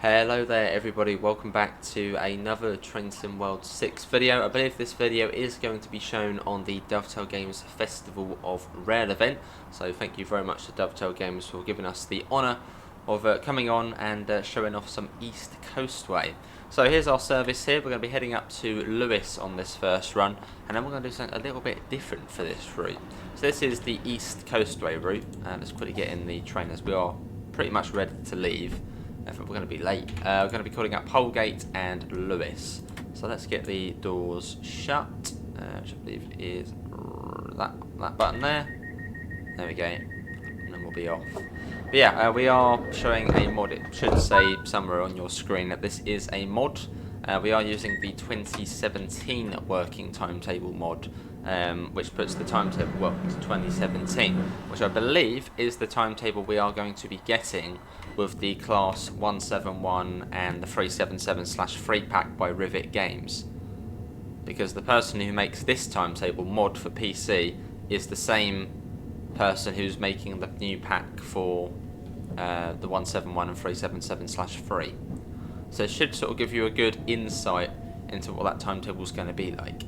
Hello there everybody, welcome back to another Train Sim World 6 video. I believe this video is going to be shown on the Dovetail Games Festival of Rail event. So thank you very much to Dovetail Games for giving us the honour of coming on and showing off some East Coastway. So here's our service here. We're going to be heading up to Lewes on this first run, and then we're going to do something a little bit different for this route. So this is the East Coastway route. Let's quickly get in the train as we are pretty much ready to leave. If we're going to be late. We're going to be calling up Polegate and Lewes. So let's get the doors shut, which I believe is that button there. There we go. And then we'll be off. But yeah, we are showing a mod. It should say somewhere on your screen that this is a mod. We are using the 2017 working timetable mod, which puts the timetable welcome to 2017, which I believe is the timetable we are going to be getting with the Class 171 and the 377/3 pack by Rivet Games. Because the person who makes this timetable mod for PC is the same person who's making the new pack for the 171 and 377/3. So it should sort of give you a good insight into what that timetable is going to be like.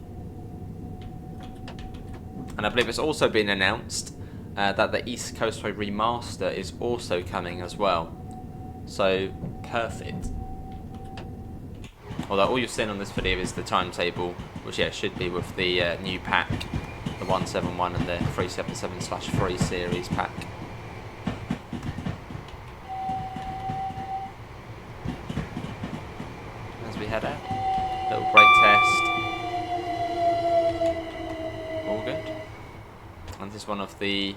And I believe it's also been announced that the East Coastway Remaster is also coming as well. So, perfect. Although all you've seen on this video is the timetable, which yeah, should be with the new pack, the 171 and the 377/3 series pack. As we head out, little brake test. All good. And this is one of the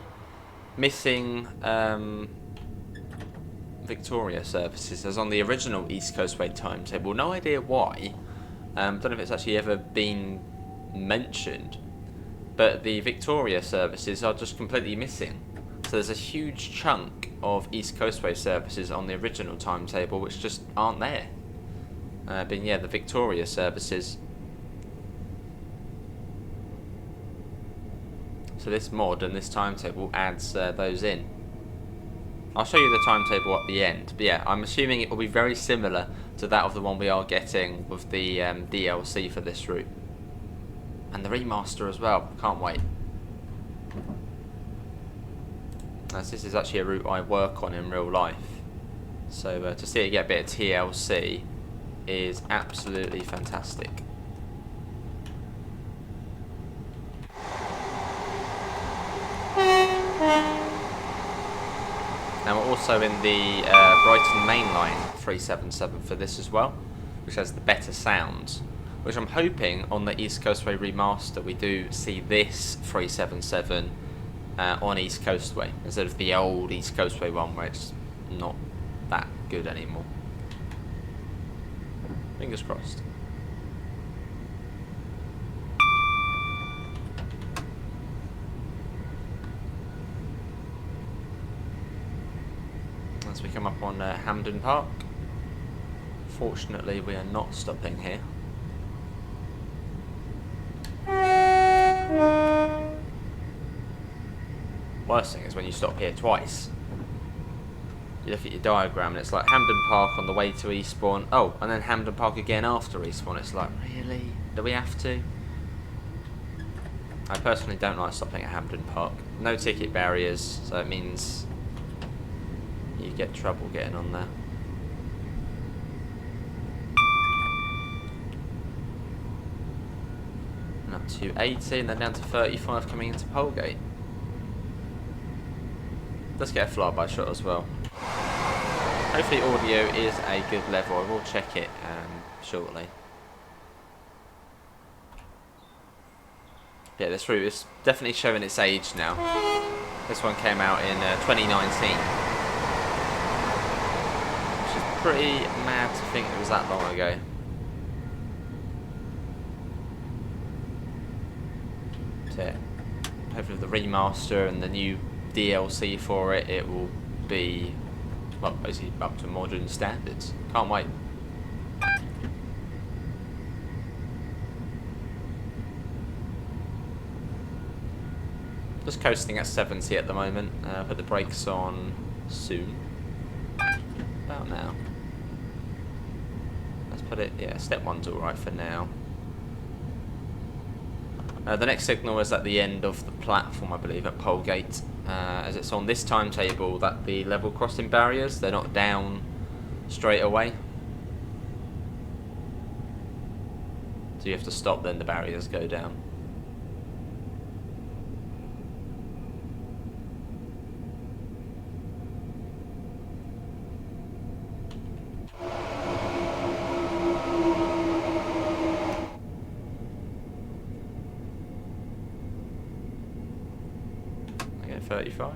missing Victoria services, as on the original East Coastway timetable. No idea why. Don't know if it's actually ever been mentioned, but the Victoria services are just completely missing. So there's a huge chunk of East Coastway services on the original timetable which just aren't there. But yeah, the Victoria services. So this mod and this timetable adds those in. I'll show you the timetable at the end, but yeah, I'm assuming it will be very similar to that of the one we are getting with the DLC for this route. And the remaster as well, can't wait. As this is actually a route I work on in real life, so to see it get a bit of TLC is absolutely fantastic. Now we're also in the Brighton mainline 377 for this as well, which has the better sounds, which I'm hoping on the East Coastway Remaster we do see this 377 on East Coastway instead of the old East Coastway one where it's not that good anymore. Fingers crossed. As we come up on Hampden Park. Fortunately we are not stopping here. Worst thing is when you stop here twice. You look at your diagram and it's like Hampden Park on the way to Eastbourne. Oh, and then Hampden Park again after Eastbourne. It's like, really? Do we have to? I personally don't like stopping at Hampden Park. No ticket barriers, so it means you get trouble getting on there. And up to 80 and then down to 35 coming into Polegate. Let's get a flyby shot as well. Hopefully audio is a good level. I will check it shortly. Yeah, this route is definitely showing its age now. This one came out in 2019. Which is pretty mad to think it was that long ago. So yeah, hopefully with the remaster and the new DLC for it, it will be, well, basically up to modern standards. Can't wait. Just coasting at 70 at the moment. Put the brakes on soon. About now. put it, yeah, step 1's alright for now. The next signal is at the end of the platform, I believe, at Polegate. As it's on this timetable that the level crossing barriers, they're not down straight away. So you have to stop, then the barriers go down. I get 35.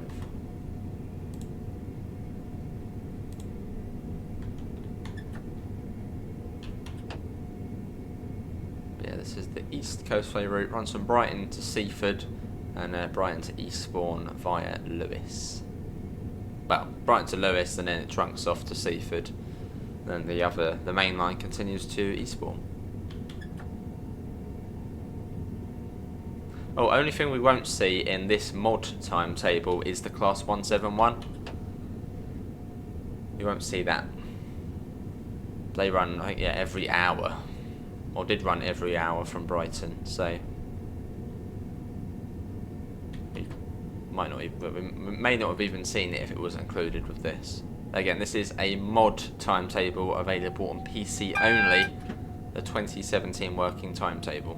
This is the East Coastway route, runs from Brighton to Seaford and Brighton to Eastbourne via Lewes. Well, Brighton to Lewes and then it trunks off to Seaford. Then the main line continues to Eastbourne. Oh, only thing we won't see in this mod timetable is the Class 171. You won't see that. They run, I think, yeah, every hour. Or did run every hour from Brighton, so we may not have even seen it if it was included with this. Again, this is a mod timetable available on PC only, the 2017 working timetable,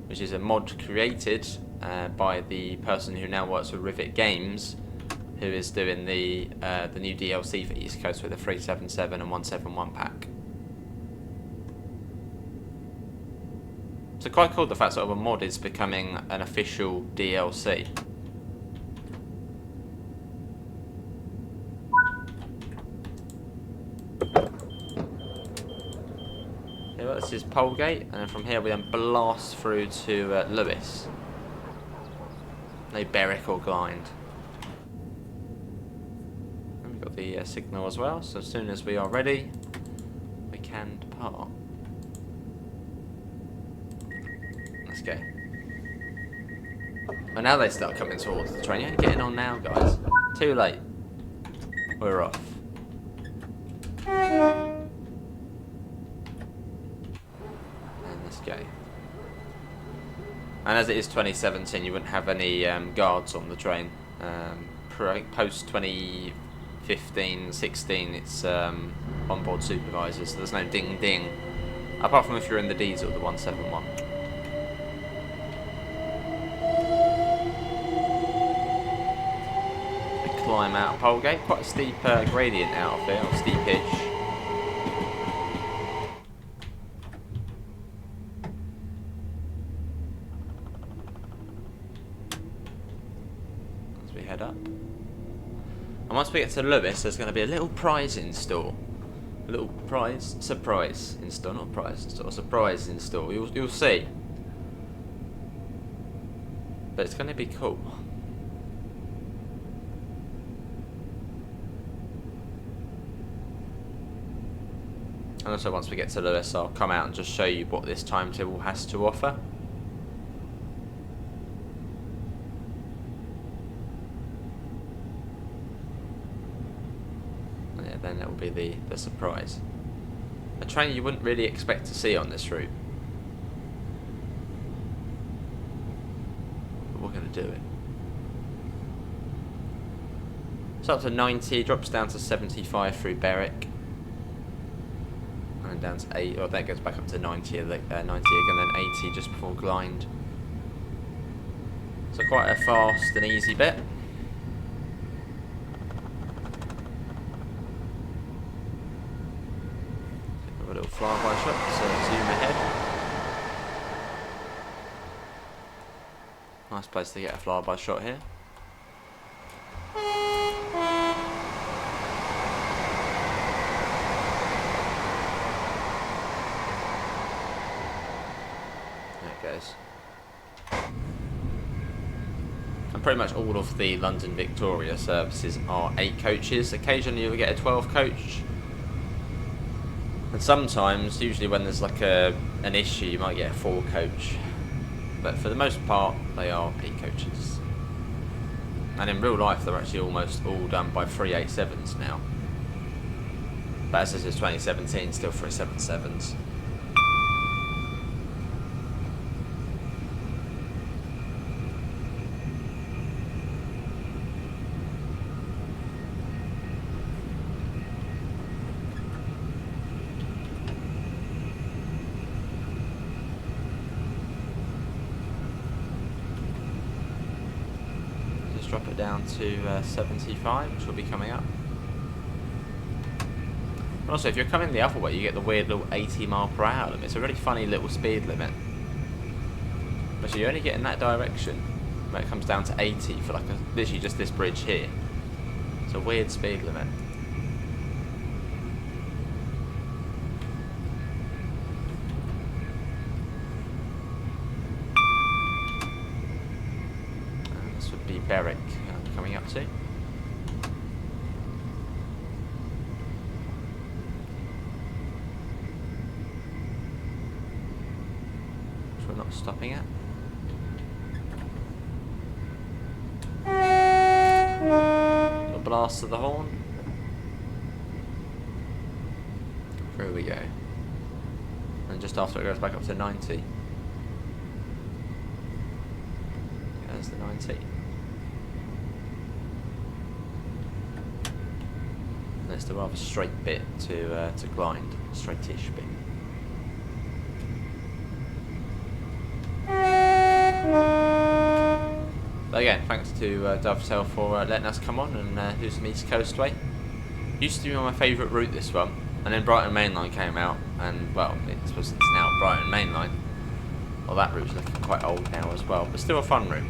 which is a mod created by the person who now works for Rivet Games, who is doing the new DLC for East Coast with the 377 and 171 pack. So quite cool the fact sort of a mod is becoming an official DLC. Yeah, well, this is Polegate, and then from here we then blast through to Lewes. No Berwick or Glynde. And we've got the signal as well, so as soon as we are ready, we can depart. Let's go. Well, now they start coming towards the train. You're getting on now, guys. Too late. We're off. And let's go. And as it is 2017, you wouldn't have any guards on the train. Post 2015-16, it's onboard supervisors, so there's no ding ding. Apart from if you're in the diesel, the 171. Climb out of Polegate, quite a steep gradient out of here, or steepish. As we head up. And once we get to Lewes, there's going to be a little prize in store. A little surprise in store, not prize in store, surprise in store. You'll see. But it's going to be cool. And also once we get to Lewes, I'll come out and just show you what this timetable has to offer. And yeah, then it will be the surprise. A train you wouldn't really expect to see on this route. But we're going to do it. So up to 90, drops down to 75 through Berwick. And down to 8, or that goes back up to 90, 90 again, then 80 just before Glynde. So quite a fast and easy bit. Have a little flyby shot, so zoom ahead. Nice place to get a flyby shot here. And pretty much all of the London Victoria services are 8 coaches. Occasionally you'll get a 12 coach, and sometimes, usually when there's like an issue, you might get a 4 coach, but for the most part they are 8 coaches. And in real life they're actually almost all done by 387s now. But as this is 2017, still 377s. Drop it down to 75, which will be coming up. And also, if you're coming the other way, you get the weird little 80 mph limit. It's a really funny little speed limit. But so you only get in that direction when it comes down to 80 for like literally just this bridge here. It's a weird speed limit. Berwick coming up to. Which we're not stopping at. A blast of the horn. There we go. And just after it goes back up to 90. There's the 90. It's the rather straight bit to grind, straightish bit. But again, thanks to Dovetail for letting us come on and do some East Coastway. Used to be my favourite route, this one, and then Brighton Mainline came out, and well, it's now Brighton Mainline. Well, that route's looking quite old now as well, but still a fun route.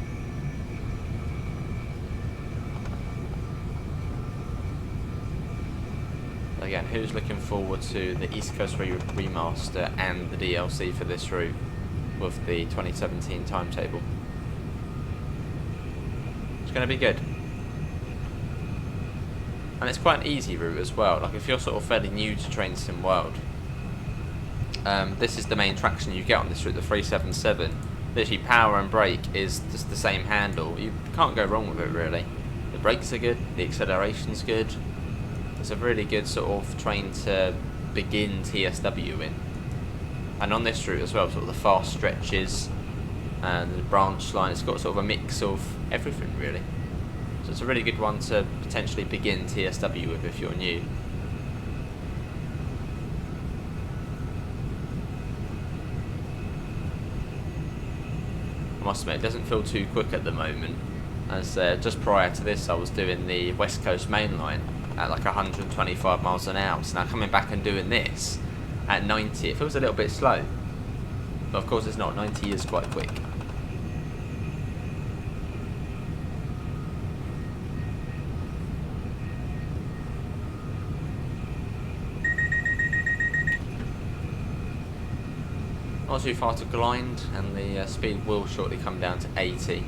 Again, who's looking forward to the East Coastway remaster and the DLC for this route with the 2017 timetable? It's going to be good. And it's quite an easy route as well. Like, if you're sort of fairly new to Train Sim World, this is the main traction you get on this route, the 377. Literally, power and brake is just the same handle. You can't go wrong with it, really. The brakes are good, the acceleration's good. It's a really good sort of train to begin TSW in. And on this route as well, sort of the fast stretches and the branch line, it's got sort of a mix of everything really. So it's a really good one to potentially begin TSW with if you're new. I must admit, it doesn't feel too quick at the moment, as just prior to this I was doing the West Coast Main Line at like 125 miles an hour. So now coming back and doing this at 90, it feels a little bit slow. But of course it's not, 90 is quite quick. Not too far to grind, and the speed will shortly come down to 80.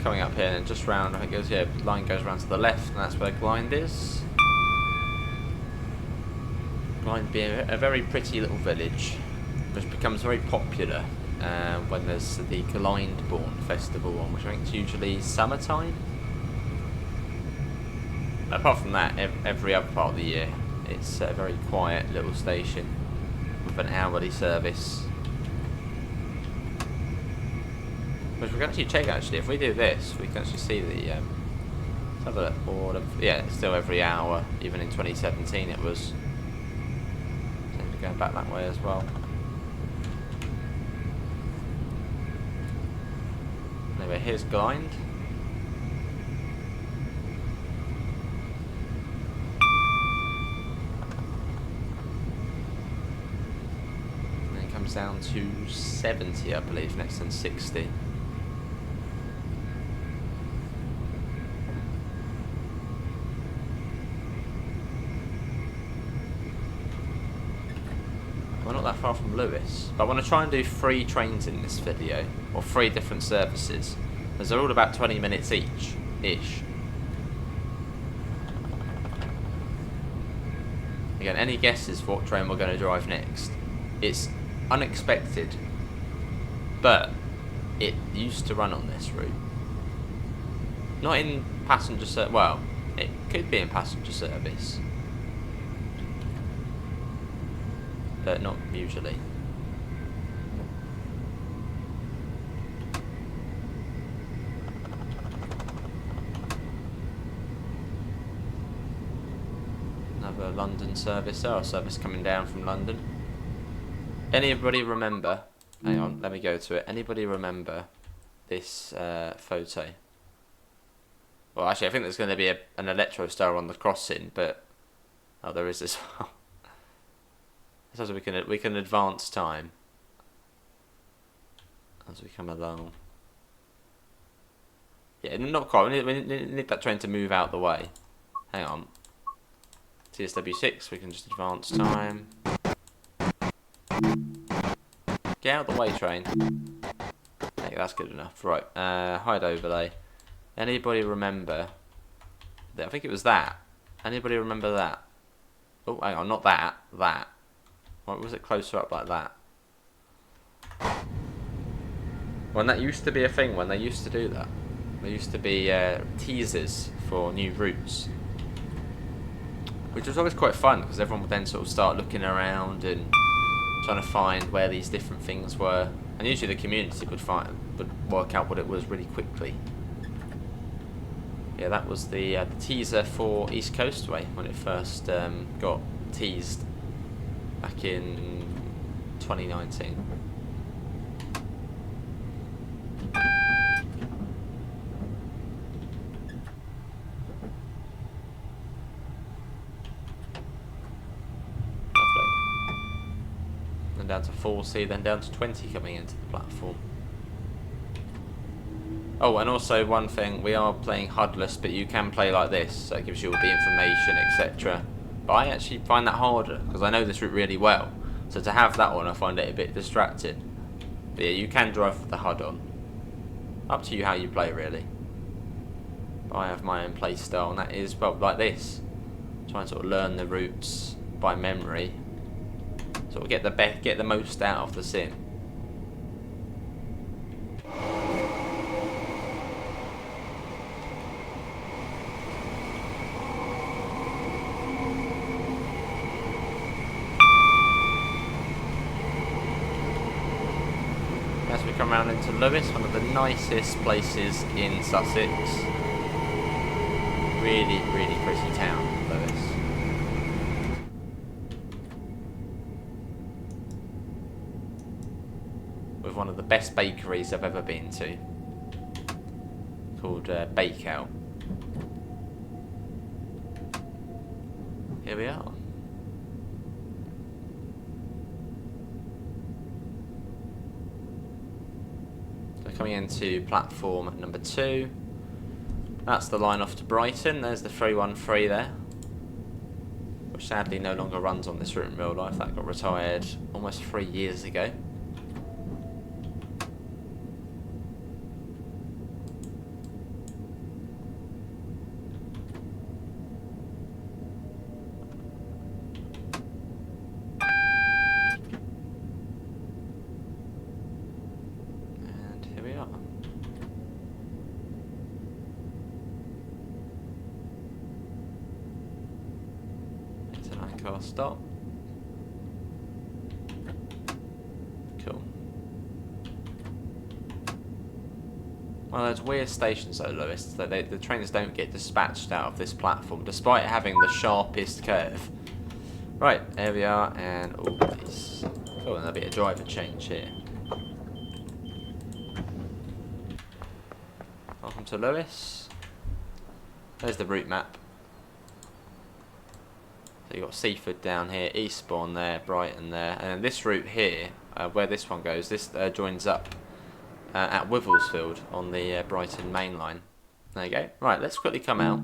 Coming up here and just round, I think it goes, yeah, line goes around to the left, and that's where Glynde is. Glynde being a very pretty little village, which becomes very popular when there's the Glyndebourne festival on, which I think is usually summertime. Apart from that, every other part of the year, it's a very quiet little station with an hourly service. Which we can actually check, actually, if we do this, we can actually see the, let's have a look, order, yeah, it's still every hour, even in 2017 it was. Seems to be going back that way as well. Anyway, here's Glynde. And then it comes down to 70, I believe, next than 60. We're not that far from Lewis, but I want to try and do 3 trains in this video, or 3 different services, as they're all about 20 minutes each-ish. Again, any guesses for what train we're going to drive next? It's unexpected, but it used to run on this route. Not in passenger service. Well, it could be in passenger service, but not usually. Another London service there, or service coming down from London. Anybody remember? Hang on, let me go to it. Anybody remember this photo? Well, actually, I think there's going to be an electro star on the crossing, but oh, there is as well. So we can advance time as we come along. Yeah, not quite. We need that train to move out the way. Hang on. TSW6, we can just advance time. Get out of the way, train. Hey, that's good enough. Right, hide overlay. Anybody remember? I think it was that. Anybody remember that? Oh, hang on, not that. That. Why was it closer up like that? When that used to be a thing, when they used to do that. There used to be teasers for new routes, which was always quite fun because everyone would then sort of start looking around and trying to find where these different things were, and usually the community would work out what it was really quickly. Yeah, that was the teaser for East Coastway when it first got teased back in 2019. Down to 4C, then down to 20 coming into the platform. Oh, and also one thing, we are playing HUDless, but you can play like this, so it gives you all the information, etc. But I actually find that harder, because I know this route really well. So to have that on, I find it a bit distracting. But yeah, you can drive with the HUD on. Up to you how you play, really. But I have my own play style, and that is, well, like this. Try and sort of learn the routes by memory. Sort of get the most out of the sim. As we come around into Lewes, one of the nicest places in Sussex. Really, really pretty town, Lewes. With one of the best bakeries I've ever been to, called Bakeout. Here we are. So coming into platform number 2. That's the line off to Brighton. There's the 313 there, which sadly no longer runs on this route in real life. That got retired almost 3 years ago. Car stop. Cool. One of those weird stations though, Lewes, that the trains don't get dispatched out of this platform despite having the sharpest curve. Right, here we are, and all these. Cool, and there'll be a driver change here. Welcome to Lewes. There's the route map. So you've got Seaford down here, Eastbourne there, Brighton there, and this route here, where this one goes, this joins up at Wivelsfield on the Brighton main line. There you go. Right, let's quickly come out.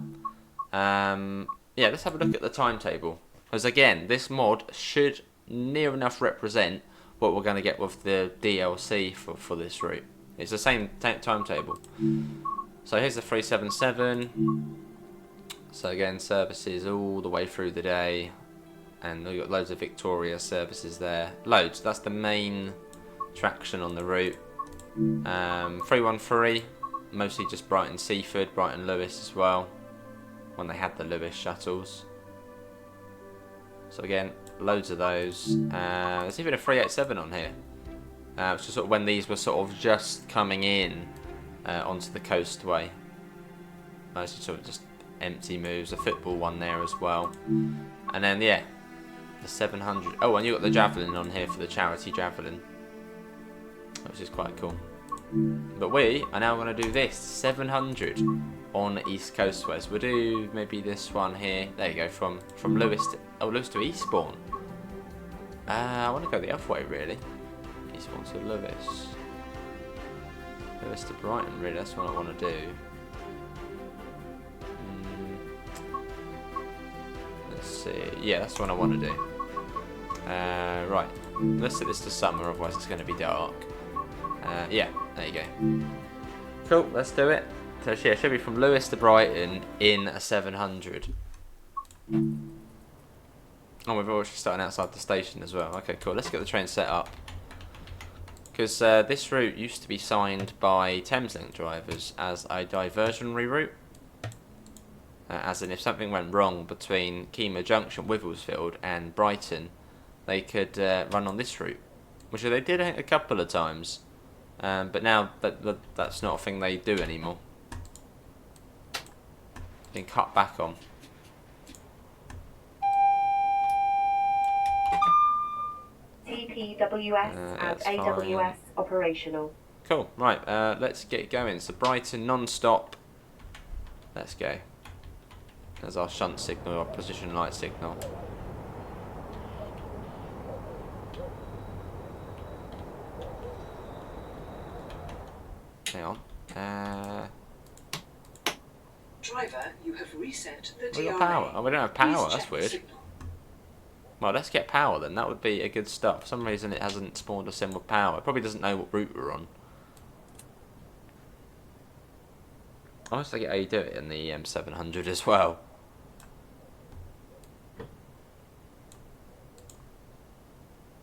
Yeah, let's have a look at the timetable. Because again, this mod should near enough represent what we're going to get with the DLC for this route. It's the same timetable. So here's the 377. So again, services all the way through the day. and we've got loads of Victoria services there. Loads. That's the main attraction on the route. 313, mostly just Brighton Seaford, Brighton Lewis as well, when they had the Lewis shuttles. So again, loads of those. There's even a 387 on here, which is sort of when these were sort of just coming in onto the Coastway. Mostly sort of just empty moves. A football one there as well. And then, yeah, the 700. Oh, and you got the Javelin on here for the charity Javelin, which is quite cool. But we are now going to do this 700 on East Coastway. So we'll do maybe this one here. There you go, from Lewis to Lewis to Eastbourne. I want to go the other way really. Eastbourne to Lewis. Lewis to Brighton. Really, that's what I want to do. Let's see. Yeah, that's what I want to do. Right. Let's set this to summer, otherwise it's going to be dark. Yeah, there you go. Cool, let's do it. So yeah, it should be from Lewis to Brighton in a 700. Oh, we've already starting outside the station as well. Okay, cool. Let's get the train set up. Because this route used to be signed by Thameslink drivers as a diversionary route. As in, if something went wrong between Kemah Junction, Wivelsfield and Brighton, they could run on this route. Which they did a couple of times. But now that's not a thing they do anymore. Been cut back on. TPWS and AWS operational. Cool, right, let's get going. So Brighton non-stop. Let's go. There's our shunt signal, our position light signal. Hang on. Driver, you have reset the We got DRA. power. Oh, we don't have power. Please That's check weird. signal. Well, let's get power then. That would be a good start. For some reason, it hasn't spawned us in with power. It probably doesn't know what route we're on. I always forget how you do it in the M700 as well.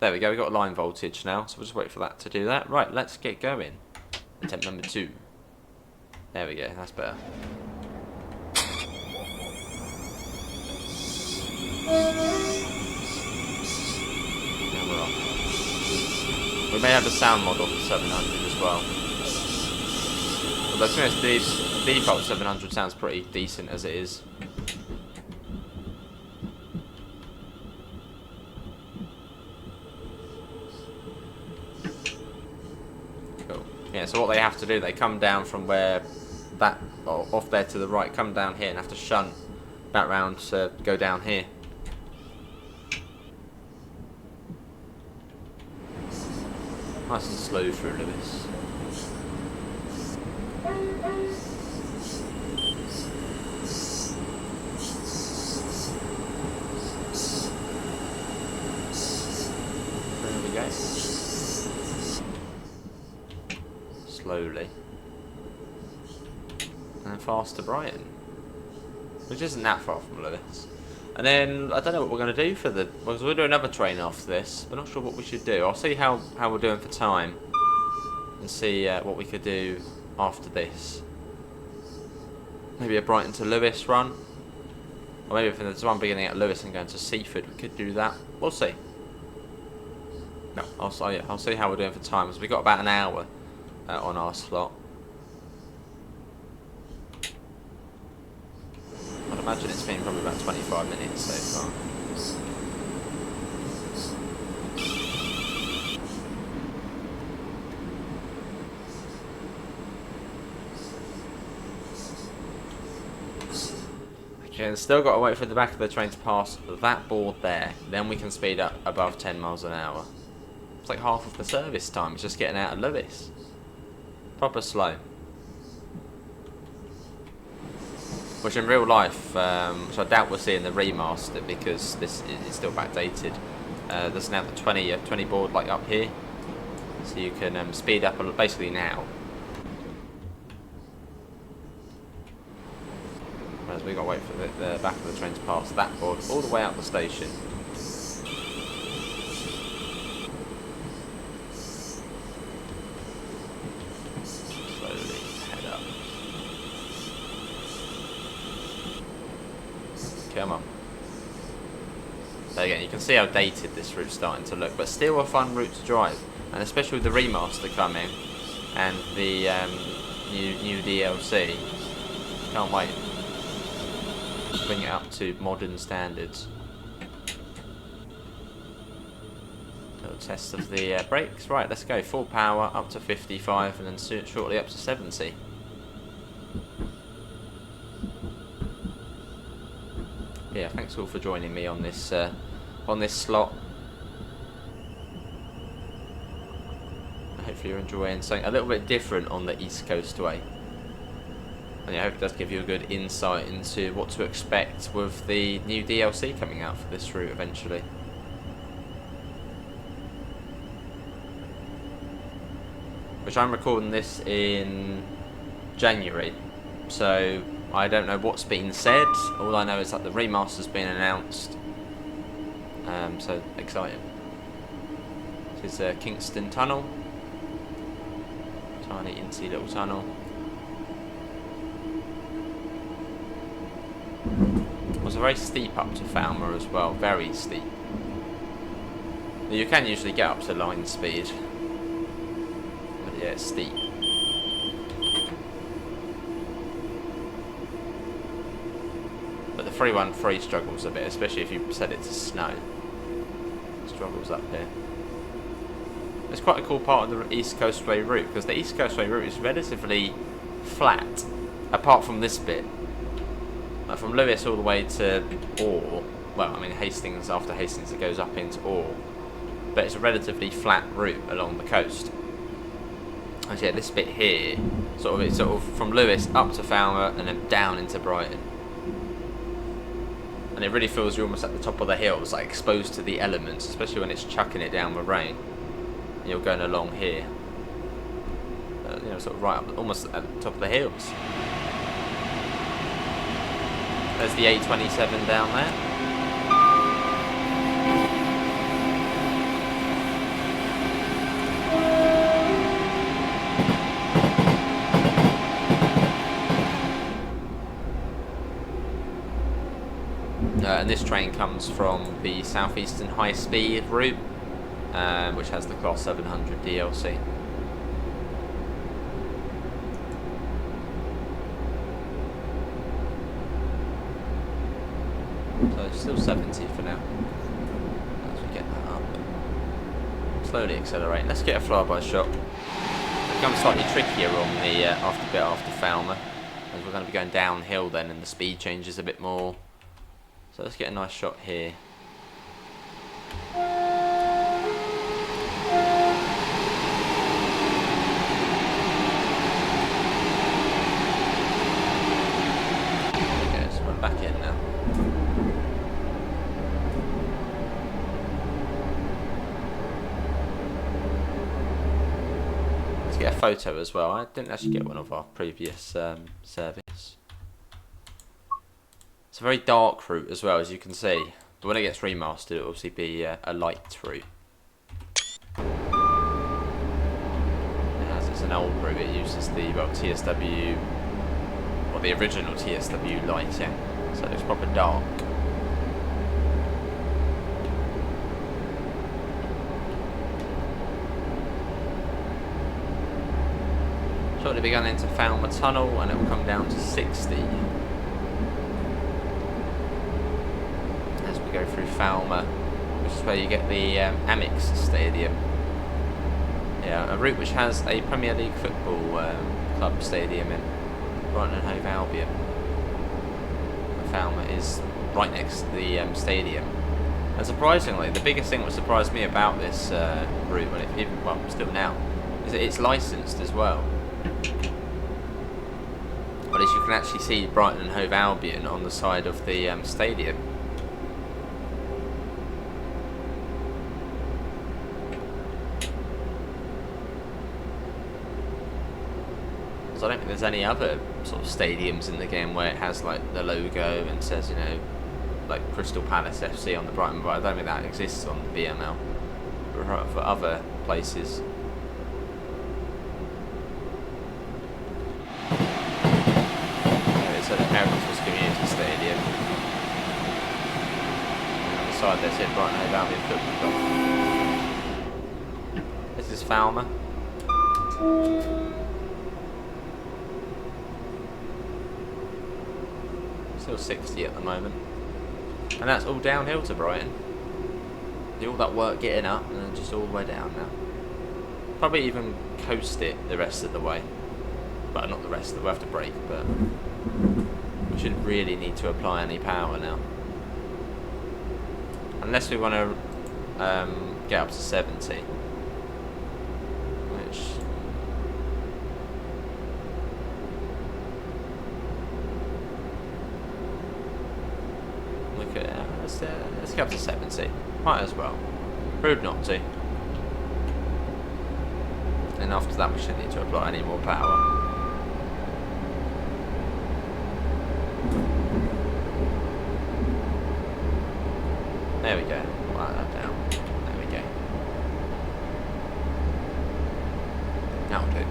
There we go. We got line voltage now, so we'll just wait for that to do that. Right, let's get going. Attempt number 2. There we go. That's better. Now we're off. We may have the sound mod off the 700 as well. Although to be honest, the default 700 sounds pretty decent as it is. Cool. Yeah, so what they have to do, they come down from where that, off there to the right, come down here and have to shunt back round to go down here. Nice and slow through Lewis. There we go. Slowly. And fast to Brighton. Which isn't that far from Lewis. And then, I don't know what we're going to do for the... Well, we'll do another train after this. We're not sure what we should do. I'll see how we're doing for time. And see what we could do after this. Maybe a Brighton to Lewis run. Or maybe if there's one beginning at Lewis and going to Seaford, we could do that. We'll see. No, I'll see how we're doing for time. Because we've got about an hour on our slot. I'd imagine it's been probably about 25 minutes so far. Okay, and still got to wait for the back of the train to pass that board there. Then we can speed up above 10 miles an hour. It's like half of the service time. It's just getting out of Lewis. Proper slow. Which in real life, which I doubt we'll see in the remaster because this is still backdated. There's now the 20 board like up here, so you can speed up basically now. Whereas we got to wait for the back of the train to pass that board all the way out the station. again, you can see how dated this route's starting to look, but still a fun route to drive, and especially with the remaster coming and the new DLC. Can't wait. Bring it up to modern standards. Little test of the brakes. Right, let's go. Full power up to 55, and then shortly up to 70. Yeah, thanks all for joining me on this slot. Hopefully you're enjoying something a little bit different on the East Coastway. And yeah, I hope it does give you a good insight into what to expect with the new DLC coming out for this route eventually. Which I'm recording this in January, so I don't know what's been said. All I know is that the remaster's been announced. So exciting. This is Kingston Tunnel. Tiny, incy little tunnel. It was very steep up to Falmer as well, very steep. You can usually get up to line speed, but yeah, it's steep. But the 313 struggles a bit, especially if you set it to snow. It struggles up here. It's quite a cool part of the East Coastway route, because the East Coastway route is relatively flat, apart from this bit. Like from Lewis all the way to Orr, well, I mean Hastings, after Hastings it goes up into Orr, but it's a relatively flat route along the coast. And yeah, this bit here, it's sort of from Lewis up to Falmer and then down into Brighton. And it really feels you're almost at the top of the hills, like exposed to the elements, especially when it's chucking it down with rain. And you're going along here, you know, sort of right up, almost at the top of the hills. There's the A27 down there. And this train comes from the Southeastern High Speed route, which has the Class 700 DLC. So it's still 70 for now, as we get that up. Slowly accelerating. Let's get a flyby shot. It becomes slightly trickier on the after Falmer, as we're going to be going downhill then, and the speed changes a bit more. So let's get a nice shot here. There we go, so we're back in now. Let's get a photo as well. I didn't actually get one of our previous service. It's a very dark route as well, as you can see. But when it gets remastered, it will obviously be a light route. As it's an old route, it uses the TSW, or the original TSW lighting, so it's proper dark. Shortly begun into Falmer Tunnel, and it will come down to 60. Go through Falmer, which is where you get the Amex Stadium. Yeah, a route which has a Premier League football club stadium in Brighton and Hove Albion. Falmer is right next to the stadium. And surprisingly, the biggest thing that surprised me about this route, when it, even, well, still now, is that it's licensed as well. But as you can actually see Brighton and Hove Albion on the side of the stadium. So I don't think there's any other sort of stadiums in the game where it has like the logo and says, you know, like Crystal Palace FC on the Brighton, but I don't think that exists on the BML. But for other places. It's at the Heritage Community Stadium. side there said Brighton Avanti Football Club. This is Falmer. Still 60 at the moment. And that's all downhill to Brighton. All that work getting up and then just all the way down now. Probably even coast it the rest of the way. But not the rest, we'll have to brake, but we shouldn't really need to apply any power now. Unless we want to get up to 70. Which... look at let's get up to 70. Might as well. Rude not to. And after that we shouldn't need to apply any more power. There we go. Write that down. There we go. That'll do.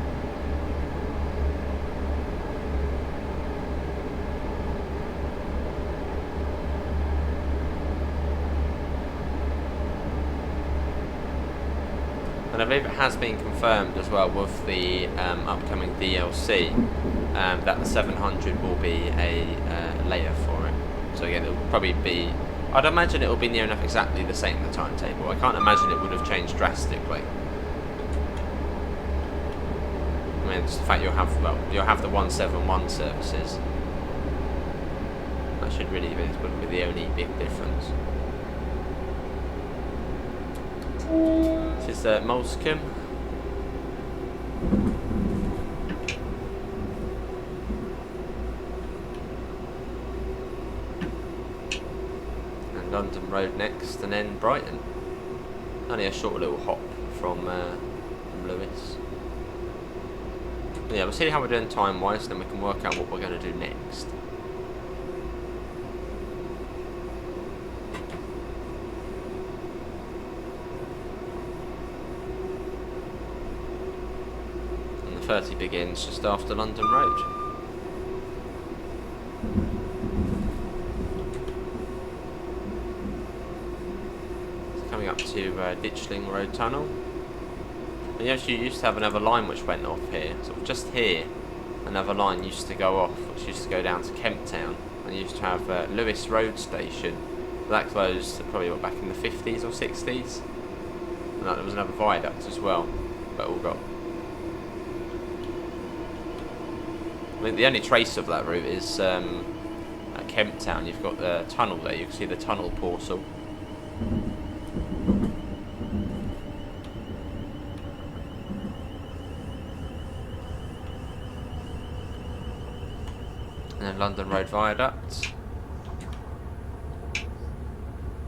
And I believe it has been confirmed as well with the upcoming DLC that the 700 will be a layer for it. So again, it will probably be... I'd imagine it will be near enough exactly the same, the timetable. I can't imagine it would have changed drastically. I mean, just the fact you'll have the 171 services. That should really be the only big difference. This is Molscombe. And London Road next, and then Brighton. Only a short little hop from Lewis. Yeah, we'll see how we're doing time-wise, then we can work out what we're going to do next. And the 30 begins just after London Road. It's coming up to Ditchling Road Tunnel. And you actually used to have another line which went off here. So just here, another line used to go off, which used to go down to Kemp Town. And you used to have Lewis Road Station. That closed probably back in the 50s or 60s. And there was another viaduct as well, but all got... I mean, the only trace of that route is at Kemp Town. You've got the tunnel there. You can see the tunnel portal. And London Road Viaduct.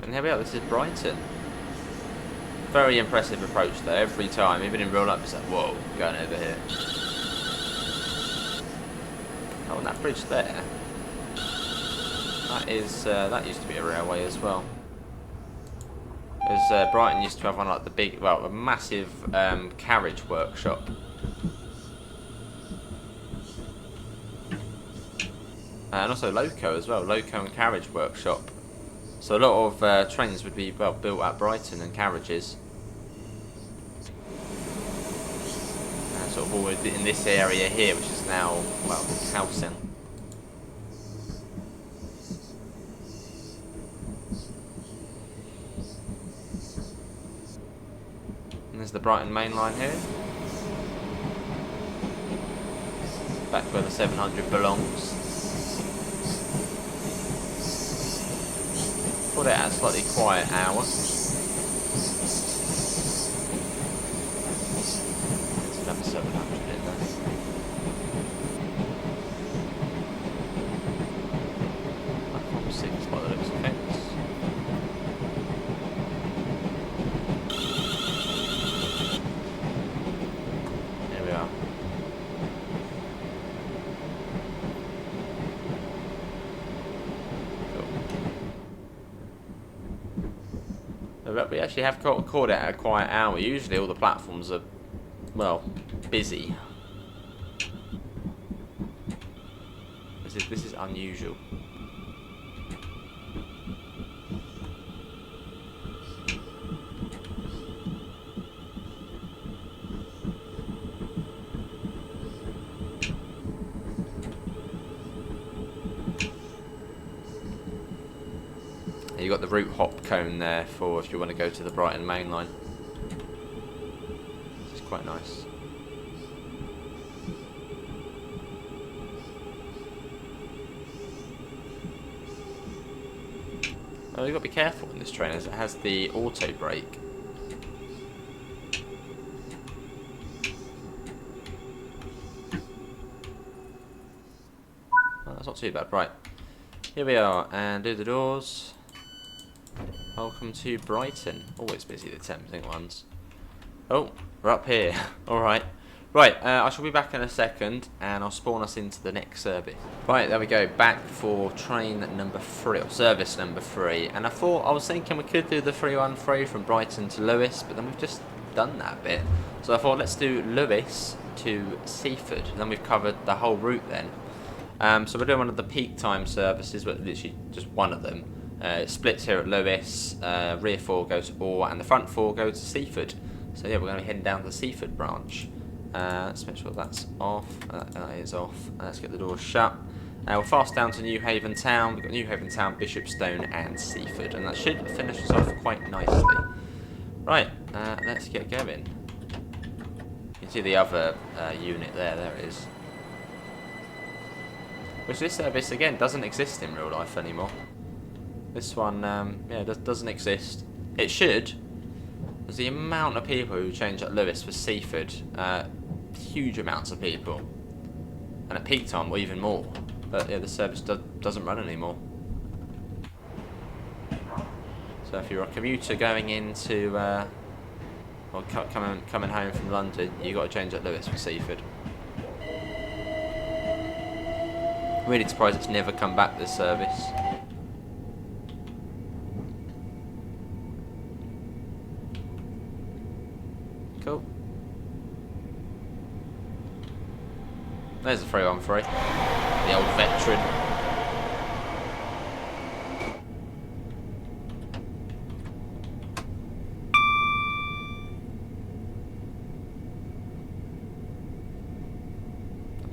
And here we are, this is Brighton. Very impressive approach there every time, even in real life it's like, whoa, going over here. Oh, and that bridge there. That is, that used to be a railway as well. Because Brighton used to have one like the big, well, a massive carriage workshop. And also Loco as well, Loco and Carriage Workshop. So a lot of trains would be well built at Brighton and carriages. And sort of all in this area here, which is now, well, housing. And there's the Brighton main line here. Back where the 700 belongs. Put it at a slightly quiet hour. It's another 700 in there. Platform 6 by the looks of things. Here we are. We actually have caught it at a quiet hour. Usually all the platforms are, well, busy. This is unusual. you've got the route hop cone there for if you want to go to the Brighton main line. It's quite nice. Oh, you've got to be careful in this train as it has the auto brake. Oh, that's not too bad. Right, here we are, and do the doors. Welcome to Brighton. Always busy, the tempting ones. Oh, we're up here. Alright. Right, I shall be back in a second, and I'll spawn us into the next service. Right, there we go. Back for train number 3, or service number 3. And I was thinking we could do the 313 from Brighton to Lewes, but then we've just done that bit. So I thought, let's do Lewes to Seaford. And then we've covered the whole route then. So we're doing one of the peak time services, but literally just one of them. It splits here at Lewes, rear 4 goes to Orr, and the front 4 go to Seaford. So yeah, we're going to be heading down to the Seaford branch. Let's make sure that's off. That is off. Let's get the doors shut. We're fast down to Newhaven town. We've got Newhaven town, Bishopstone, and Seaford, and that should finish us off quite nicely. Right, let's get going. You can see the other unit there. There it is. Which this service again doesn't exist in real life anymore. This one, yeah, doesn't exist. It should. There's the amount of people who change at Lewes for Seaford. Huge amounts of people. And at peak time, well, even more. But yeah, the service doesn't run anymore. So if you're a commuter going into, or coming home from London, you've got to change at Lewes for Seaford. Really surprised it's never come back, this service. Cool. There's a 313. The old veteran.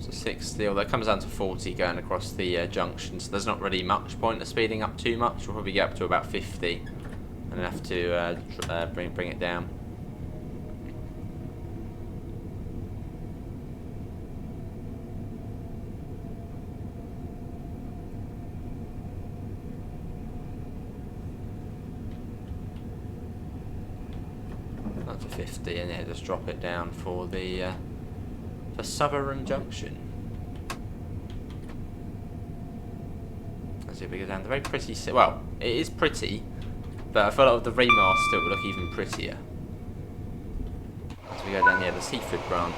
So 60, although it comes down to 40 going across the junction, so there's not really much point of speeding up too much. We'll probably get up to about 50 and then have to bring it down. Up to 50, and yeah, just drop it down for the for Southern Junction. Let's see if we go down the very pretty. Well, it is pretty, but I feel like with the remaster it would look even prettier. As we go down here, the Seaford branch.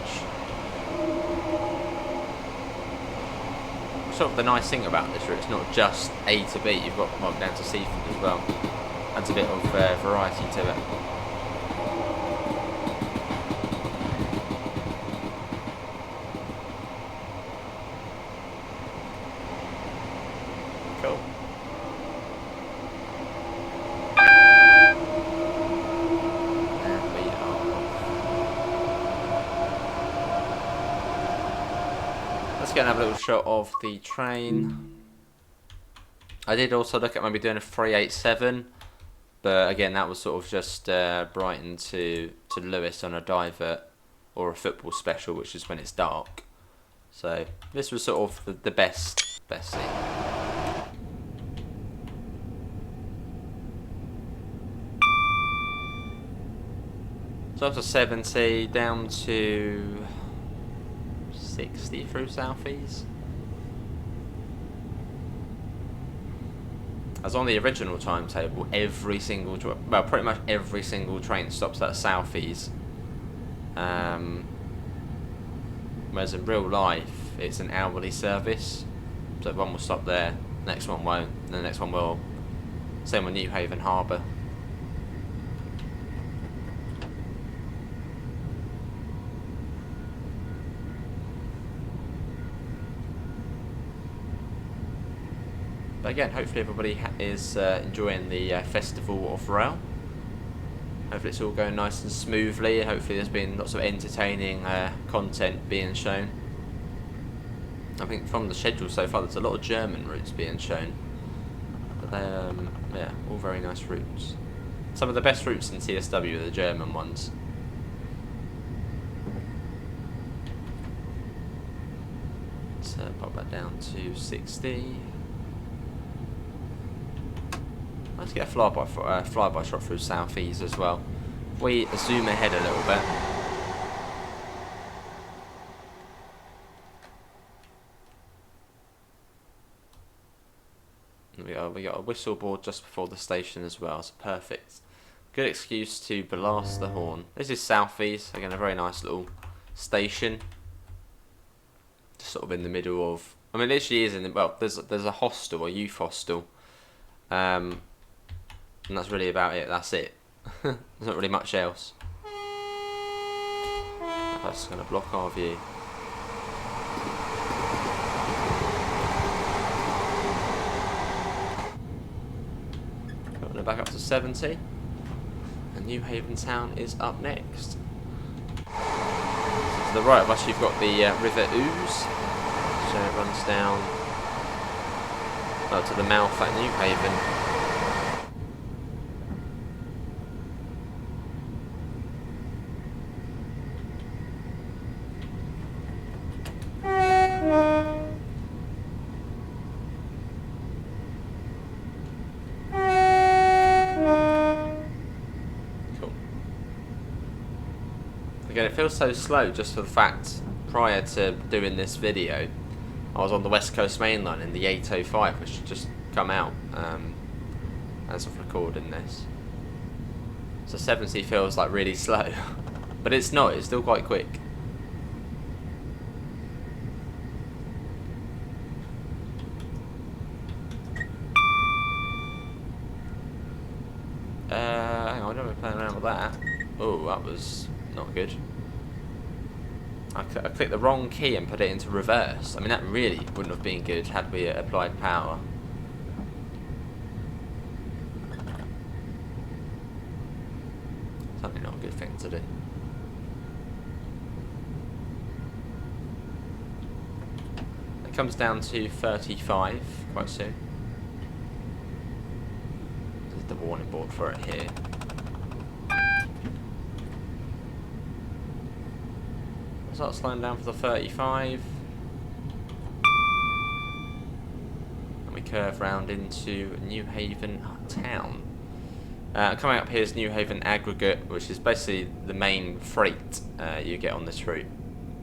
Sort of the nice thing about this route, it's not just A to B. You've got down to Seaford as well. Adds a bit of variety to it. Cool. And we are off. Let's go and have a little shot of the train. I did also look at maybe doing a 387, but again that was sort of just Brighton to Lewes on a divert or a football special, which is when it's dark. So this was sort of the best scene. So up to 70, down to 60 through South East. As on the original timetable, every single, well, pretty much every single train stops at South East. Whereas in real life, it's an hourly service. So one will stop there, next one won't, and the next one will. Same with Newhaven Harbour. But again, hopefully everybody is enjoying the Festival of Rail. Hopefully it's all going nice and smoothly. Hopefully there's been lots of entertaining content being shown. I think from the schedule so far there's a lot of German routes being shown. But they're, yeah, all very nice routes. Some of the best routes in TSW are the German ones. Let's pop that down to 60. Let's get a flyby shot through South East as well. If we zoom ahead a little bit. We got a whistle board just before the station as well, so perfect. Good excuse to blast the horn. This is South East, again a very nice little station. Just sort of in the middle of, I mean, it literally is in the, well, there's a hostel, a youth hostel. And that's really about it, that's it. There's not really much else. That's going to block our view. Going back up to 70. And Newhaven town is up next. To the right of us you've got the River Ouse. So it runs down to the mouth at Newhaven. Again, it feels so slow just for the fact, prior to doing this video, I was on the West Coast Main Line in the 805, which had just come out as of recording this. So 70 feels like really slow, but it's not, it's still quite quick. Hang on, I don't want to play around with that. Oh, that was not good. I clicked the wrong key and put it into reverse. I mean, that really wouldn't have been good had we applied power. Certainly not a good thing to do. It comes down to 35 quite soon. There's the warning board for it here. Start slowing down for the 35. And we curve round into Newhaven town. Coming up here is Newhaven Aggregate, which is basically the main freight you get on this route.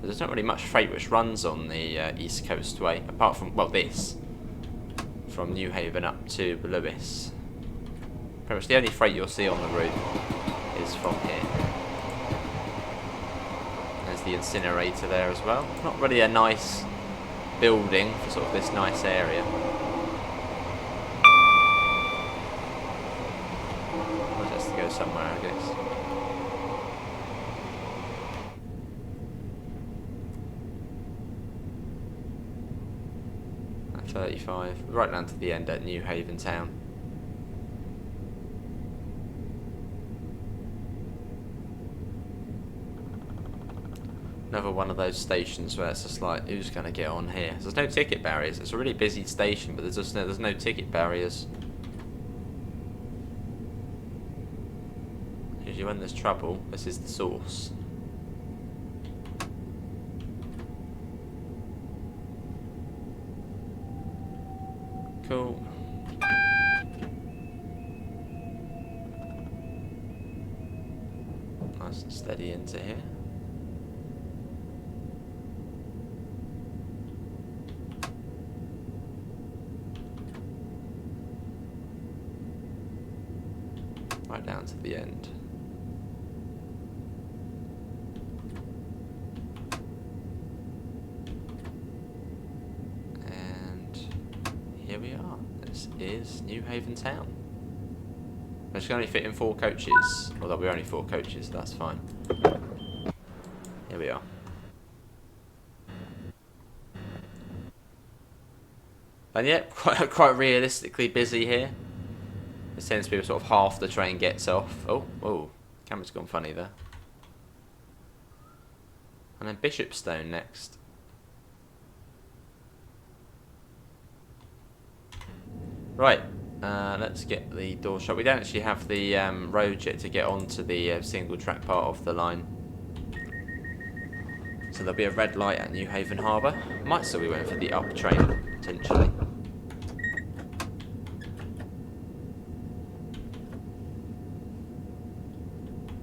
There's not really much freight which runs on the East Coastway, apart from, well, this. From Newhaven up to Lewis. Pretty much the only freight you'll see on the route is from here. The incinerator there as well. Not really a nice building for sort of this nice area. It has to go somewhere, I guess. At 35, right down to the end at Newhaven town. Another one of those stations where it's just like, who's going to get on here? There's no ticket barriers. It's a really busy station, but there's no ticket barriers. Usually when there's trouble, this is the source. Cool. Nice and steady into here. Right down to the end. And here we are. This is Newhaven town. Which can only fit in 4 coaches. Although we're only 4 coaches, that's fine. Here we are. And yeah, quite realistically busy here. It tends to be sort of half the train gets off. Oh, camera's gone funny there. And then Bishopstone next. Right, Let's get the door shut. We don't actually have the road yet to get onto the single track part of the line. So there'll be a red light at Newhaven Harbour. Might still be waiting for the up train, potentially.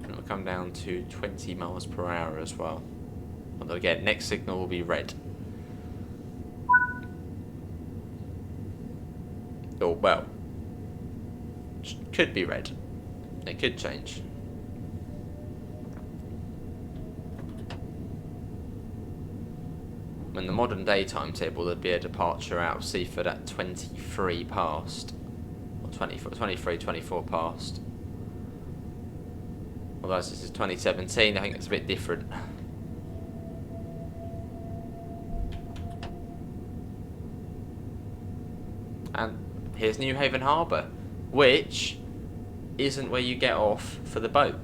And it'll come down to 20 miles per hour as well. Although again, next signal will be red. Oh, well. Could be red. It could change. In the modern day timetable, there'd be a departure out of Seaford at 23 past. Or 23, 24 past. Although this is 2017, I think it's a bit different. And here's Newhaven Harbour, which isn't where you get off for the boat.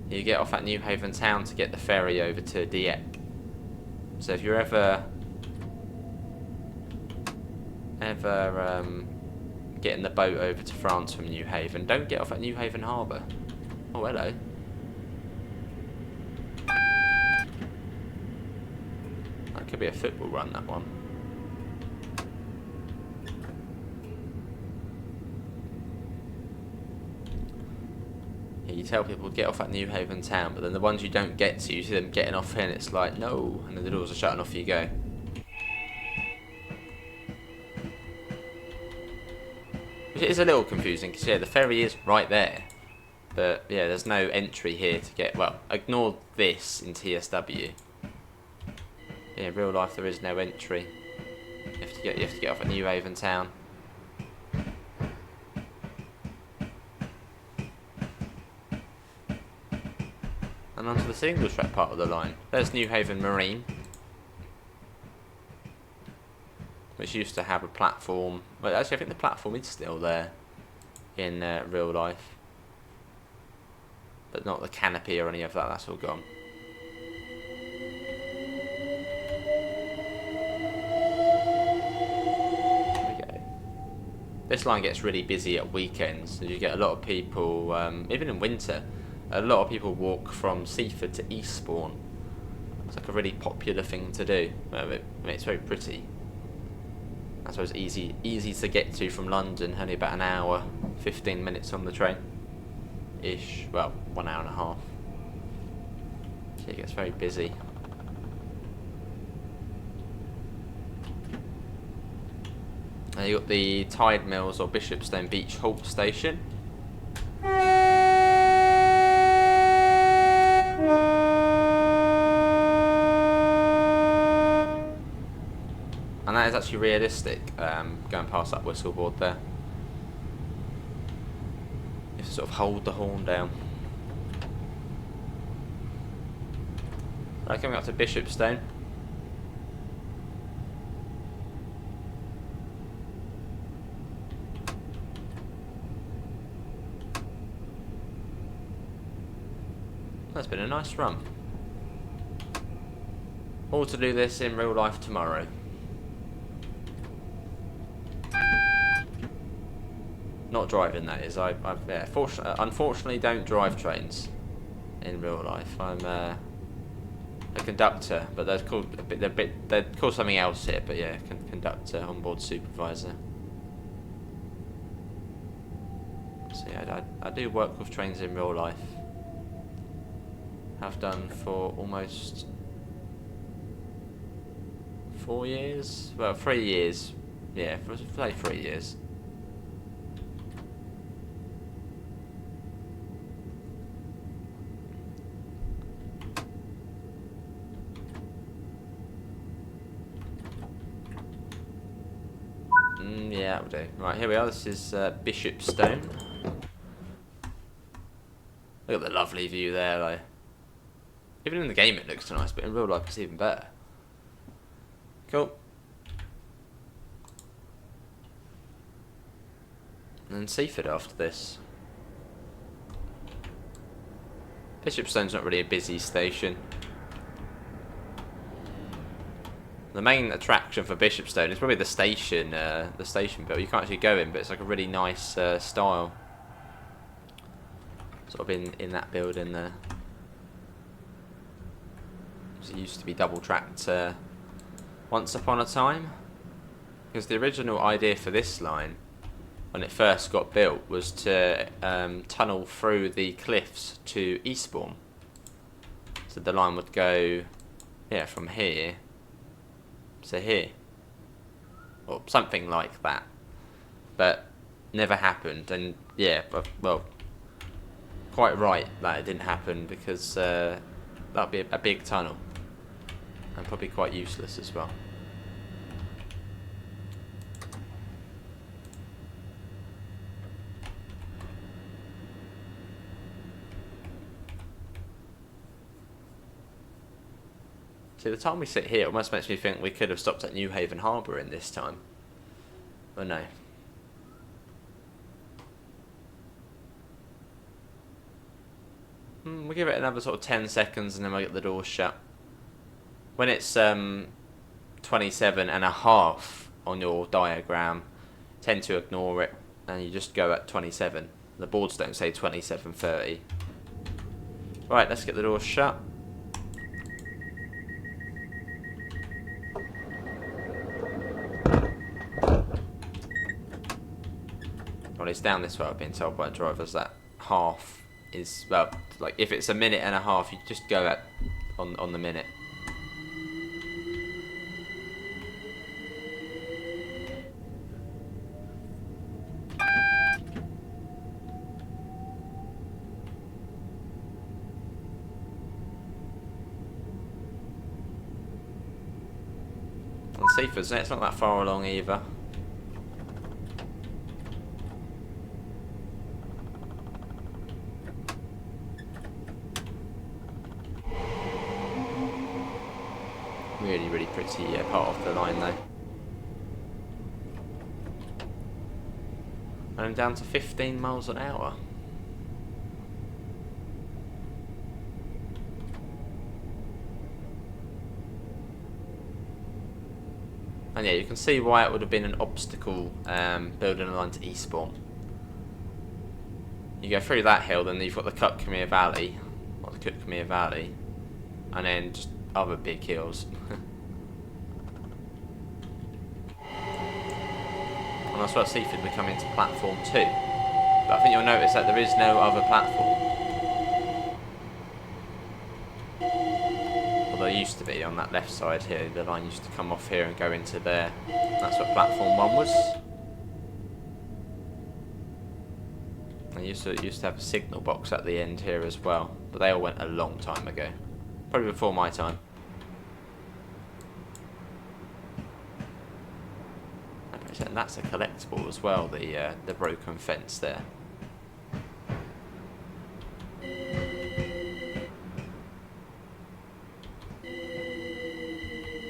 You get off at Newhaven town to get the ferry over to Dieppe. So if you're ever getting the boat over to France from Newhaven, don't get off at Newhaven Harbour. Oh, hello. That could be a football run, that one. You tell people to get off at Newhaven town, but then the ones you don't get to, you see them getting off here and it's like, no, and then the doors are shut and off you go. Which is a little confusing, because yeah, the ferry is right there. But yeah, there's no entry here to get, well, ignore this in TSW. Yeah, in real life there is no entry. You have to get off at Newhaven town. And onto the single track part of the line. There's Newhaven Marine, which used to have a platform. Well, actually, I think the platform is still there in real life, but not the canopy or any of that. That's all gone. There we go. This line gets really busy at weekends, so you get a lot of people, even in winter. A lot of people walk from Seaford to Eastbourne. It's like a really popular thing to do. I mean, it's very pretty. I suppose easy to get to from London. Only about an hour, 15 minutes on the train. Ish. Well, 1 hour and a half. So it gets very busy. And you got the Tide Mills or Bishopstone Beach Halt Station. And that is actually realistic, going past that whistle board there. You have to sort of hold the horn down. Right, coming up to Bishopstone. That's been a nice run. All to do this in real life tomorrow. Not driving, that is. Unfortunately don't drive trains in real life. I'm a conductor, but they're called something else here. But yeah, conductor, onboard supervisor. So yeah, I do work with trains in real life. Have done for almost 4 years. Well, 3 years. Yeah, for say 3 years. Yeah, that'll do. Right, here we are. This is Bishopstone. Look at the lovely view there, though. Even in the game it looks nice, but in real life it's even better. Cool. And then Seaford after this. Bishopstone's not really a busy station. the main attraction for Bishopstone is probably the station build. You can't actually go in, but it's like a really nice style. Sort of in that building there. It used to be double tracked once upon a time. Because the original idea for this line, when it first got built, was to tunnel through the cliffs to Eastbourne. So the line would go, yeah, from here to here, or something like that. But never happened, and yeah, well, quite right that it didn't happen, because that'd be a big tunnel, and probably quite useless as well. See, the time we sit here almost makes me think we could have stopped at Newhaven Harbour in this time. But no. We'll give it another sort of 10 seconds and then we'll get the doors shut. When it's 27.5 on your diagram, tend to ignore it and you just go at 27. The boards don't say 27:30. Right, let's get the doors shut. Well, it's down this way, I've been told by drivers, that half is, well, like if it's a minute and a half, you just go at on the minute. On Seaford, it's not that far along either. Really pretty part of the line though. And I'm down to 15 miles an hour. And yeah, you can see why it would have been an obstacle building a line to Eastbourne. You go through that hill, then you've got the Cuckmere Valley, or the Cuckmere Valley, and then just other big hills. And I suppose Seaford we come into platform 2, but I think you'll notice that there is no other platform. Although there used to be on that left side here, the line used to come off here and go into there. That's what platform 1 was. They used to have a signal box at the end here as well, but they all went a long time ago. Probably before my time. And that's a collectible as well, the broken fence there.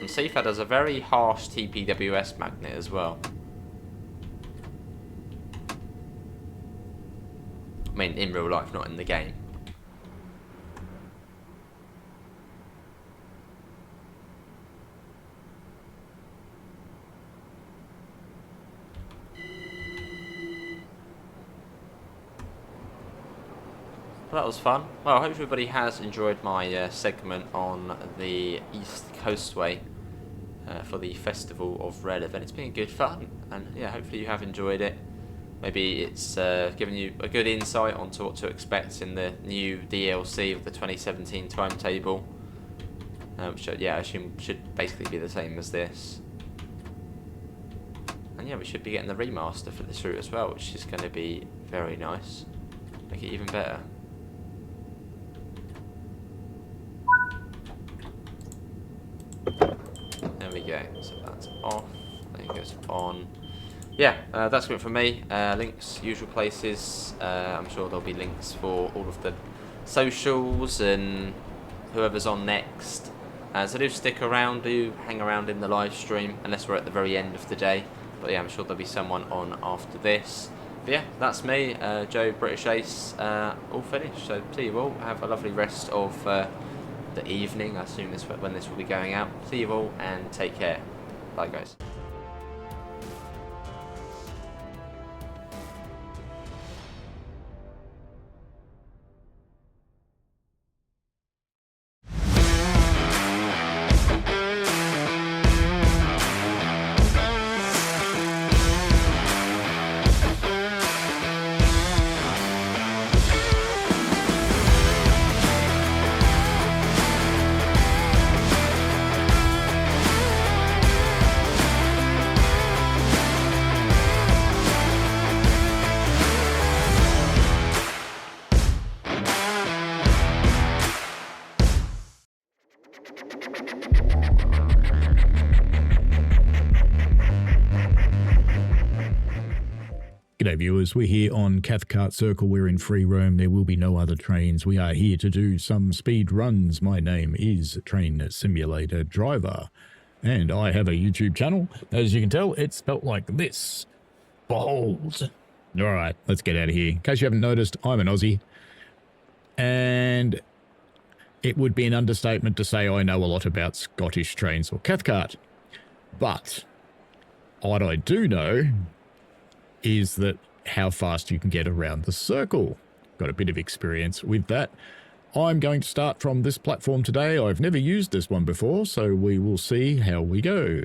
And Seaford has a very harsh TPWS magnet as well. I mean, in real life, not in the game. Well, that was fun. Well, I hope everybody has enjoyed my segment on the East Coastway for the Festival of Red event. It's been good fun, and yeah, hopefully you have enjoyed it. Maybe it's given you a good insight onto what to expect in the new DLC of the 2017 timetable, which yeah, I assume should basically be the same as this. And yeah, we should be getting the remaster for this route as well, which is going to be very nice. Make it even better. There we go, so that's off, then it goes on. Yeah, that's good for me. Links, usual places. I'm sure there'll be links for all of the socials and whoever's on next. So do stick around, do hang around in the live stream, unless we're at the very end of the day. But yeah, I'm sure there'll be someone on after this. But yeah, that's me, Joe, British Ace, all finished. So see you all. Have a lovely rest of the evening. I assume this when this will be going out. See you all and take care. Bye guys. G'day viewers, we're here on Cathcart Circle, we're in free roam, there will be no other trains, we are here to do some speed runs. My name is Trainsimulatordriver, and I have a YouTube channel. As you can tell, it's spelt like this. Bold. Alright, let's get out of here. In case you haven't noticed, I'm an Aussie, and it would be an understatement to say I know a lot about Scottish trains or Cathcart, but what I do know is that how fast you can get around the circle. Got a bit of experience with that. I'm going to start from this platform today. I've never used this one before, so we will see how we go.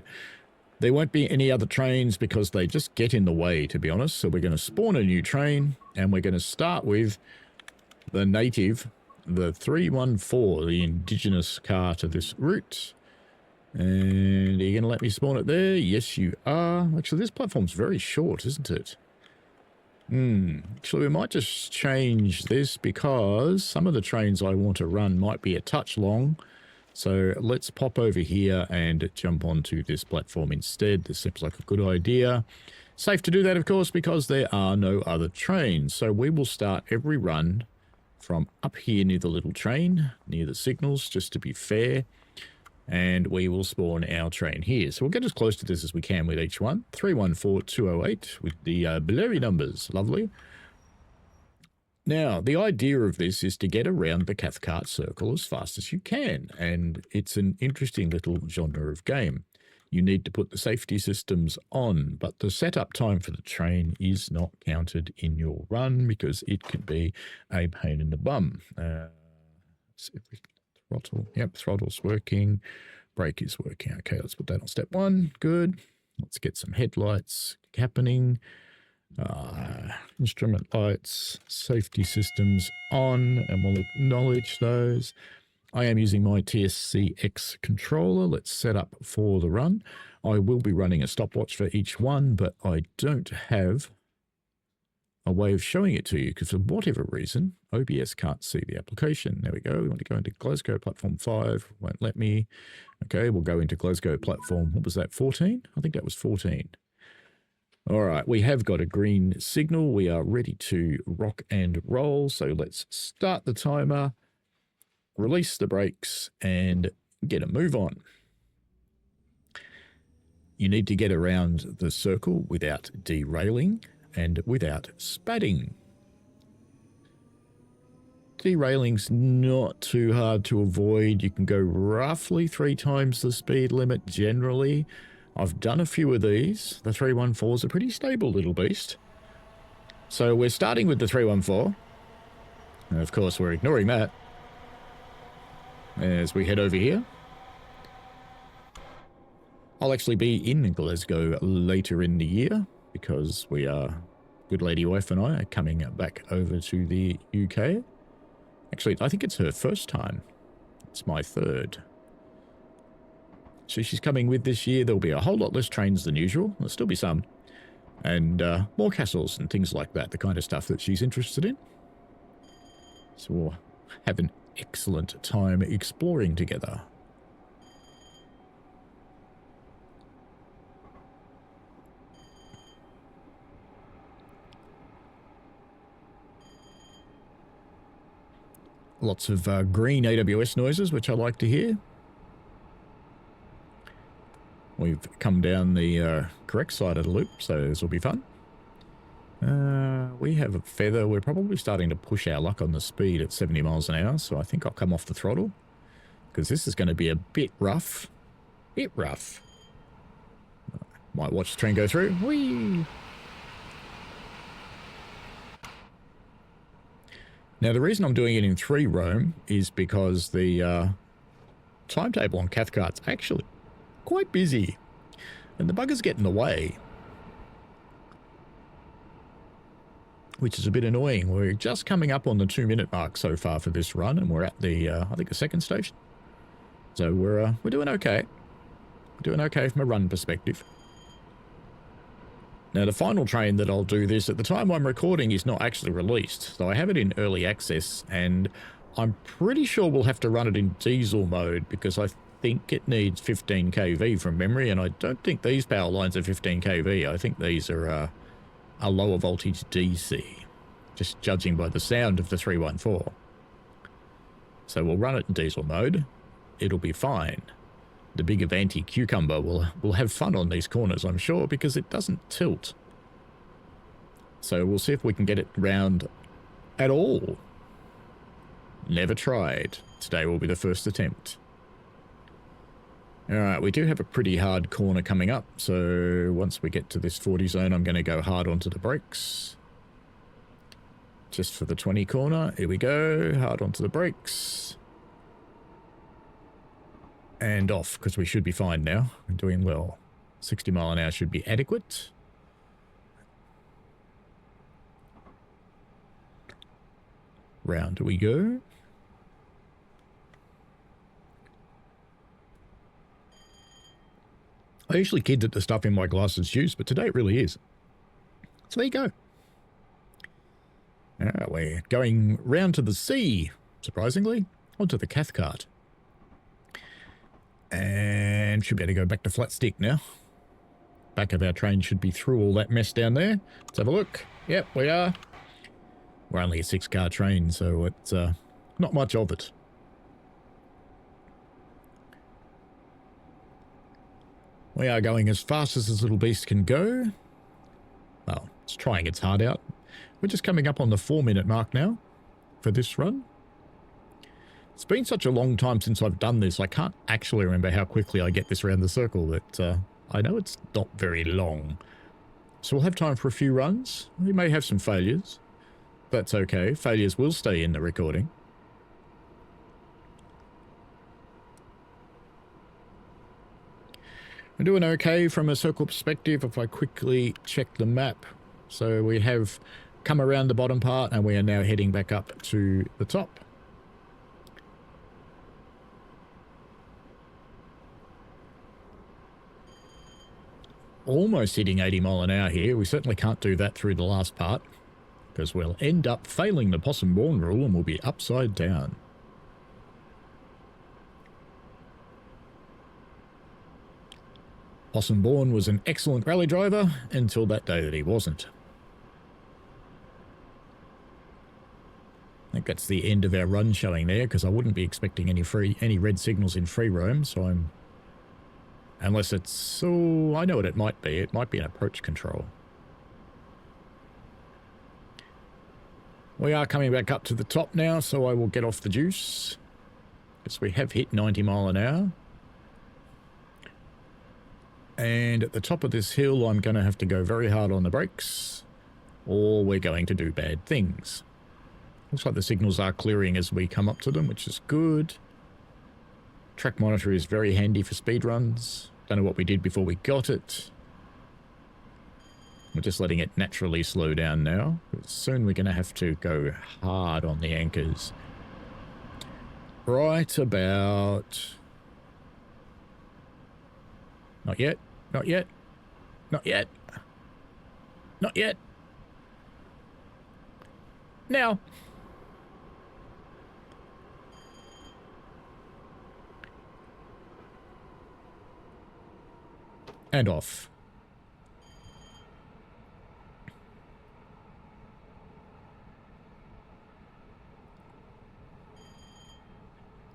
There won't be any other trains because they just get in the way, to be honest. So we're going to spawn a new train, and we're going to start with the native, the 314, the indigenous car to this route. And are you going to let me spawn it there? Yes, you are. Actually, this platform's very short, isn't it? Actually, we might just change this because some of the trains I want to run might be a touch long. So let's pop over here and jump onto this platform instead. This seems like a good idea. Safe to do that, of course, because there are no other trains. So we will start every run from up here near the little train, near the signals, just to be fair. And we will spawn our train here. So we'll get as close to this as we can with each one. 314208 with the blurry numbers. Lovely. Now, the idea of this is to get around the Cathcart Circle as fast as you can. And it's an interesting little genre of game. You need to put the safety systems on, but the setup time for the train is not counted in your run because it can be a pain in the bum. See if we can throttle. Yep, throttle's working. Brake is working. Okay, let's put that on step one. Good. Let's get some headlights happening. Instrument lights, safety systems on, and we'll acknowledge those. I am using my TSCX controller. Let's set up for the run. I will be running a stopwatch for each one, but I don't have a way of showing it to you because for whatever reason, OBS can't see the application. There we go. We want to go into Glasgow platform 5. Won't let me. Okay, we'll go into Glasgow platform. What was that, 14? I think that was 14. All right, we have got a green signal. We are ready to rock and roll. So let's start the timer, release the brakes, and get a move on. You need to get around the circle without derailing and without spatting. Derailing's not too hard to avoid. You can go roughly 3 times the speed limit generally. I've done a few of these. The 314 is a pretty stable little beast. So we're starting with the 314. And of course, we're ignoring that as we head over here. I'll actually be in Glasgow later in the year because we are, good lady wife and I are coming back over to the UK. Actually, I think it's her first time. It's my third. So she's coming with this year. There'll be a whole lot less trains than usual. There'll still be some. And more castles and things like that, the kind of stuff that she's interested in. So we'll have an excellent time exploring together. Lots of green AWS noises, which I like to hear. We've come down the correct side of the loop, so this will be fun. We have a feather. We're probably starting to push our luck on the speed at 70 miles an hour, so I think I'll come off the throttle. because this is going to be a bit rough. Bit rough. Might watch the train go through. Whee! Now, the reason I'm doing it in 3 roam is because the timetable on Cathcart's actually quite busy. And the buggers get in the way. Which is a bit annoying. We're just coming up on the 2-minute mark so far for this run, and we're at the, I think, the second station. So we're doing okay. We're doing okay from a run perspective. Now, the final train that I'll do this at the time I'm recording is not actually released. So I have it in early access, and I'm pretty sure we'll have to run it in diesel mode because I think it needs 15 kV from memory, and I don't think these power lines are 15 kV. I think these are a lower voltage DC, just judging by the sound of the 314. So we'll run it in diesel mode. It'll be fine. The big Avanti cucumber will have fun on these corners, I'm sure, because it doesn't tilt. So we'll see if we can get it round at all. Never tried. Today will be the first attempt. Alright, we do have a pretty hard corner coming up, so once we get to this 40 zone, I'm going to go hard onto the brakes. Just for the 20 corner. Here we go. Hard onto the brakes. And off, because we should be fine now. We're doing well. 60 mile an hour should be adequate. Round we go. I usually kid that the stuff in my glasses juice, but today it really is. So there you go. We're going round to the sea, surprisingly, onto the Cathcart. And should be able to go back to flat stick now. Back of our train should be through all that mess down there. Let's have a look. Yep, we are. We're only a 6-car train, so it's not much of it. We are going as fast as this little beast can go. Well, it's trying its heart out. We're just coming up on the 4-minute mark now for this run. It's been such a long time since I've done this, I can't actually remember how quickly I get this around the circle, but I know it's not very long. So we'll have time for a few runs. We may have some failures. That's okay. Failures will stay in the recording. We're doing okay from a circle perspective if I quickly check the map. So we have come around the bottom part and we are now heading back up to the top. Almost hitting 80 mile an hour here. We certainly can't do that through the last part because we'll end up failing the possum born rule and we'll be upside down. Possum Born was an excellent rally driver until that day that he wasn't. I think that's the end of our run showing there because I wouldn't be expecting any red signals in free roam, so I'm... Unless it's... So I know what it might be. It might be an approach control. We are coming back up to the top now, so I will get off the juice. Because we have hit 90 mile an hour. And at the top of this hill, I'm going to have to go very hard on the brakes, or we're going to do bad things. Looks like the signals are clearing as we come up to them, which is good. Track monitor is very handy for speed runs. Don't know what we did before we got it. We're just letting it naturally slow down now. Soon we're going to have to go hard on the anchors. Right about... Not yet. Not yet. Not yet. Not yet. Now. And off.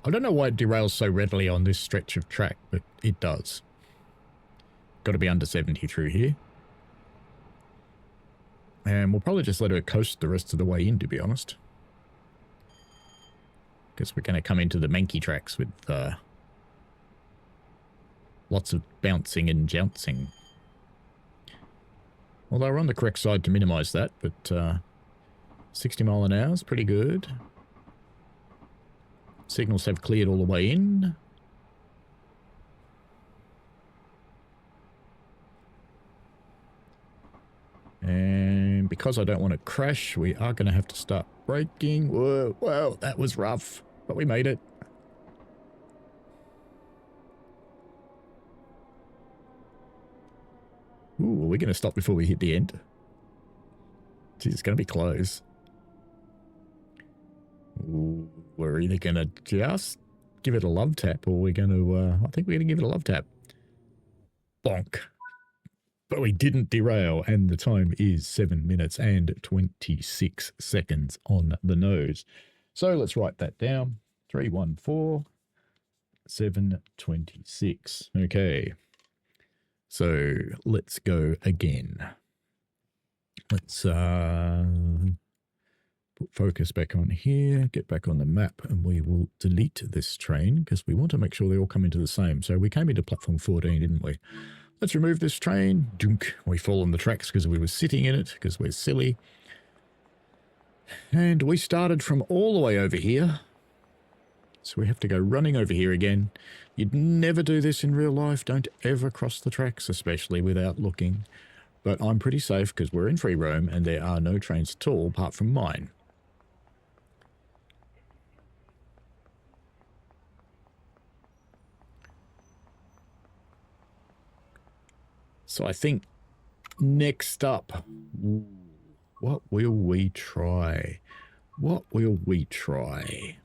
I don't know why it derails so readily on this stretch of track, but it does. Got to be under 70 through here. And we'll probably just let her coast the rest of the way in, to be honest. because we're going to come into the manky tracks with lots of bouncing and jouncing. Although we're on the correct side to minimise that, but 60 mile an hour is pretty good. Signals have cleared all the way in. And because I don't want to crash, we are going to have to start braking. Whoa, whoa, that was rough, but we made it. Ooh, are we going to stop before we hit the end? Geez, it's going to be close. Ooh, we're either going to just give it a love tap, or we're going to, I think we're going to give it a love tap. Bonk. But we didn't derail, and the time is 7 minutes and 26 seconds on the nose. So let's write that down. 314 726. Okay. So let's go again. Let's put focus back on here, get back on the map, and we will delete this train because we want to make sure they all come into the same. So we came into platform 14, didn't we? Let's remove this train. Dunk. We fall on the tracks because we were sitting in it, because we're silly. And we started from all the way over here. So we have to go running over here again. You'd never do this in real life. Don't ever cross the tracks, especially without looking. But I'm pretty safe because we're in free roam and there are no trains at all apart from mine. So I think next up, what will we try? What will we try?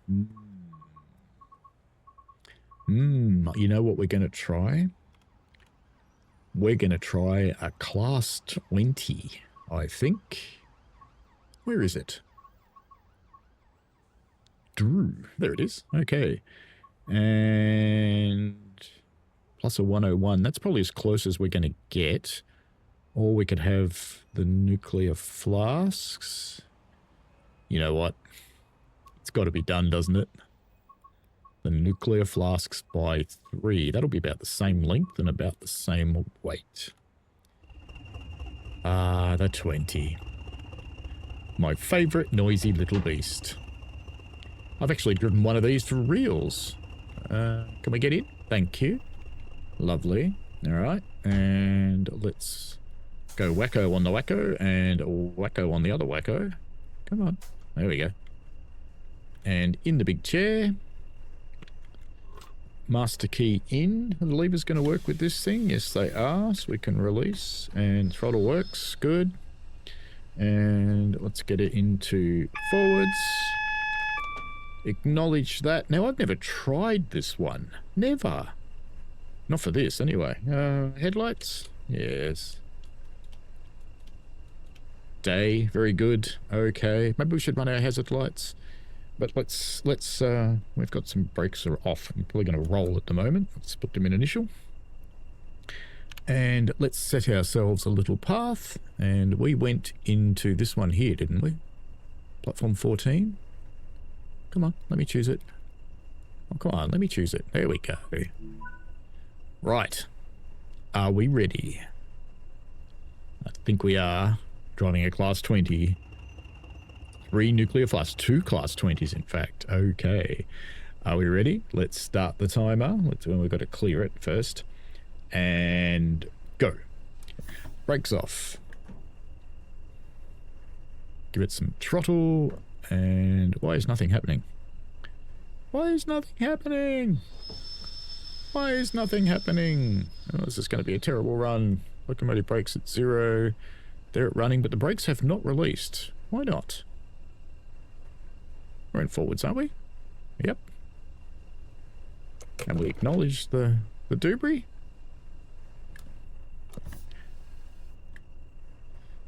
You know what we're going to try? We're going to try a class 20, I think. Where is it? Drew. There it is. Okay. And plus a 101. That's probably as close as we're going to get. Or we could have the nuclear flasks. You know what? It's got to be done, doesn't it? The nuclear flasks by 3. That'll be about the same length and about the same weight. Ah, the 20. My favourite noisy little beast. I've actually driven one of these for reals. Can we get in? Thank you. Lovely. Alright. And let's go wacko on the wacko and wacko on the other wacko. Come on. There we go. And in the big chair. Master key in. Are the levers going to work with this thing? Yes, they are. So we can release. And throttle works. Good. And let's get it into forwards. Acknowledge that. Now, I've never tried this one. Never. Not for this, anyway. Headlights? Yes. Day. Very good. Okay. Maybe we should run our hazard lights. But let's we've got some brakes are off. I'm probably going to roll at the moment. Let's put them in initial. And let's set ourselves a little path. And we went into this one here, didn't we? Platform 14. Come on, let me choose it. Oh, come on, let me choose it. There we go. Right. Are we ready? I think we are. Driving a class 20. 3 nuclear flasks, 2 class 20s in fact. Okay. Are we ready? Let's start the timer. We've got to clear it first. And go. Brakes off. Give it some throttle. And why is nothing happening? Why is nothing happening? Why is nothing happening? Oh, this is going to be a terrible run. Locomotive brakes at 0. They're running, but the brakes have not released. Why not? We're in forwards, aren't we? Yep. Can we acknowledge the debris?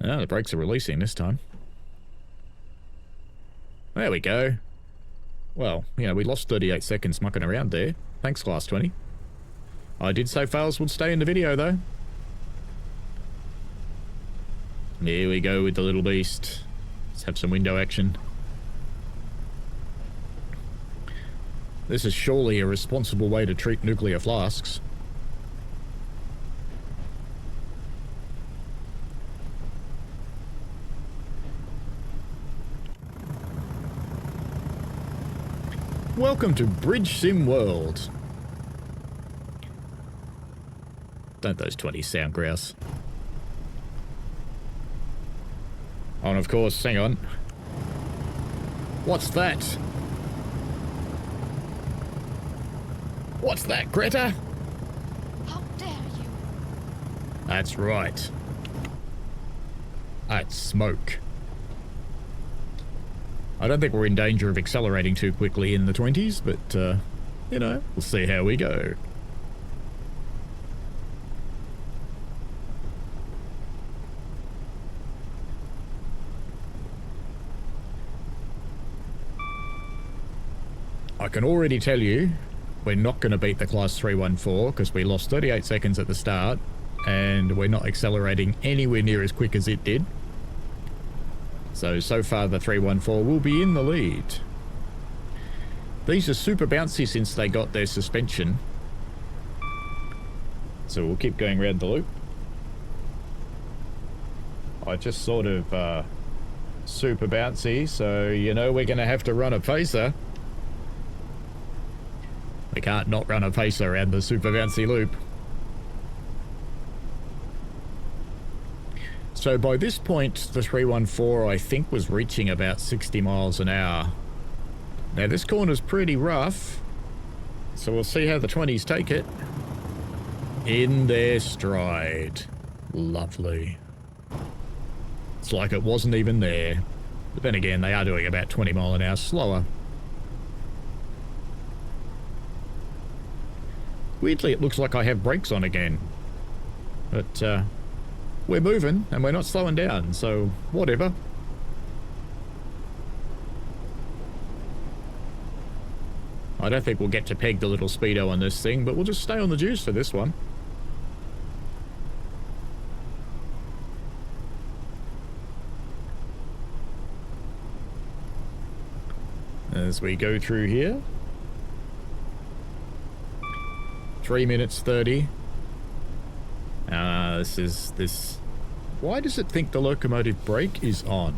Ah, the brakes are releasing this time. There we go. Well, you know, we lost 38 seconds mucking around there. Thanks, class 20. I did say fails would stay in the video, though. There we go with the little beast. Let's have some window action. This is surely a responsible way to treat nuclear flasks. Welcome to Bridge Sim World. Don't those 20s sound grouse? Oh, and of course, hang on. What's that? What's that, Greta? How dare you? That's right. That's smoke. I don't think we're in danger of accelerating too quickly in the 20s, but, you know, we'll see how we go. I can already tell you, we're not going to beat the Class 314 because we lost 38 seconds at the start, and we're not accelerating anywhere near as quick as it did. So far the 314 will be in the lead. These are super bouncy since they got their suspension. So we'll keep going around the loop. I just sort of super bouncy, so you know we're going to have to run a pacer. We can't not run a pacer around the super bouncy loop. So by this point, the 314, I think, was reaching about 60 miles an hour. Now, this corner's pretty rough, so we'll see how the 20s take it. In their stride. Lovely. It's like it wasn't even there. But then again, they are doing about 20 mile an hour slower. Weirdly, it looks like I have brakes on again. But, we're moving, and we're not slowing down, so whatever. I don't think we'll get to peg the little speedo on this thing, but we'll just stay on the juice for this one. As we go through here. 3 minutes 30. This. Why does it think the locomotive brake is on?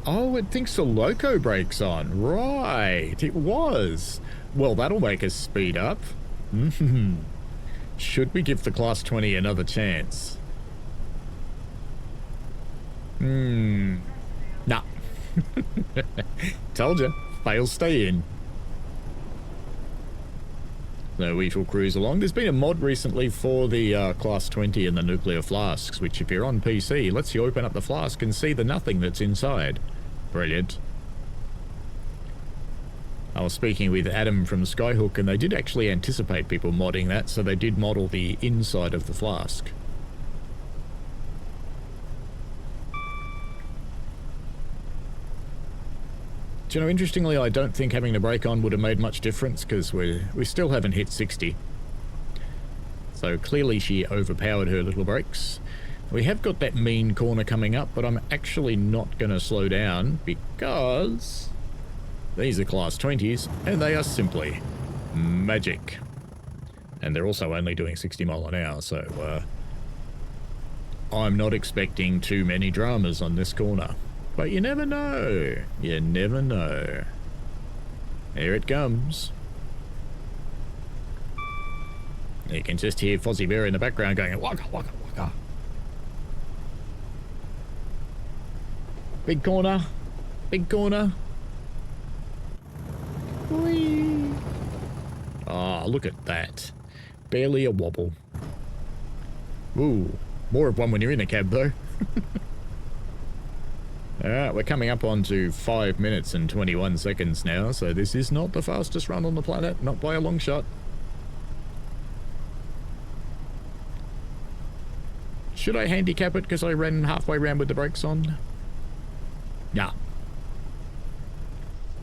Oh, it thinks the loco brake's on. Right, it was. Well, that'll make us speed up. Should we give the Class 20 another chance? Nah. Told ya. Fail, stay in. So we shall cruise along. There's been a mod recently for the Class 20 and the nuclear flasks, which if you're on PC, lets you open up the flask and see the nothing that's inside. Brilliant. I was speaking with Adam from Skyhook, and they did actually anticipate people modding that, so they did model the inside of the flask. Do you know, interestingly, I don't think having the brake on would have made much difference, because we still haven't hit 60. So clearly she overpowered her little brakes. We have got that mean corner coming up, but I'm actually not going to slow down, because these are Class 20s, and they are simply magic. And they're also only doing 60 mile an hour, so I'm not expecting too many dramas on this corner. But you never know. You never know. Here it comes. You can just hear Fozzie Bear in the background going, waka, waka, waka. Big corner. Big corner. Whee. Ah, look at that. Barely a wobble. Ooh, more of one when you're in a cab, though. Alright, we're coming up onto 5 minutes and 21 seconds now, so this is not the fastest run on the planet, not by a long shot. Should I handicap it because I ran halfway round with the brakes on? Nah.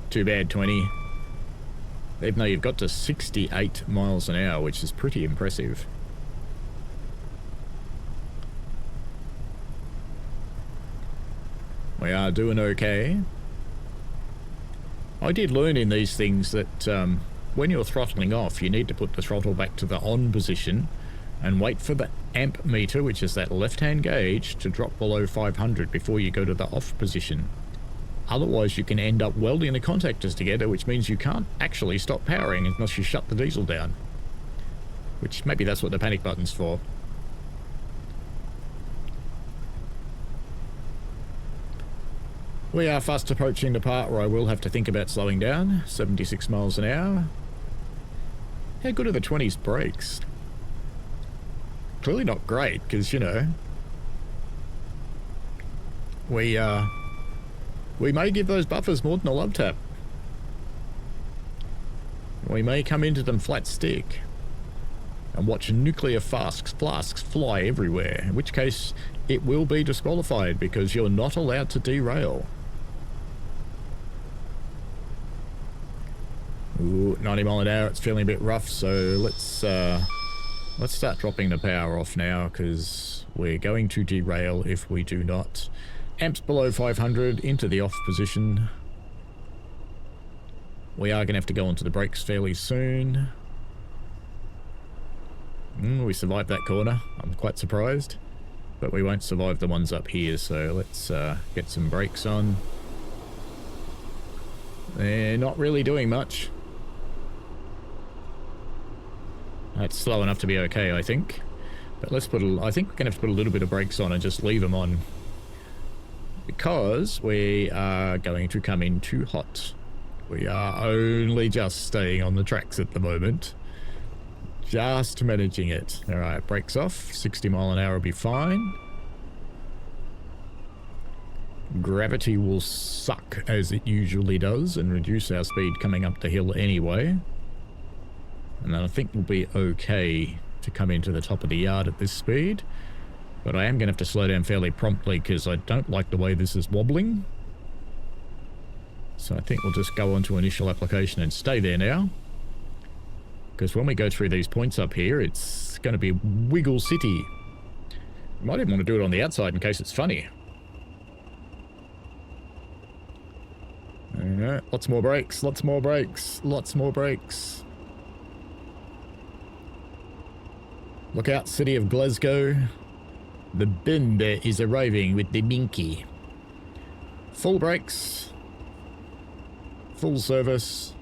Too bad, 20. Even though you've got to 68 miles an hour, which is pretty impressive. We are doing okay. I did learn in these things that when you're throttling off, you need to put the throttle back to the on position and wait for the amp meter, which is that left-hand gauge, to drop below 500 before you go to the off position. Otherwise, you can end up welding the contactors together, which means you can't actually stop powering unless you shut the diesel down. Which, maybe that's what the panic button's for. We are fast approaching the part where I will have to think about slowing down. 76 miles an hour. How good are the 20s brakes? Clearly not great, because, you know, we may give those buffers more than a love tap. We may come into them flat stick and watch nuclear flasks fly everywhere, in which case it will be disqualified because you're not allowed to derail. Ooh, 90 mile an hour, it's feeling a bit rough, so let's start dropping the power off now, because we're going to derail if we do not. Amps below 500, into the off position. We are going to have to go onto the brakes fairly soon. We survived that corner. I'm quite surprised. But we won't survive the ones up here, so let's get some brakes on. They're not really doing much. That's slow enough to be okay, I think. But let's put I think we're going to have to put a little bit of brakes on and just leave them on. Because we are going to come in too hot. We are only just staying on the tracks at the moment. Just managing it. Alright, brakes off. 60 mile an hour will be fine. Gravity will suck as it usually does and reduce our speed coming up the hill anyway. And then I think we'll be okay to come into the top of the yard at this speed. But I am going to have to slow down fairly promptly because I don't like the way this is wobbling. So I think we'll just go on to initial application and stay there now. Because when we go through these points up here, it's going to be Wiggle City. You might even want to do it on the outside in case it's funny. Lots more brakes, lots more brakes, lots more brakes. Look out, city of Glasgow. The bimber is arriving with the minky. Full brakes. Full service.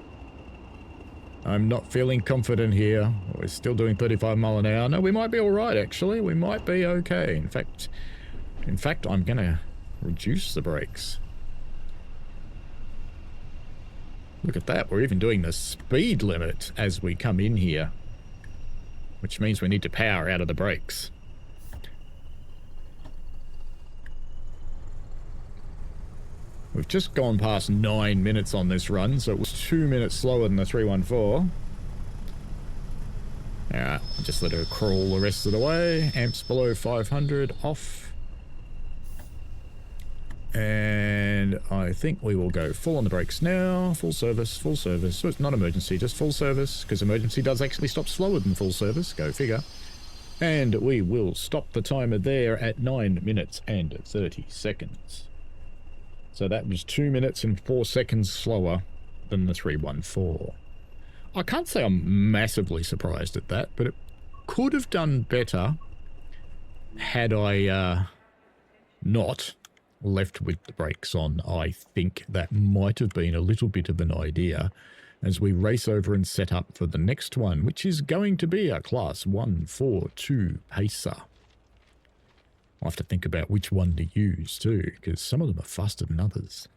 I'm not feeling confident here. We're still doing 35 mile an hour. No, we might be alright actually. We might be okay. In fact, I'm gonna reduce the brakes. Look at that. We're even doing the speed limit as we come in here. Which means we need to power out of the brakes. We've just gone past 9 minutes on this run, so it was 2 minutes slower than the 314. Alright, just let her crawl the rest of the way. Amps below 500, off. And I think we will go full on the brakes now. Full service, full service. So it's not emergency, just full service, because emergency does actually stop slower than full service. Go figure. And we will stop the timer there at 9 minutes and 30 seconds. So that was 2 minutes and 4 seconds slower than the 314. I can't say I'm massively surprised at that, but it could have done better had I not left with the brakes on. I think that might have been a little bit of an idea as we race over and set up for the next one, which is going to be a Class 142 Pacer. I'll have to think about which one to use too, because some of them are faster than others.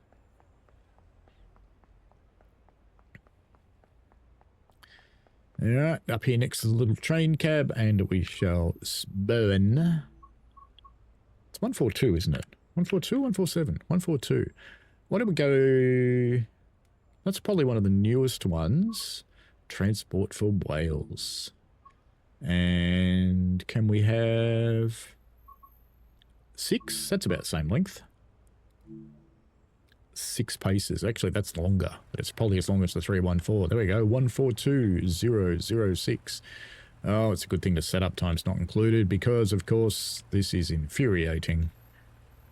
Alright, up here next is a little train cab, and we shall burn. It's 142, isn't it? 142, 147, 142. Why don't we go... That's probably one of the newest ones. Transport for Wales. And can we have... 6? That's about the same length. 6 paces. Actually, that's longer, but it's probably as long as the 314. There we go. 142,006. Oh, it's a good thing the setup time's not included because, of course, this is infuriating.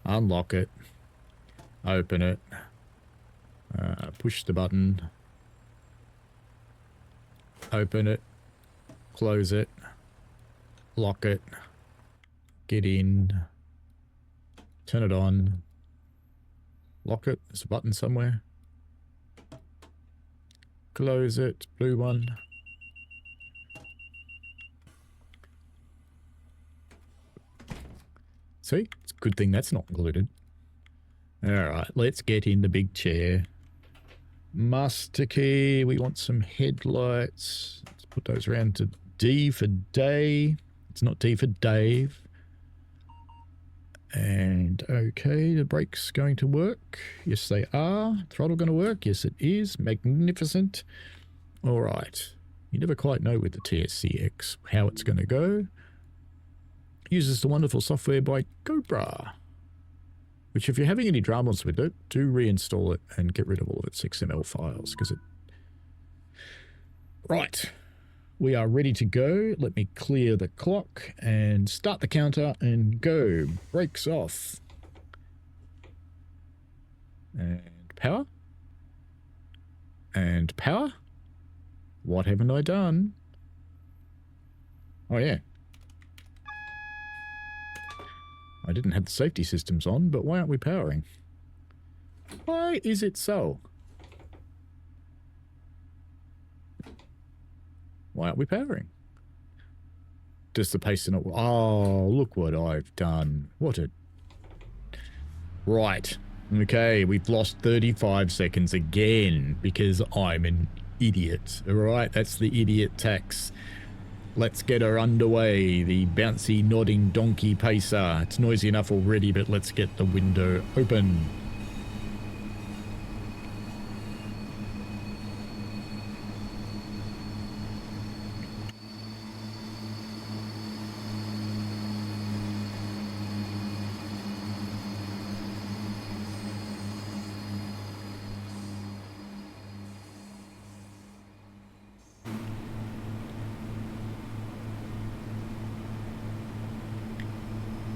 Unlock it. Open it. Push the button. Open it. Close it. Lock it. Get in. Turn it on. Lock it. There's a button somewhere. Close it. Blue one. See? It's a good thing that's not included. Alright, let's get in the big chair. Master key. We want some headlights. Let's put those around to D for day. It's not D for Dave. And okay, the brakes going to work. Yes, they are. Throttle going to work. Yes, it is. Magnificent. All right. You never quite know with the TSCX how it's going to go. Uses the wonderful software by Cobra, which if you're having any dramas with it, do reinstall it and get rid of all of its XML files because it... Right. We are ready to go. Let me clear the clock and start the counter and go. Brakes off. And power. And power. What haven't I done? Oh, yeah. I didn't have the safety systems on, but why aren't we powering? Why is it so? Why aren't we powering? Does the pace not... Oh, look what I've done. What a... Right. Okay, we've lost 35 seconds again because I'm an idiot. Alright, that's the idiot tax. Let's get her underway. The bouncy, nodding donkey pacer. It's noisy enough already, but let's get the window open.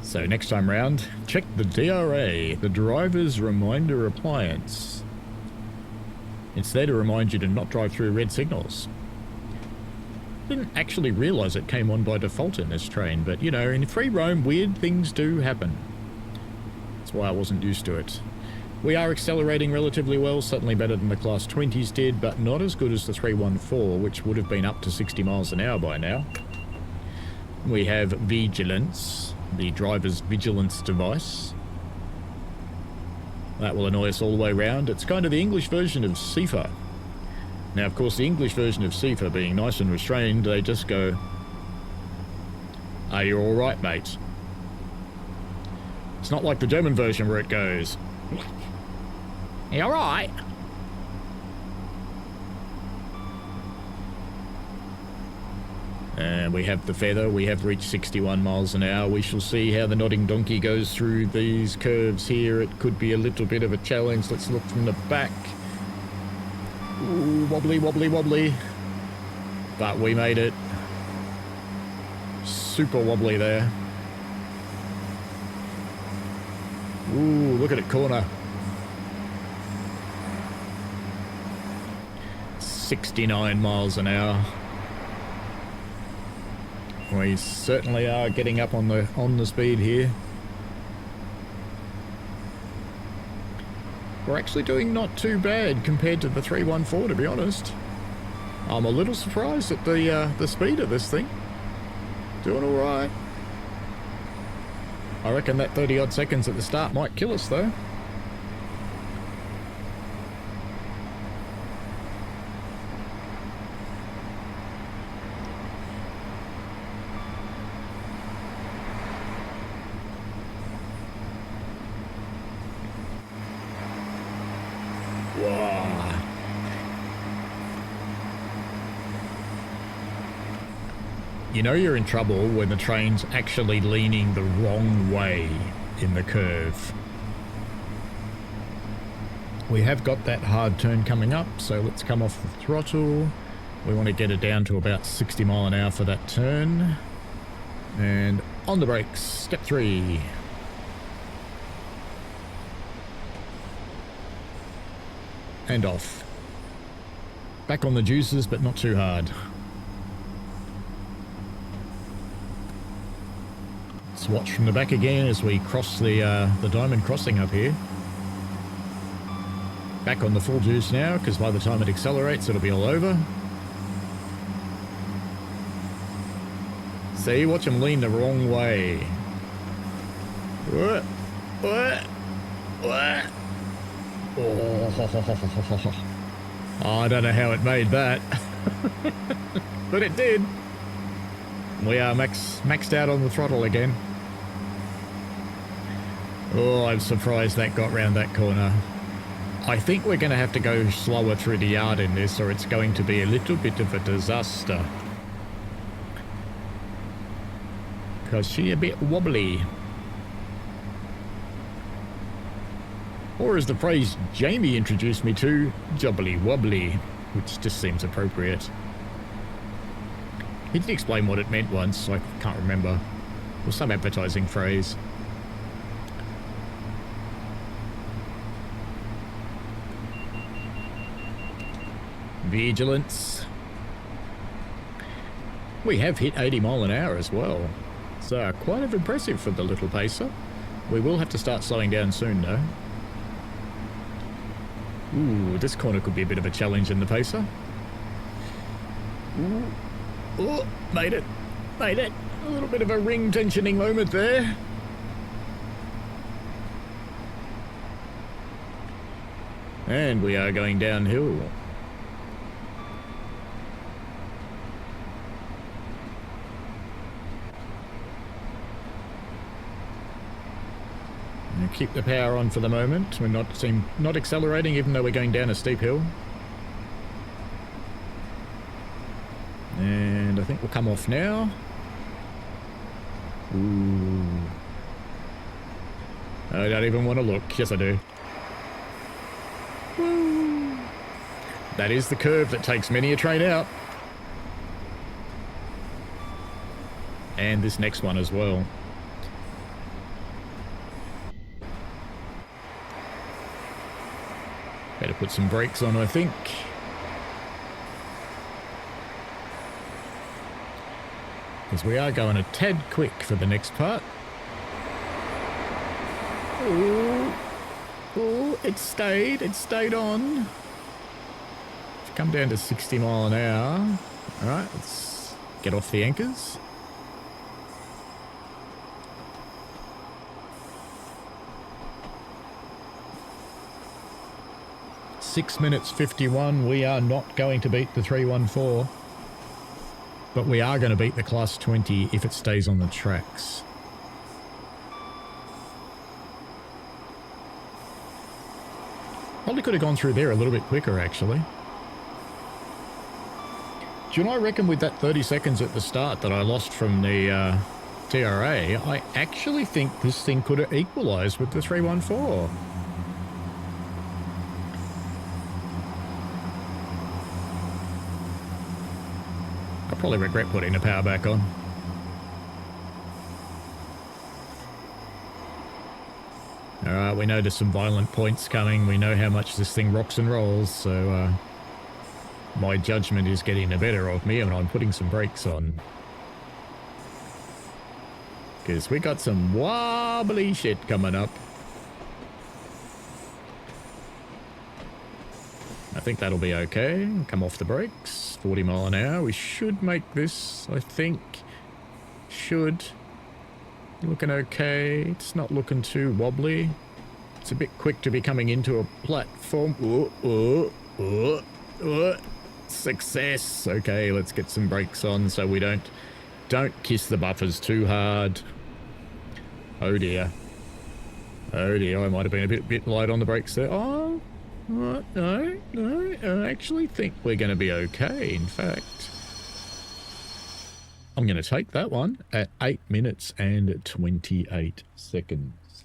So next time round, check the DRA, the driver's reminder appliance. It's there to remind you to not drive through red signals. Didn't actually realise it came on by default in this train, but you know, in free roam, weird things do happen. That's why I wasn't used to it. We are accelerating relatively well, certainly better than the Class 20s did, but not as good as the 314, which would have been up to 60 miles an hour by now. We have Vigilance, the driver's vigilance device. That will annoy us all the way around. It's kind of the English version of Seaford. Now, of course, the English version of Seaford, being nice and restrained, they just go, "Are you all right, mate?" It's not like the German version where it goes, "Are you all right?" And we have the feather. We have reached 61 miles an hour. We shall see how the nodding donkey goes through these curves here. It could be a little bit of a challenge. Let's look from the back. Ooh, wobbly, wobbly, wobbly. But we made it. Super wobbly there. Ooh, look at it, corner. 69 miles an hour. We certainly are getting up on the speed here. We're actually doing not too bad compared to the 314, to be honest. I'm a little surprised at the speed of this thing. Doing all right. I reckon that 30-odd seconds at the start might kill us, though. You know you're in trouble when the train's actually leaning the wrong way in the curve. We have got that hard turn coming up, so let's come off the throttle. We want to get it down to about 60 mile an hour for that turn. And on the brakes, step 3. . And off. Back on the juices, but not too hard. Let's watch from the back again as we cross the diamond crossing up here. Back on the full juice now, because by the time it accelerates, it'll be all over. See, watch him lean the wrong way. What? Oh, I don't know how it made that. But it did. We are maxed out on the throttle again. Oh, I'm surprised that got round that corner. I think we're going to have to go slower through the yard in this, or it's going to be a little bit of a disaster. Because she's a bit wobbly. Or as the phrase Jamie introduced me to, jubbly wobbly, which just seems appropriate. He did explain what it meant once, so I can't remember. It was some advertising phrase. Vigilance. We have hit 80 mile an hour as well. So quite impressive for the little pacer. We will have to start slowing down soon though. Ooh, this corner could be a bit of a challenge in the pacer. Ooh. Oh, made it. Made it. A little bit of a ring tensioning moment there. And we are going downhill. Keep the power on for the moment. We're not accelerating even though we're going down a steep hill. And I think we'll come off now. Ooh. I don't even want to look. Yes, I do. Woo. That is the curve that takes many a train out. And this next one as well. Better put some brakes on, I think. Because we are going a tad quick for the next part. Oh, it stayed on. Come down to 60 mile an hour. All right, let's get off the anchors. Six minutes 51. We are not going to beat the 314. But we are going to beat the Class 20 if it stays on the tracks. Probably could have gone through there a little bit quicker, actually. Do you know, I reckon with that 30 seconds at the start that I lost from the TRA, I actually think this thing could have equalised with the 314. Probably regret putting the power back on. Alright, we know there's some violent points coming. We know how much this thing rocks and rolls, so my judgment is getting the better of me and I'm putting some brakes on. Because we got some wobbly shit coming up. I think that'll be okay. Come off the brakes. 40 mile an hour. We should make this, I think. Should. Looking okay. It's not looking too wobbly. It's a bit quick to be coming into a platform. Success. Okay, let's get some brakes on so we don't kiss the buffers too hard. Oh dear. Oh dear, I might have been a bit light on the brakes there. Oh. No, I actually think we're going to be okay, in fact. I'm going to take that one at 8 minutes and 28 seconds.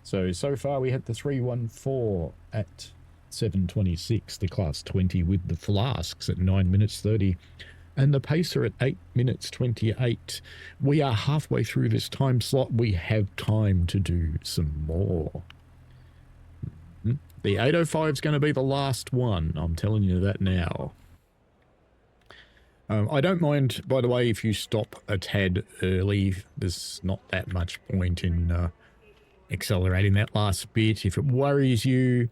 So far we had the 314 at 7:26, the Class 20 with the flasks at 9 minutes 30, and the pacer at 8 minutes 28. We are halfway through this time slot. We have time to do some more. The 805 is going to be the last one. I'm telling you that now. I don't mind, by the way, if you stop a tad early. There's not that much point in accelerating that last bit. If it worries you,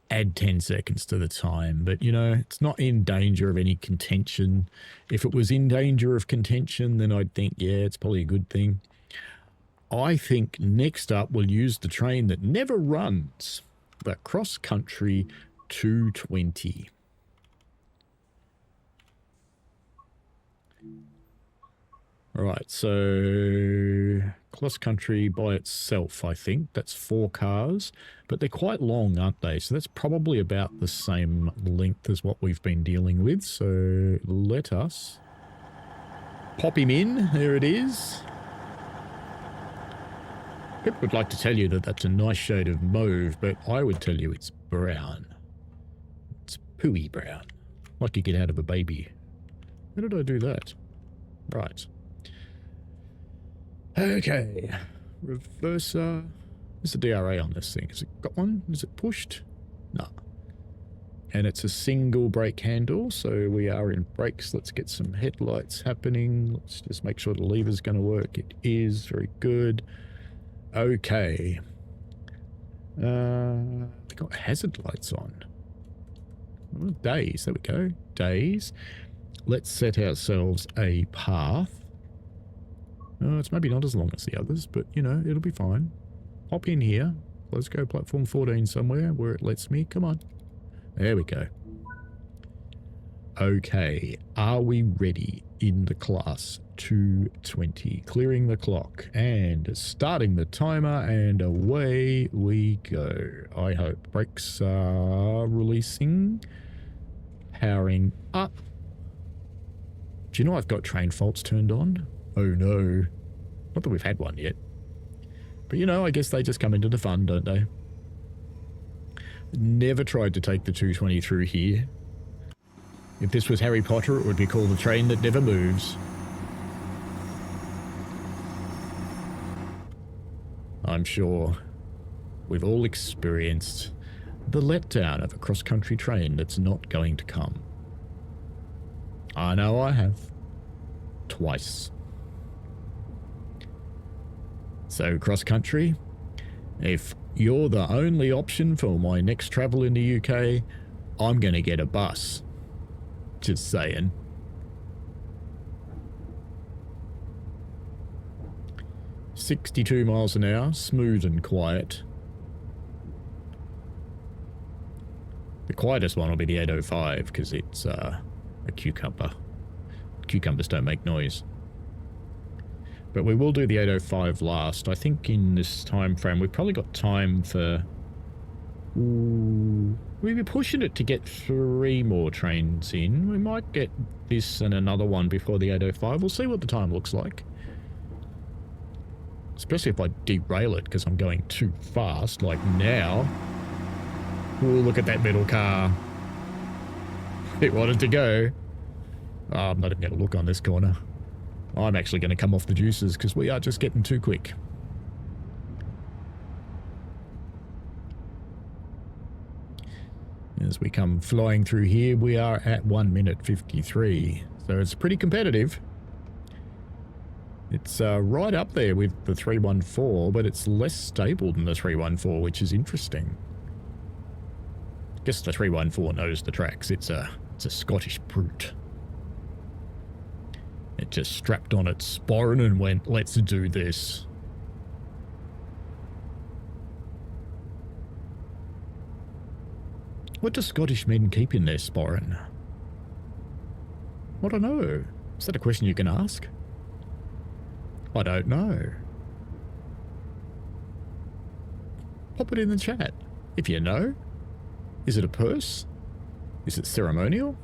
add 10 seconds to the time. But, you know, it's not in danger of any contention. If it was in danger of contention, then I'd think, yeah, it's probably a good thing. I think next up we'll use the train that never runs, the Cross Country 220. Right, so cross country by itself, I think. That's 4 cars, but they're quite long, aren't they? So that's probably about the same length as what we've been dealing with. So let us pop him in. There it is. People would like to tell you that that's a nice shade of mauve, but I would tell you it's brown. It's pooey brown, like you get out of a baby. How did I do that? Right. Okay, reverser. Where's the DRA on this thing? Has it got one? Is it pushed? No. And it's a single brake handle, so we are in brakes. Let's get some headlights happening. Let's just make sure the lever's going to work. It is. Very good. Okay. They got hazard lights on. Oh, days. There we go. Days. Let's set ourselves a path. It's maybe not as long as the others, but, you know, it'll be fine. Hop in here. Let's go platform 14 somewhere where it lets me. Come on. There we go. Okay. Are we ready in the class 220? Clearing the clock and starting the timer, and away we go. I hope. Brakes are releasing. Powering up. Do you know I've got train faults turned on? Oh no. Not that we've had one yet. But you know, I guess they just come into the fun, don't they? Never tried to take the 220 through here. If this was Harry Potter, it would be called the train that never moves. I'm sure we've all experienced the letdown of a cross-country train that's not going to come. I know I have. Twice. So, cross-country, if you're the only option for my next travel in the UK, I'm going to get a bus. Just saying. .62 miles an hour, smooth and quiet. The quietest one will be the 805 because it's a cucumber. Cucumbers don't make noise. But we will do the 805 last. I think in this time frame we've probably got time for... Ooh, we'll be pushing it to get 3 more trains in. We might get this and another one before the 805. We'll see what the time looks like. Especially if I derail it because I'm going too fast, like now. Ooh, look at that middle car. It wanted to go. Oh, I'm not even going to look on this corner. I'm actually going to come off the juices because we are just getting too quick. As we come flying through here, we are at 1 minute 53. So it's pretty competitive. It's right up there with the 314, but it's less stable than the 314, which is interesting. I guess the 314 knows the tracks. It's a Scottish brute. It just strapped on its sporran and went, let's do this. What do Scottish men keep in their sporran? I don't know. Is that a question you can ask? I don't know. Pop it in the chat if you know. Is it a purse? Is it ceremonial?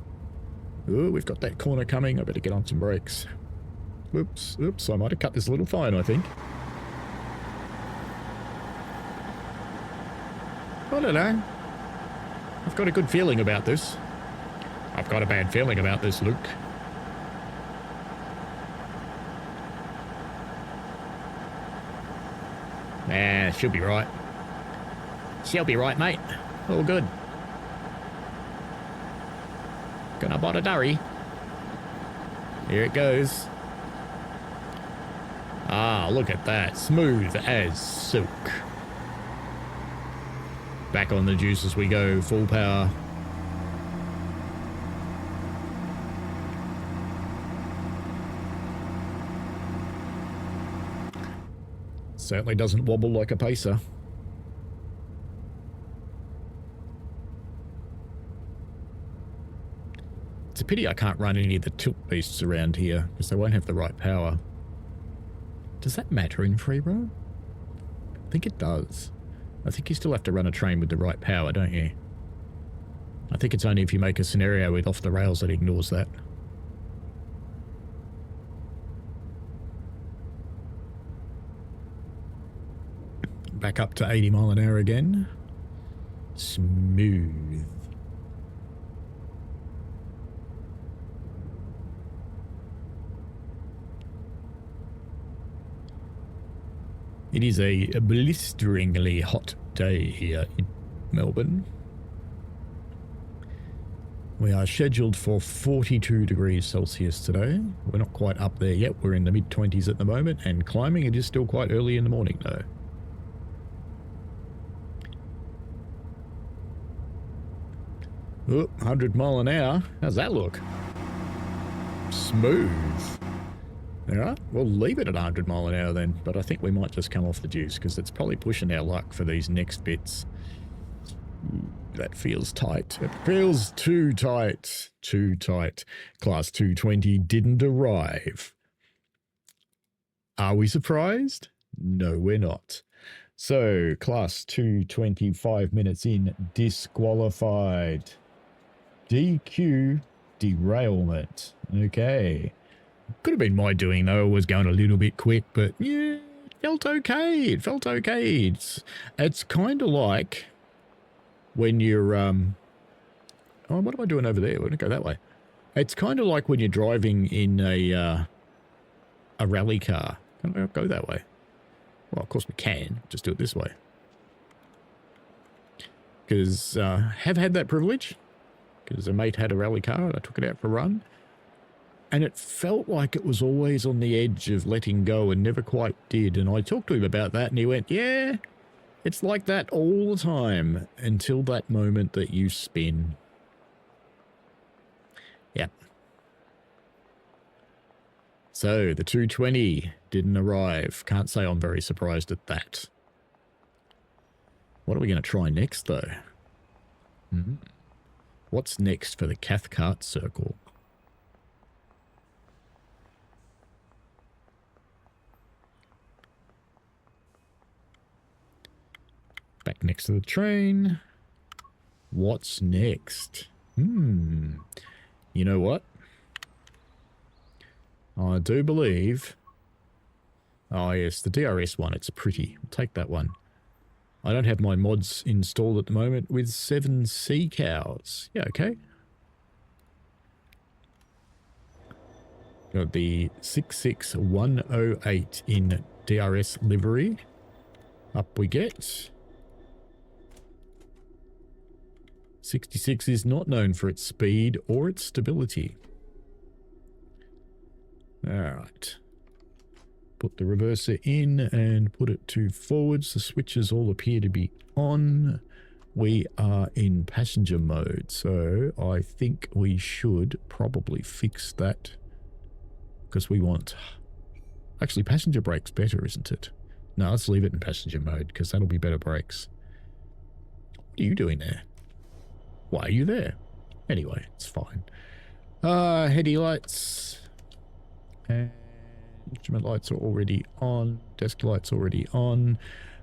Oh, we've got that corner coming. I better get on some brakes. Oops, I might have cut this little fine, I think. I don't know. I've got a good feeling about this. I've got a bad feeling about this, Luke. Nah, she'll be right. She'll be right, mate. All good. Gonna bot a durry. Here it goes. Ah, look at that. Smooth as silk. Back on the juice as we go. Full power. Certainly doesn't wobble like a pacer. It's a pity I can't run any of the tilt beasts around here because they won't have the right power. Does that matter in free roam? I think it does. I think you still have to run a train with the right power, don't you? I think it's only if you make a scenario with off the rails that ignores that. Back up to 80 mile an hour again. Smooth. It is a blisteringly hot day here in Melbourne. We are scheduled for 42 degrees Celsius today. We're not quite up there yet. We're in the mid-20s at the moment, and climbing it is still quite early in the morning though. Oh, 100 mile an hour. How's that look? Smooth. Alright, we'll leave it at 100 mile an hour then, but I think we might just come off the juice because it's probably pushing our luck for these next bits. That feels tight. It feels too tight. Too tight. Class 220 didn't arrive. Are we surprised? No, we're not. So, class 220, 5 minutes in, disqualified. DQ, derailment. Okay. Could have been my doing though. I was going a little bit quick, but yeah, it felt okay. It felt okay. It's kind of like when you're, oh, what am I doing over there? We're going to go that way. It's kind of like when you're driving in a rally car. Can I go that way? Well, of course we can. Just do it this way. Because have had that privilege. Because a mate had a rally car and I took it out for a run. And it felt like it was always on the edge of letting go and never quite did. And I talked to him about that and he went, yeah, it's like that all the time until that moment that you spin. Yep. So the 220 didn't arrive. Can't say I'm very surprised at that. What are we going to try next though? What's next for the Cathcart Circle? Back next to the train. What's next? You know what? I do believe... Oh yes, the DRS one. It's pretty. I'll take that one. I don't have my mods installed at the moment with 7 sea cows. Yeah, okay. Got the 66108 in DRS livery. Up we get. 66 is not known for its speed or its stability. Alright. Put the reverser in and put it to forwards. The switches all appear to be on. We are in passenger mode, so I think we should probably fix that. Because we want... Actually, passenger brake's better, isn't it? No, let's leave it in passenger mode, because that'll be better brakes. What are you doing there? Why are you there? Anyway, it's fine. Heady lights. And instrument lights are already on. Desk lights already on.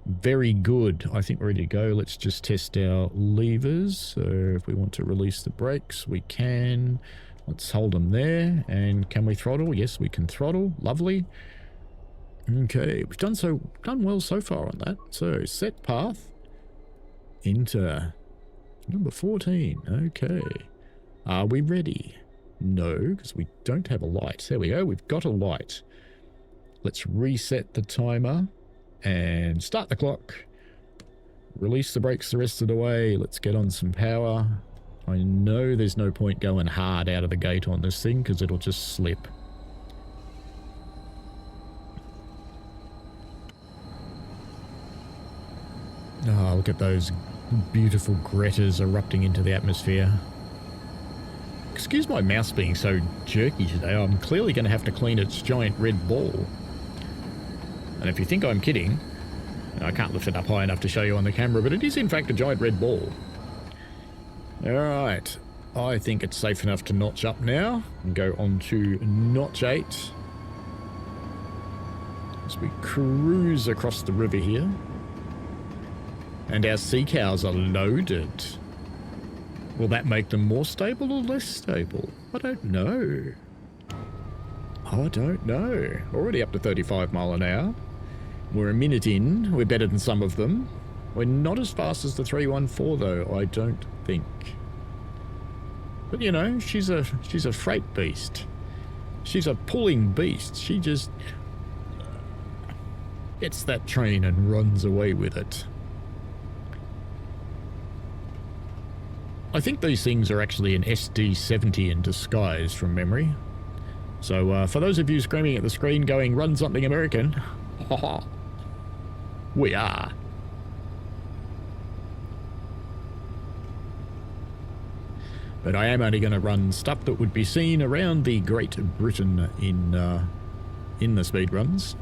Very good. I think we're ready to go. Let's just test our levers. So if we want to release the brakes, we can. Let's hold them there. And can we throttle? Yes, we can throttle. Lovely. Okay, we've done well so far on that. So set path. Enter. Number 14. Okay. Are we ready? No, because we don't have a light. There we go. We've got a light. Let's reset the timer and start the clock. Release the brakes the rest of the way. Let's get on some power. I know there's no point going hard out of the gate on this thing because it'll just slip. Oh, look at those beautiful Gretas erupting into the atmosphere. Excuse my mouse being so jerky today. I'm clearly going to have to clean its giant red ball. And if you think I'm kidding, I can't lift it up high enough to show you on the camera, but it is in fact a giant red ball. Alright, I think it's safe enough to notch up now and go on to notch 8. As we cruise across the river here. And our sea cows are loaded. Will that make them more stable or less stable? I don't know. I don't know. Already up to 35 mile an hour. We're a minute in. We're better than some of them. We're not as fast as the 314 though, I don't think. But you know, she's a freight beast. She's a pulling beast. She just gets that train and runs away with it. I think these things are actually an SD70 in disguise from memory. So for those of you screaming at the screen going, run something American, we are. But I am only going to run stuff that would be seen around the Great Britain in the speed runs.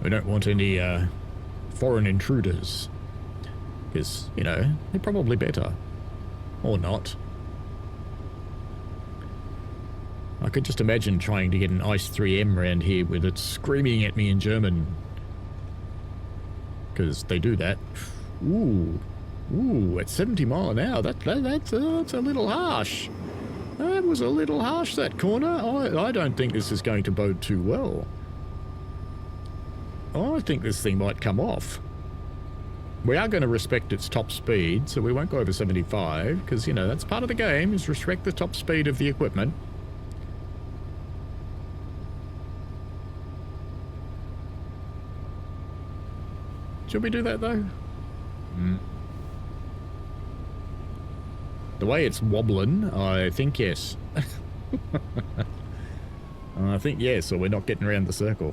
We don't want any foreign intruders. Because, you know, they're probably better. Or not. I could just imagine trying to get an Ice 3M around here with it screaming at me in German. Because they do that. Ooh. Ooh, at 70 mile an hour, that's a little harsh. That was a little harsh, that corner. I don't think this is going to bode too well. I think this thing might come off. We are going to respect its top speed, so we won't go over 75, because, you know, that's part of the game, is respect the top speed of the equipment. Should we do that, though? The way it's wobbling, I think yes. I think yes, or we're not getting around the circle.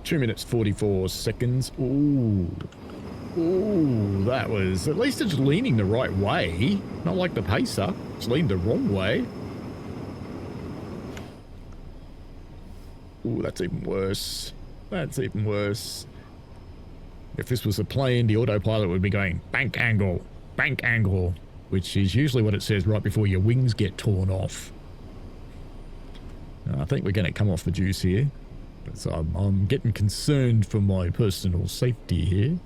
2 minutes 44 seconds. Ooh. Ooh, that was... At least it's leaning the right way. Not like the Pacer. It's leaned the wrong way. Ooh, that's even worse. That's even worse. If this was a plane, the autopilot would be going bank angle, which is usually what it says right before your wings get torn off. I think we're going to come off the juice here. So I'm getting concerned for my personal safety here.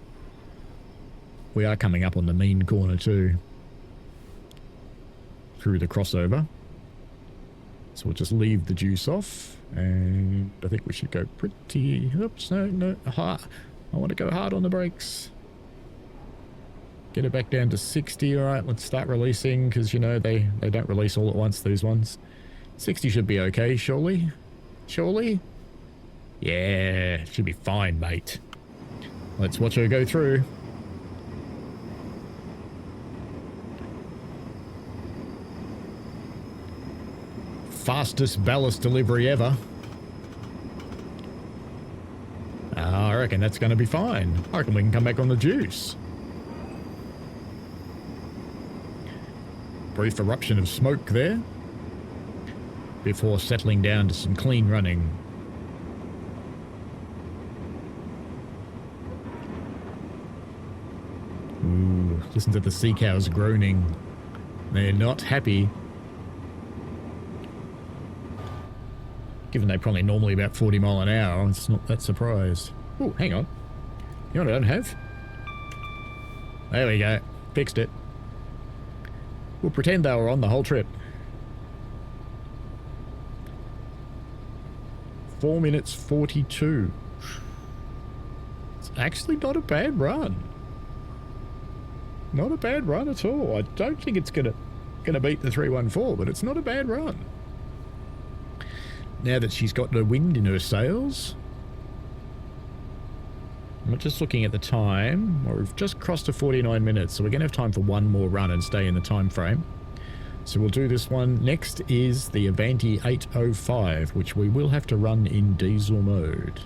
We are coming up on the main corner too. Through the crossover. So we'll just leave the juice off. And I think we should go pretty... Oops, no, hard. I want to go hard on the brakes. Get it back down to 60. Alright, let's start releasing, because, you know, they don't release all at once, these ones. 60 should be okay, surely? Surely? Yeah, should be fine, mate. Let's watch her go through. Fastest ballast delivery ever. I reckon that's going to be fine. I reckon we can come back on the juice. Brief eruption of smoke there. Before settling down to some clean running. Ooh, listen to the sea cows groaning. They're not happy. Given they're probably normally about 40 mile an hour, it's not that surprised. Oh, hang on. You know what I don't have? There we go. Fixed it. We'll pretend they were on the whole trip. 4 minutes 42. It's actually not a bad run. Not a bad run at all. I don't think it's gonna beat the 314, but it's not a bad run. Now that she's got the wind in her sails. I'm just looking at the time. Well, we've just crossed to 49 minutes, so we're going to have time for one more run and stay in the time frame. So we'll do this one. Next is the Avanti 805, which we will have to run in diesel mode.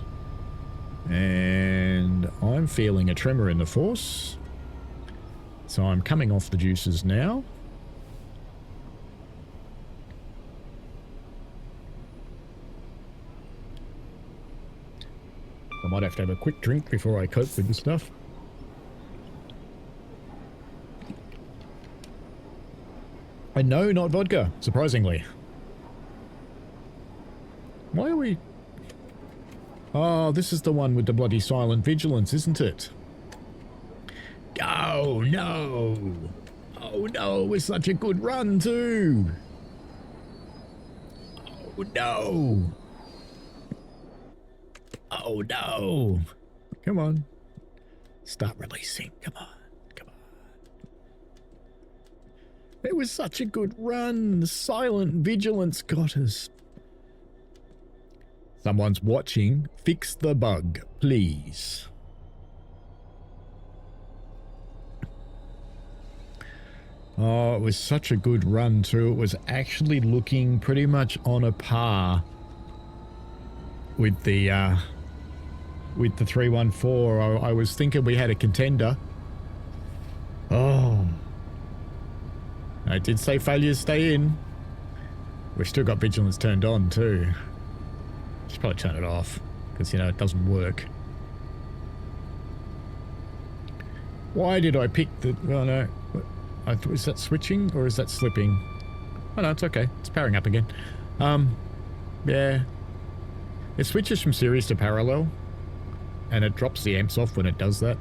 And I'm feeling a tremor in the force. So I'm coming off the juices now. I might have to have a quick drink before I cope with this stuff. And no, not vodka, surprisingly. Why are we... Oh, this is the one with the bloody silent vigilance, isn't it? Oh, no. Oh, no, it was such a good run, too. Oh, no. Oh, no. Come on. Start releasing. Come on. Come on. It was such a good run. The silent vigilance got us. Someone's watching. Fix the bug, please. Oh, it was such a good run, too. It was actually looking pretty much on a par with the 314. I was thinking we had a contender. Oh. I did say failures stay in. We've still got vigilance turned on, too. Should probably turn it off, because, you know, it doesn't work. Why did I pick the... Oh, no. Is that switching, or is that slipping? Oh, no, it's okay. It's powering up again. Yeah. It switches from series to parallel, and it drops the amps off when it does that.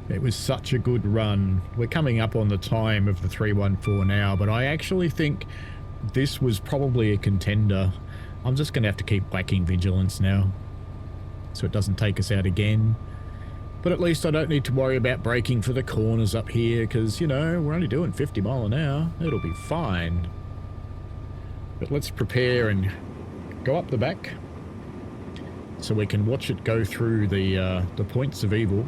It was such a good run. We're coming up on the time of the 314 now, but I actually think this was probably a contender. I'm just going to have to keep whacking vigilance now, so it doesn't take us out again. But at least I don't need to worry about braking for the corners up here, because, you know, we're only doing 50 mile an hour. It'll be fine. But let's prepare and go up the back so we can watch it go through the points of evil.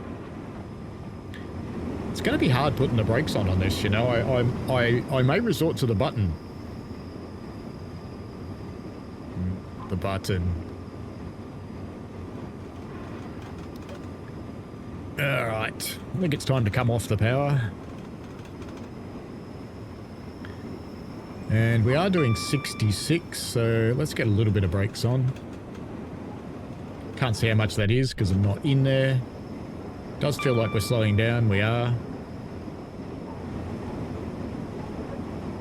It's going to be hard putting the brakes on this, you know. I may resort to the button. The button. Alright, I think it's time to come off the power. And we are doing 66, so let's get a little bit of brakes on. Can't see how much that is because I'm not in there. Does feel like we're slowing down, we are.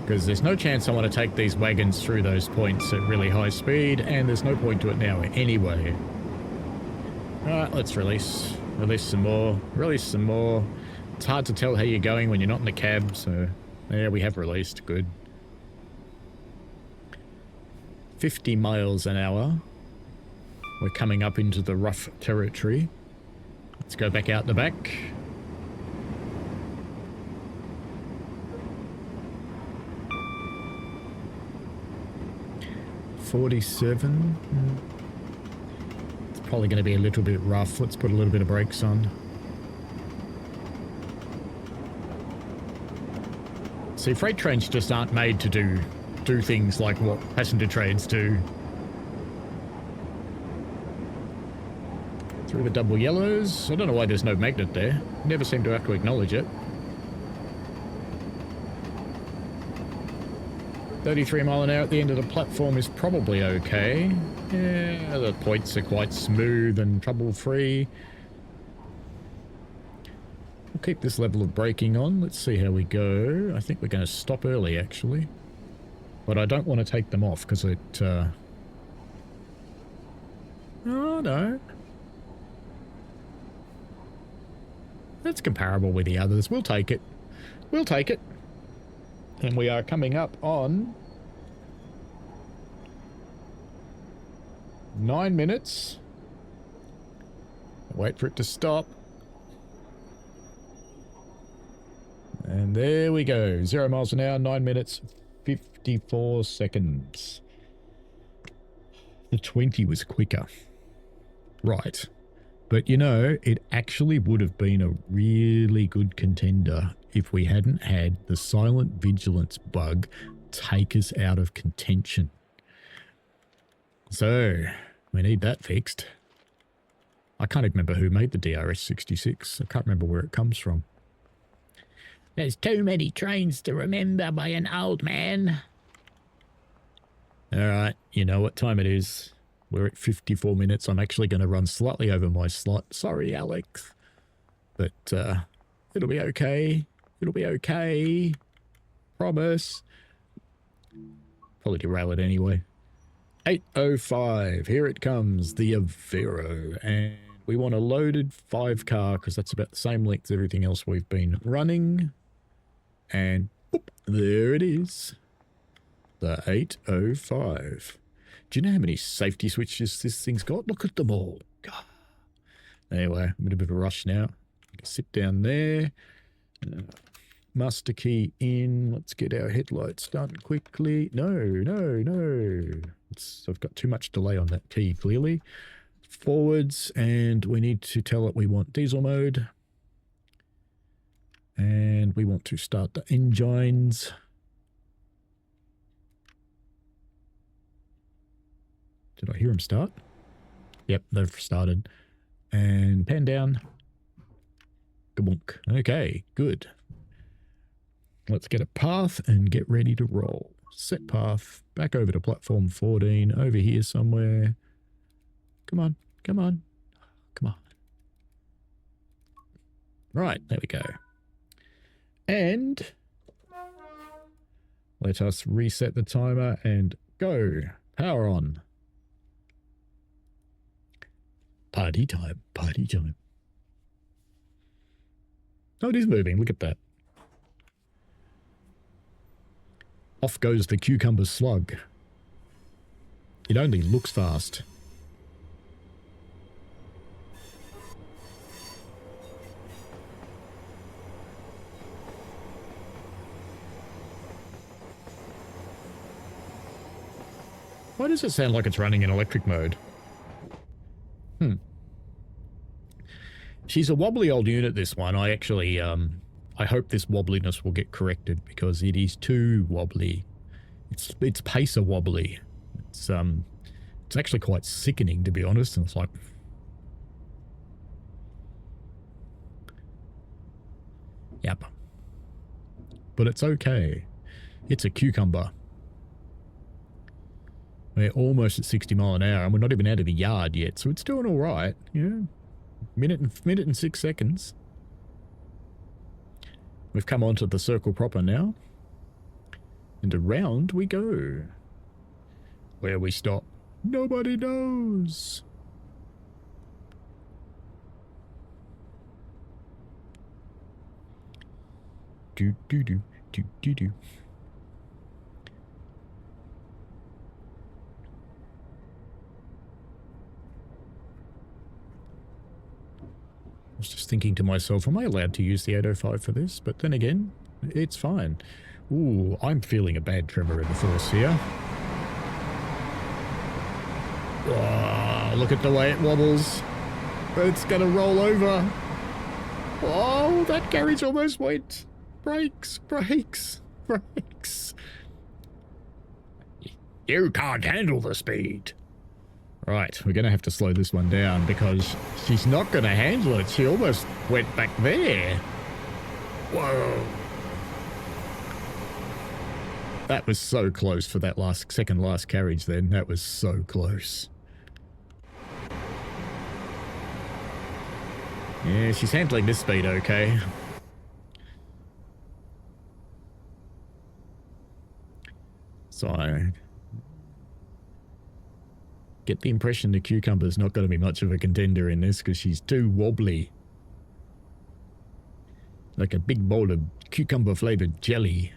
Because there's no chance I want to take these wagons through those points at really high speed, and there's no point to it now anyway. Alright, let's release. Release some more. Release some more. It's hard to tell how you're going when you're not in the cab, so... Yeah, we have released. Good. 50 miles an hour. We're coming up into the rough territory. Let's go back out the back. $47. It's probably going to be a little bit rough. Let's put a little bit of brakes on. See, freight trains just aren't made to do things like what passenger trains do. Through the double yellows. I don't know why there's no magnet there. Never seem to have to acknowledge it. 33 mile an hour at the end of the platform is probably okay. Yeah, the points are quite smooth and trouble-free. We'll keep this level of braking on. Let's see how we go. I think we're going to stop early, actually. But I don't want to take them off because it... Oh, no. That's comparable with the others. We'll take it. We'll take it. And we are coming up on 9 minutes. Wait for it to stop. And there we go. 0 miles an hour, 9 minutes, 54 seconds. The 20 was quicker. Right. But, you know, it actually would have been a really good contender if we hadn't had the silent vigilance bug take us out of contention. So, we need that fixed. I can't even remember who made the DRS-66. I can't remember where it comes from. There's too many trains to remember by an old man. All right, you know what time it is. We're at 54 minutes. I'm actually going to run slightly over my slot. Sorry, Alex. But it'll be okay. It'll be okay. Promise. Probably derail it anyway. 8:05. Here it comes. The Avero. And we want a loaded 5-car because that's about the same length as everything else we've been running. And boop, there it is. The 805. Do you know how many safety switches this thing's got? Look at them all. God. Anyway, I'm in a bit of a rush now. Sit down there. Master key in. Let's get our headlights done quickly. No. I've got too much delay on that key, clearly. Forwards, and we need to tell it we want diesel mode. And we want to start the engines. Did I hear them start? Yep, they've started. And pan down. Kabonk. Okay, good. Let's get a path and get ready to roll. Set path. Back over to platform 14. Over here somewhere. Come on. Come on. Come on. Right, there we go. And let us reset the timer and go. Power on. Party time, party time. Oh, it is moving. Look at that. Off goes the cucumber slug. It only looks fast. Why does it sound like it's running in electric mode? She's a wobbly old unit, this one. I actually, I hope this wobbliness will get corrected because it is too wobbly. It's pacer wobbly. It's actually quite sickening, to be honest. And it's like, yep. But it's okay. It's a cucumber. We're almost at 60 mile an hour, and we're not even out of the yard yet, so it's doing all right. Yeah. Minute and 6 seconds. We've come onto the circle proper now. And around we go. Where we stop, nobody knows. Do. I was just thinking to myself, am I allowed to use the 805 for this? But then again, it's fine. Ooh, I'm feeling a bad tremor in the force here. Oh, look at the way it wobbles. It's going to roll over. Oh, that carriage almost went. Brakes. You can't handle the speed. Right, we're going to have to slow this one down because she's not going to handle it. She almost went back there. Whoa. That was so close for that second last carriage then. That was so close. Yeah, she's handling this speed okay. So I get the impression the cucumber's not going to be much of a contender in this because she's too wobbly. Like a big bowl of cucumber-flavoured jelly.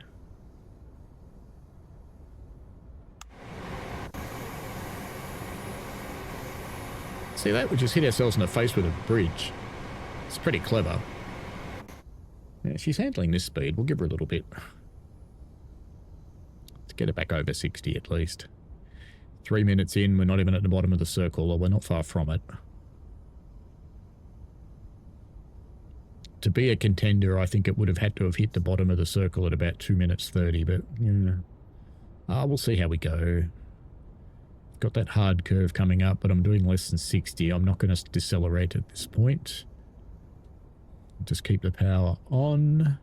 See that? We just hit ourselves in the face with a bridge. It's pretty clever. Yeah, she's handling this speed. We'll give her a little bit. Let's get her back over 60 at least. 3 minutes in, we're not even at the bottom of the circle, or we're not far from it. To be a contender, I think it would have had to have hit the bottom of the circle at about 2 minutes 30, but yeah. We'll see how we go. Got that hard curve coming up, but I'm doing less than 60. I'm not going to decelerate at this point. Just keep the power on.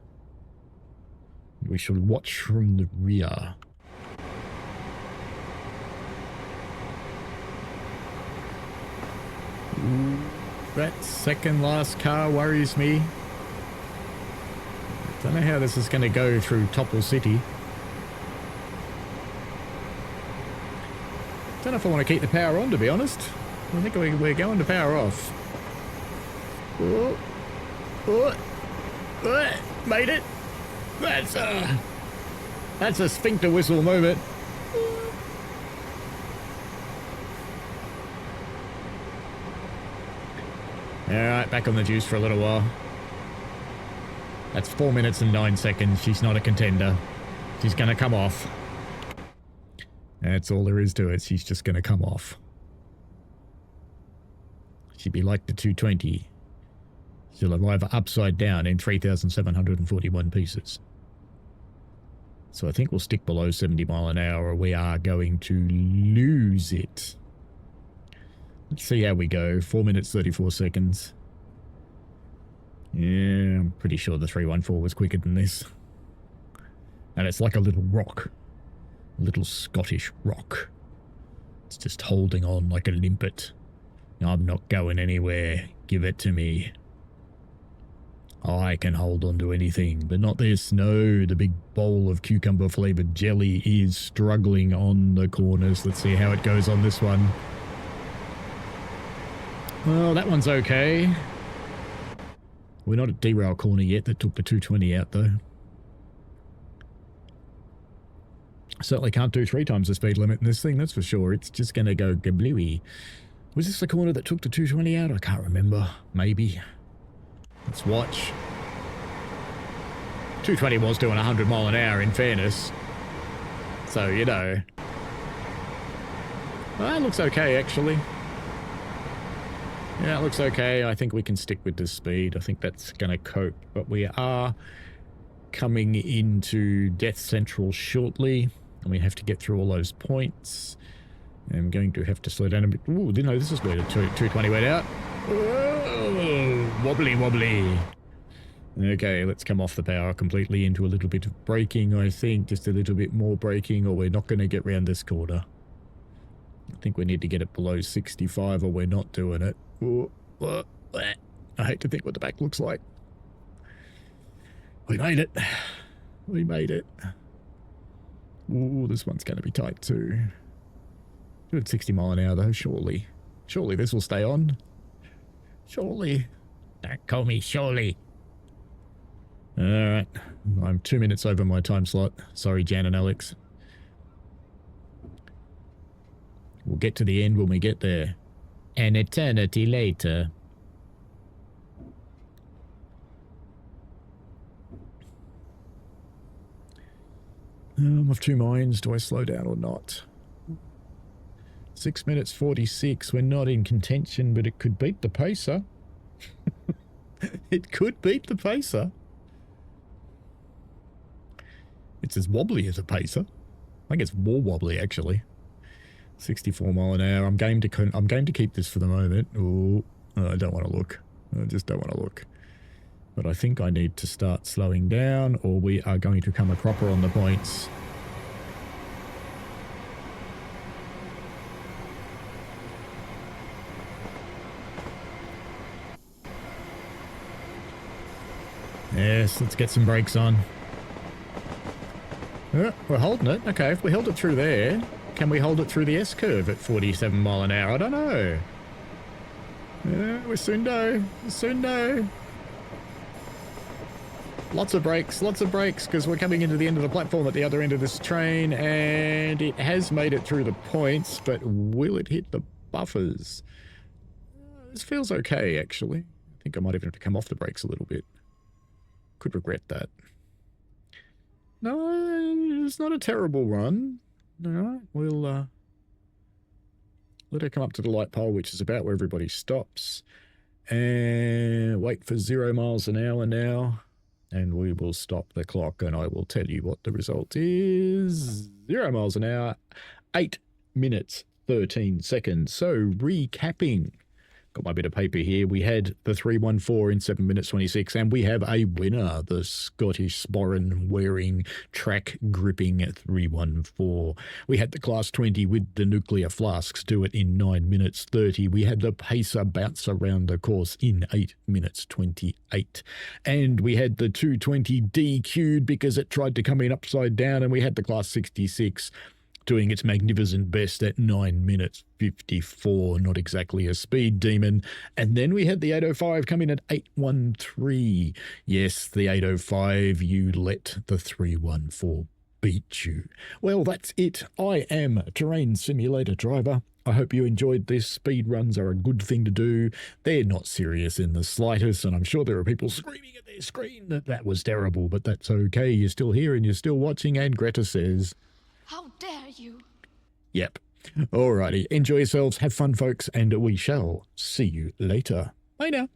We should watch from the rear. Ooh, that second last car worries me. Don't know how this is going to go through Topple City. Don't know if I want to keep the power on, to be honest. I think we're going to power off. Oh, made it. That's a sphincter whistle moment. Alright, back on the juice for a little while. That's 4 minutes and 9 seconds. She's not a contender. She's going to come off. That's all there is to it. She's just going to come off. She'd be like the 220. She'll arrive upside down in 3,741 pieces. So I think we'll stick below 70 mile an hour or we are going to lose it. Let's see how we go. 4 minutes, 34 seconds. Yeah, I'm pretty sure the 314 was quicker than this. And it's like a little rock. A little Scottish rock. It's just holding on like a limpet. I'm not going anywhere. Give it to me. I can hold on to anything, but not this. No, the big bowl of cucumber-flavoured jelly is struggling on the corners. Let's see how it goes on this one. Well, that one's okay. We're not at derail corner yet. That took the 220 out, though. Certainly can't do 3 times the speed limit in this thing, that's for sure. It's just going to go gablooey. Was this the corner that took the 220 out? I can't remember. Maybe. Let's watch. 220 was doing 100 mile an hour, in fairness. So, you know. Well, that looks okay, actually. Yeah, it looks okay. I think we can stick with this speed. I think that's going to cope. But we are coming into Death Central shortly. And we have to get through all those points. I'm going to have to slow down a bit. Ooh, didn't know this is where the 220 went out. Whoa, wobbly, wobbly. Okay, let's come off the power completely into a little bit of braking, I think. Just a little bit more braking, or we're not going to get round this corner. I think we need to get it below 65 or we're not doing it. Ooh, I hate to think what the back looks like. We made it. We made it. Ooh, this one's going to be tight too. Do it 60 mile an hour though, surely. Surely this will stay on. Surely. Don't call me surely. Alright. I'm 2 minutes over my time slot. Sorry, Jan and Alex. We'll get to the end when we get there. An eternity later. I'm of two minds. Do I slow down or not? 6 minutes 46. We're not in contention, but it could beat the pacer. It could beat the pacer. It's as wobbly as a pacer. I think it's more wobbly, actually. 64 mile an hour. I'm game to keep this for the moment. Ooh, I don't want to look. I just don't want to look. But I think I need to start slowing down, or we are going to come a cropper on the points. Yes, let's get some brakes on. We're holding it. Okay, if we held it through there, can we hold it through the S-curve at 47 mile an hour? I don't know. Yeah, we soon know. We soon know. Lots of brakes, because we're coming into the end of the platform at the other end of this train, and it has made it through the points, but will it hit the buffers? This feels okay, actually. I think I might even have to come off the brakes a little bit. Could regret that. No, it's not a terrible run. Alright, we'll Let her come up to the light pole, which is about where everybody stops. And wait for 0 miles an hour now. And we will stop the clock and I will tell you what the result is. 0 miles an hour, 8 minutes, 13 seconds. So recapping. Got my bit of paper here. We had the 314 in 7 minutes 26, and we have a winner, the Scottish sporran wearing track gripping 314. We had the Class 20 with the nuclear flasks do it in 9 minutes 30. We had the Pacer bounce around the course in 8 minutes 28. And we had the 220 DQ'd because it tried to come in upside down, and we had the Class 66 doing its magnificent best at 9 minutes 54, not exactly a speed demon. And then we had the 805 come in at 813. Yes, the 805, you let the 314 beat you. Well, that's it. I am Terrain Simulator Driver. I hope you enjoyed this. Speed runs are a good thing to do. They're not serious in the slightest, and I'm sure there are people screaming at their screen that that was terrible, but that's okay. You're still here and you're still watching, and Greta says, How dare you? yep. Alrighty. Enjoy yourselves. Have fun, folks, and we shall see you later. Bye now.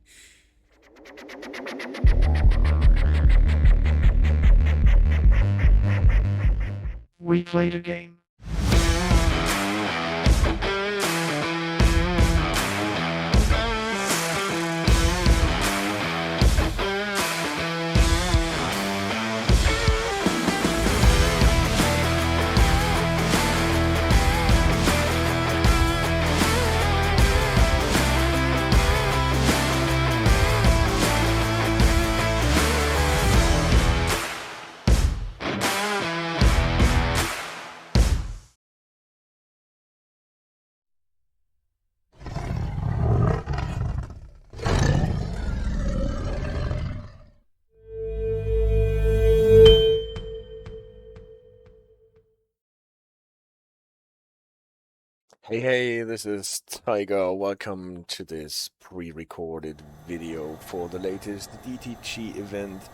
We played a game. Hey, this is Tiger. Welcome to this pre-recorded video for the latest DTG event.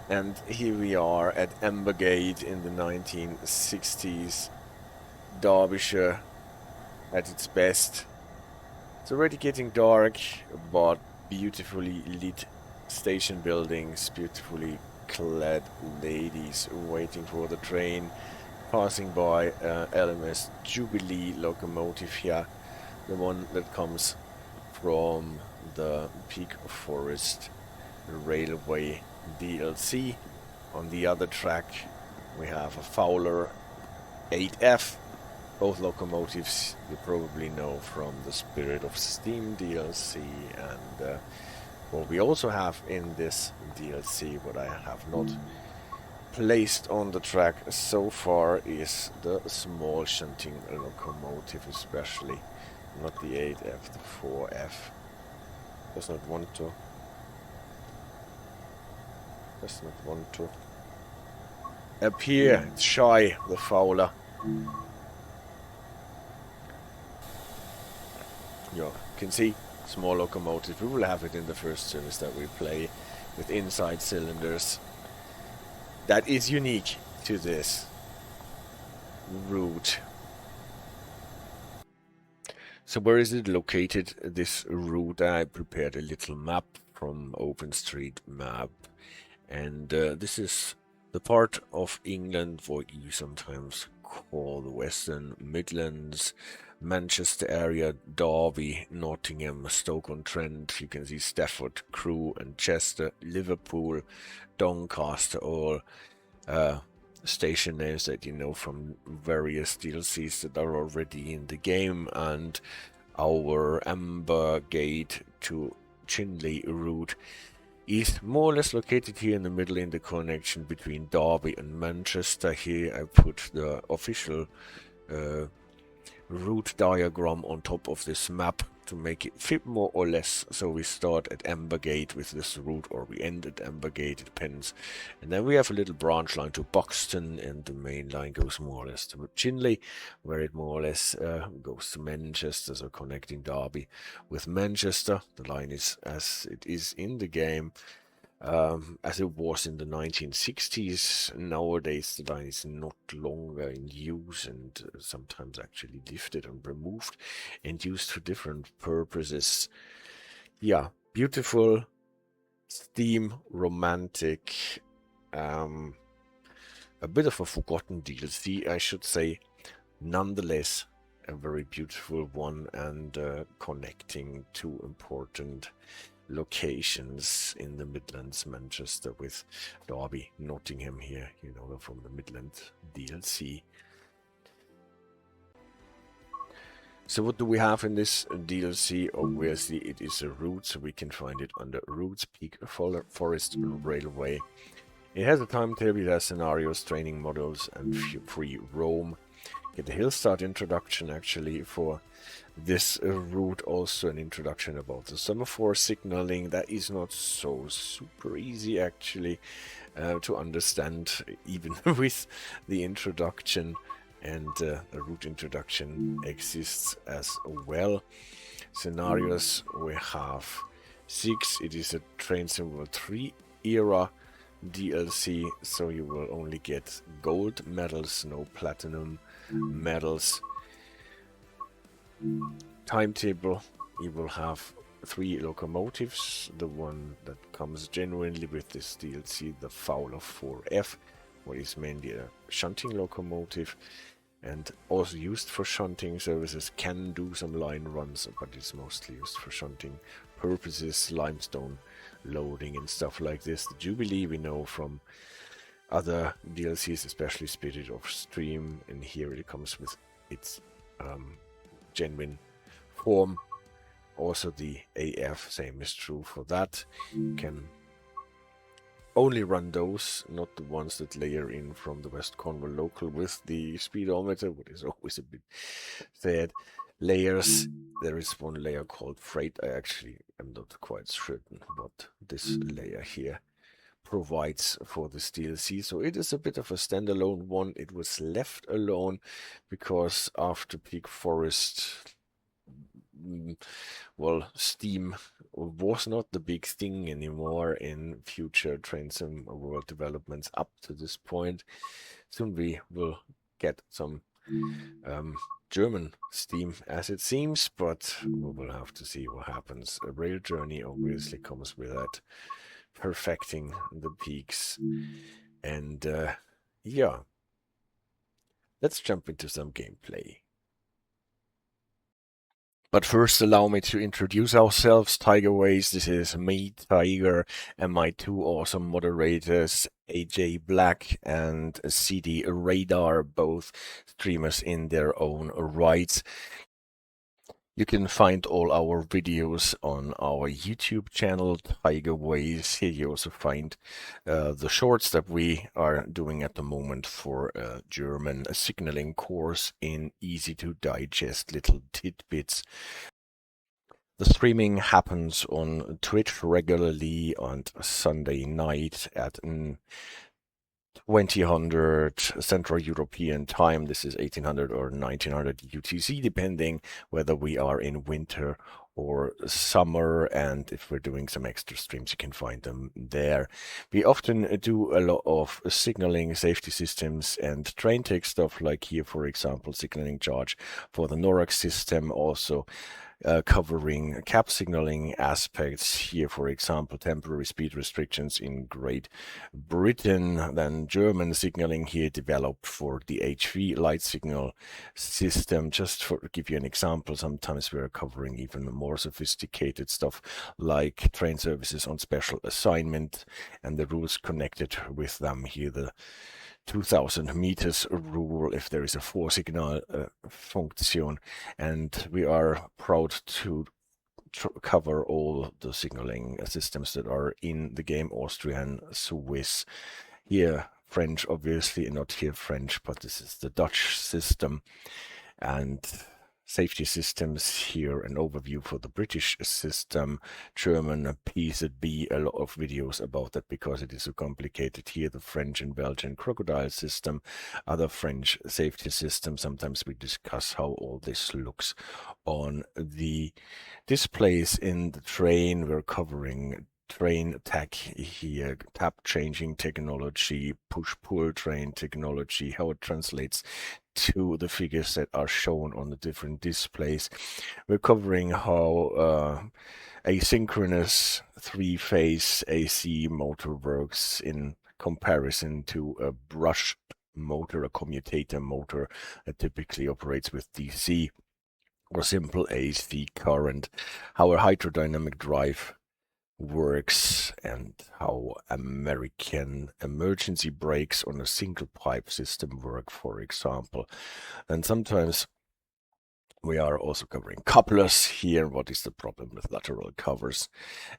And here we are at Ambergate in the 1960s. Derbyshire at its best. It's already getting dark, but beautifully lit station buildings, beautifully clad ladies waiting for the train. Passing by LMS Jubilee Locomotive here, the one that comes from the Peak Forest Railway DLC. On the other track we have a Fowler 8F, both locomotives you probably know from the Spirit of Steam DLC, and what we also have in this DLC, what I have not placed on the track so far, is the small shunting locomotive, especially not the 8F, the 4F. Does not want to appear. It's shy, the Fowler. You can see small locomotive. We will have it in the first service that we play with inside cylinders. That is unique to this route. So where is it located, this route? I prepared a little map from OpenStreetMap, and this is the part of England what you sometimes call the Western Midlands, Manchester area, Derby, Nottingham, Stoke-on-Trent. You can see Stafford, Crewe and Chester, Liverpool, Doncaster, all station names that you know from various DLCs that are already in the game. And our Ambergate to Chinley route is more or less located here in the middle, in the connection between Derby and Manchester. Here I put the official route diagram on top of this map to make it fit more or less. So we start at Ambergate with this route, or we end at Ambergate, it depends. And then we have a little branch line to Buxton, and the main line goes more or less to Chinley, where it more or less goes to Manchester, so connecting Derby with Manchester. The line is as it is in the game. as it was in the 1960s. Nowadays, the line is not longer in use and sometimes actually lifted and removed and used for different purposes. Yeah, beautiful, steam, romantic, a bit of a forgotten DLC, I should say. Nonetheless, a very beautiful one, and connecting two important locations in the Midlands, Manchester with Derby, Nottingham here, you know, from the Midland DLC. So what do we have in this DLC? Obviously it is a route, so we can find it under Routes, Peak Forest Railway. It has a timetable, it has scenarios, training models, and free roam. Get a hill start introduction actually for this route, also an introduction about the semaphore signaling. That is not so super easy actually to understand, even with the introduction, and a route introduction exists as well. Scenarios, we have 6. It is a Trainsimulatordriver 3 era DLC, so you will only get gold medals, no platinum medals. Timetable, you will have 3 locomotives. The one that comes genuinely with this DLC, the Fowler 4F, what is mainly a shunting locomotive and also used for shunting services, can do some line runs, but it's mostly used for shunting purposes, limestone loading and stuff like this. The Jubilee we know from other DLCs, especially Spirit of Stream, and here it comes with its genuine form. Also the AF, same is true for that. You can only run those, not the ones that layer in from the West Cornwall local with the speedometer, which is always a bit sad. Layers, there is one layer called Freight. I actually am not quite certain what this layer here provides for this DLC, so it is a bit of a standalone one. It was left alone because after Peak Forest, well, Steam was not the big thing anymore in future Trainsim World developments up to this point. Soon we will get some German Steam, as it seems, but we will have to see what happens. A rail journey obviously comes with that, perfecting the peaks. And yeah, let's jump into some gameplay. But first, allow me to introduce ourselves. Tygerways, this is me, Tiger, and my 2 awesome moderators, AJ Black and CD Radar, both streamers in their own rights. You can find all our videos on our YouTube channel, Tygerways. Here you also find the shorts that we are doing at the moment for a German signaling course in easy-to-digest little tidbits. The streaming happens on Twitch regularly on Sunday night at 2000 Central European Time. This is 1800 or 1900 UTC, depending whether we are in winter or summer, and if we're doing some extra streams, you can find them there. We often do a lot of signaling, safety systems, and train tech stuff, like here, for example, signaling charge for the NORAC system, also covering cap signaling aspects here, for example, temporary speed restrictions in Great Britain. Then German signaling here developed for the HV light signal system. Just for give you an example, sometimes we're covering even more sophisticated stuff like train services on special assignment and the rules connected with them here. The 2000 meters rule if there is a 4-signal function, and we are proud to cover all the signaling systems that are in the game, Austrian, Swiss. Here French, obviously, not here French, but this is the Dutch system. And safety systems here, an overview for the British system, German PZB, a lot of videos about that because it is so complicated. Here the French and Belgian crocodile system, other French safety systems. Sometimes we discuss how all this looks on the displays in the train. We're covering train tech here, tap changing technology, push-pull train technology, how it translates to the figures that are shown on the different displays. We're covering how asynchronous three-phase AC motor works in comparison to a brushed motor, a commutator motor that typically operates with DC or simple AC current, how a hydrodynamic drive works, and how American emergency brakes on a single pipe system work, for example. And sometimes we are also covering couplers here, what is the problem with lateral covers,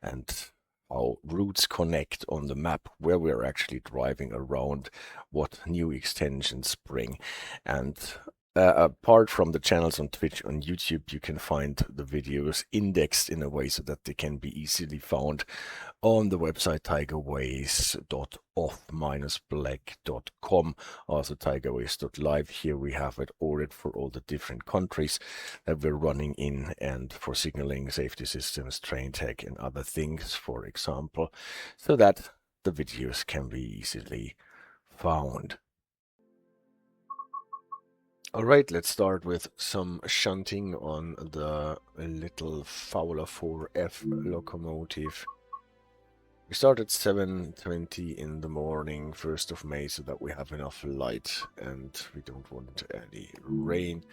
and how routes connect on the map, where we're actually driving around, what new extensions bring. And apart from the channels on Twitch, on YouTube, you can find the videos indexed in a way so that they can be easily found on the website tigerways.off-black.com, also tigerways.live. Here we have it ordered for all the different countries that we're running in, and for signaling, safety systems, train tech, and other things, for example, so that the videos can be easily found. Alright, let's start with some shunting on the little Fowler 4F locomotive. We start at 7:20 in the morning, 1st of May, so that we have enough light and we don't want any rain.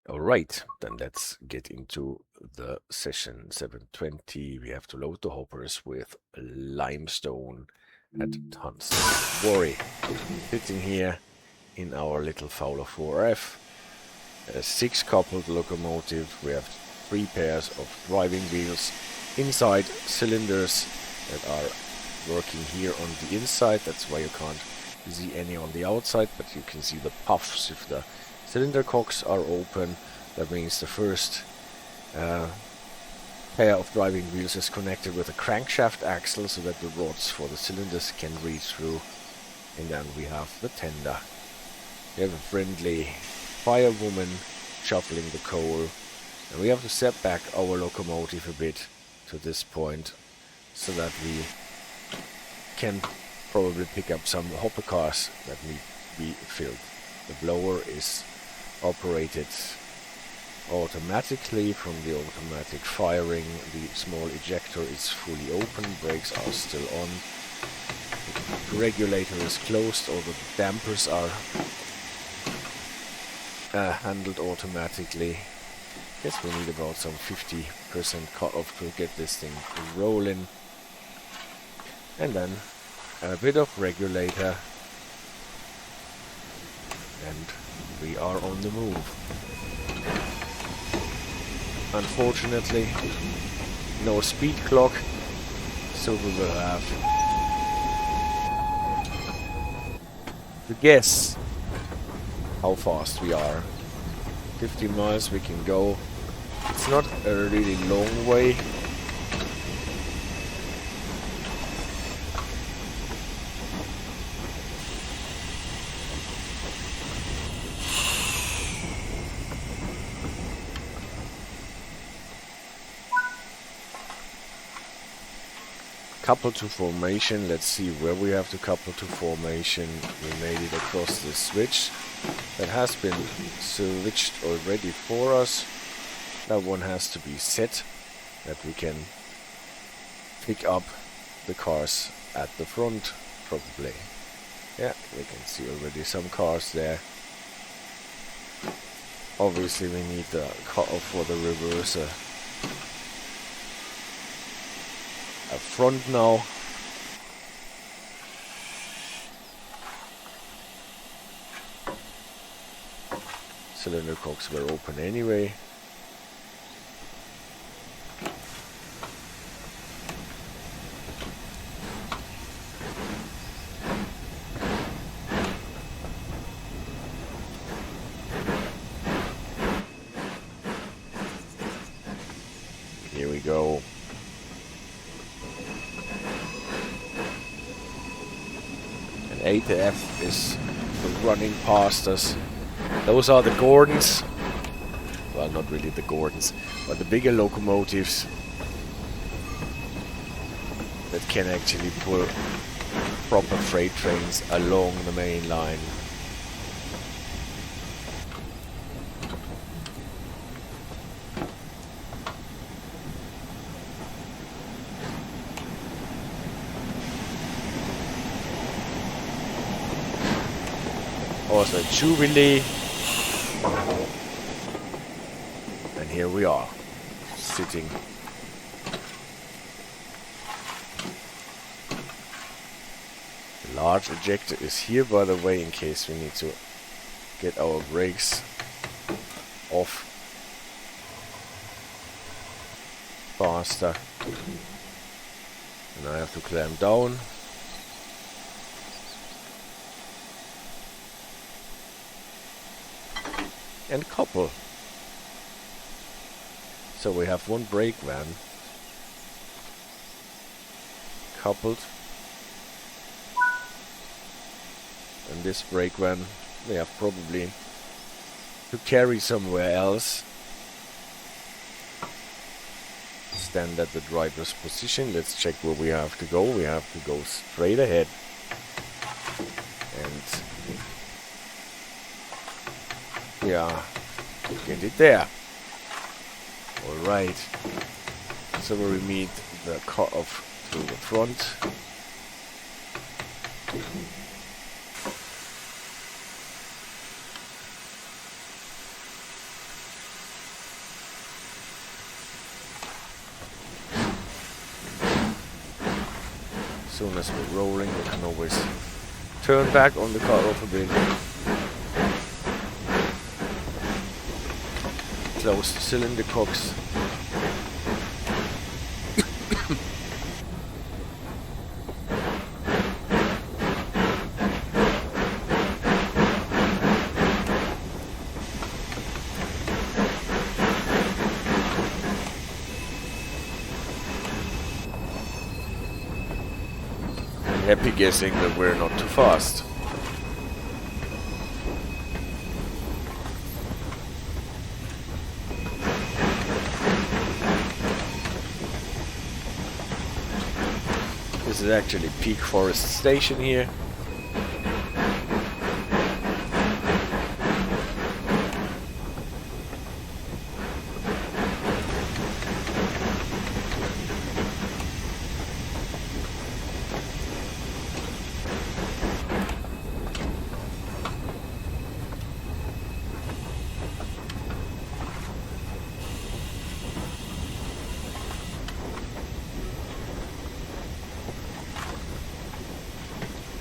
Alright, then let's get into the session. 7:20, we have to load the hoppers with limestone at tons. Worry, sitting here in our little Fowler 4F, a 6-coupled locomotive. We have 3 pairs of driving wheels, inside cylinders that are working here on the inside. That's why you can't see any on the outside, but you can see the puffs if the cylinder cocks are open. That means the first pair of driving wheels is connected with a crankshaft axle so that the rods for the cylinders can reach through. And then we have the tender. We have a friendly firewoman shoveling the coal, and we have to set back our locomotive a bit to this point so that we can probably pick up some hopper cars that need to be filled. The blower is operated automatically from the automatic firing. The small ejector is fully open, brakes are still on. The regulator is closed, all the dampers are handled automatically. Guess we need about some 50% cut off to get this thing rolling. And then a bit of regulator, and we are on the move. Unfortunately, no speed clock, so we will have to guess how fast we are. 50 miles we can go. It's not a really long way. Couple to formation. Let's see where we have to couple to formation. We made it across the switch that has been switched already for us. That one has to be set, that we can pick up the cars at the front, probably. Yeah, we can see already some cars there. Obviously we need the cut-off for the reverser up front now. Cylinder cocks were open anyway. Here we go. And ATF is running past us. Those are the Gordons. Well, not really the Gordons, but the bigger locomotives that can actually pull proper freight trains along the main line. Also Jubilee. And here we are, sitting. The large ejector is here, by the way, in case we need to get our brakes off faster. And I have to clamp down. And couple. So we have one brake van coupled, and this brake van we have probably to carry somewhere else. Stand at the driver's position. Let's check where we have to go. We have to go straight ahead and yeah, get it there. Alright, so we meet the cut-off to the front. As soon as we're rolling, we can always turn back on the cut-off a bit. Close the cylinder cocks. I'm happy guessing that we're not too fast. This is actually Peak Forest Station here.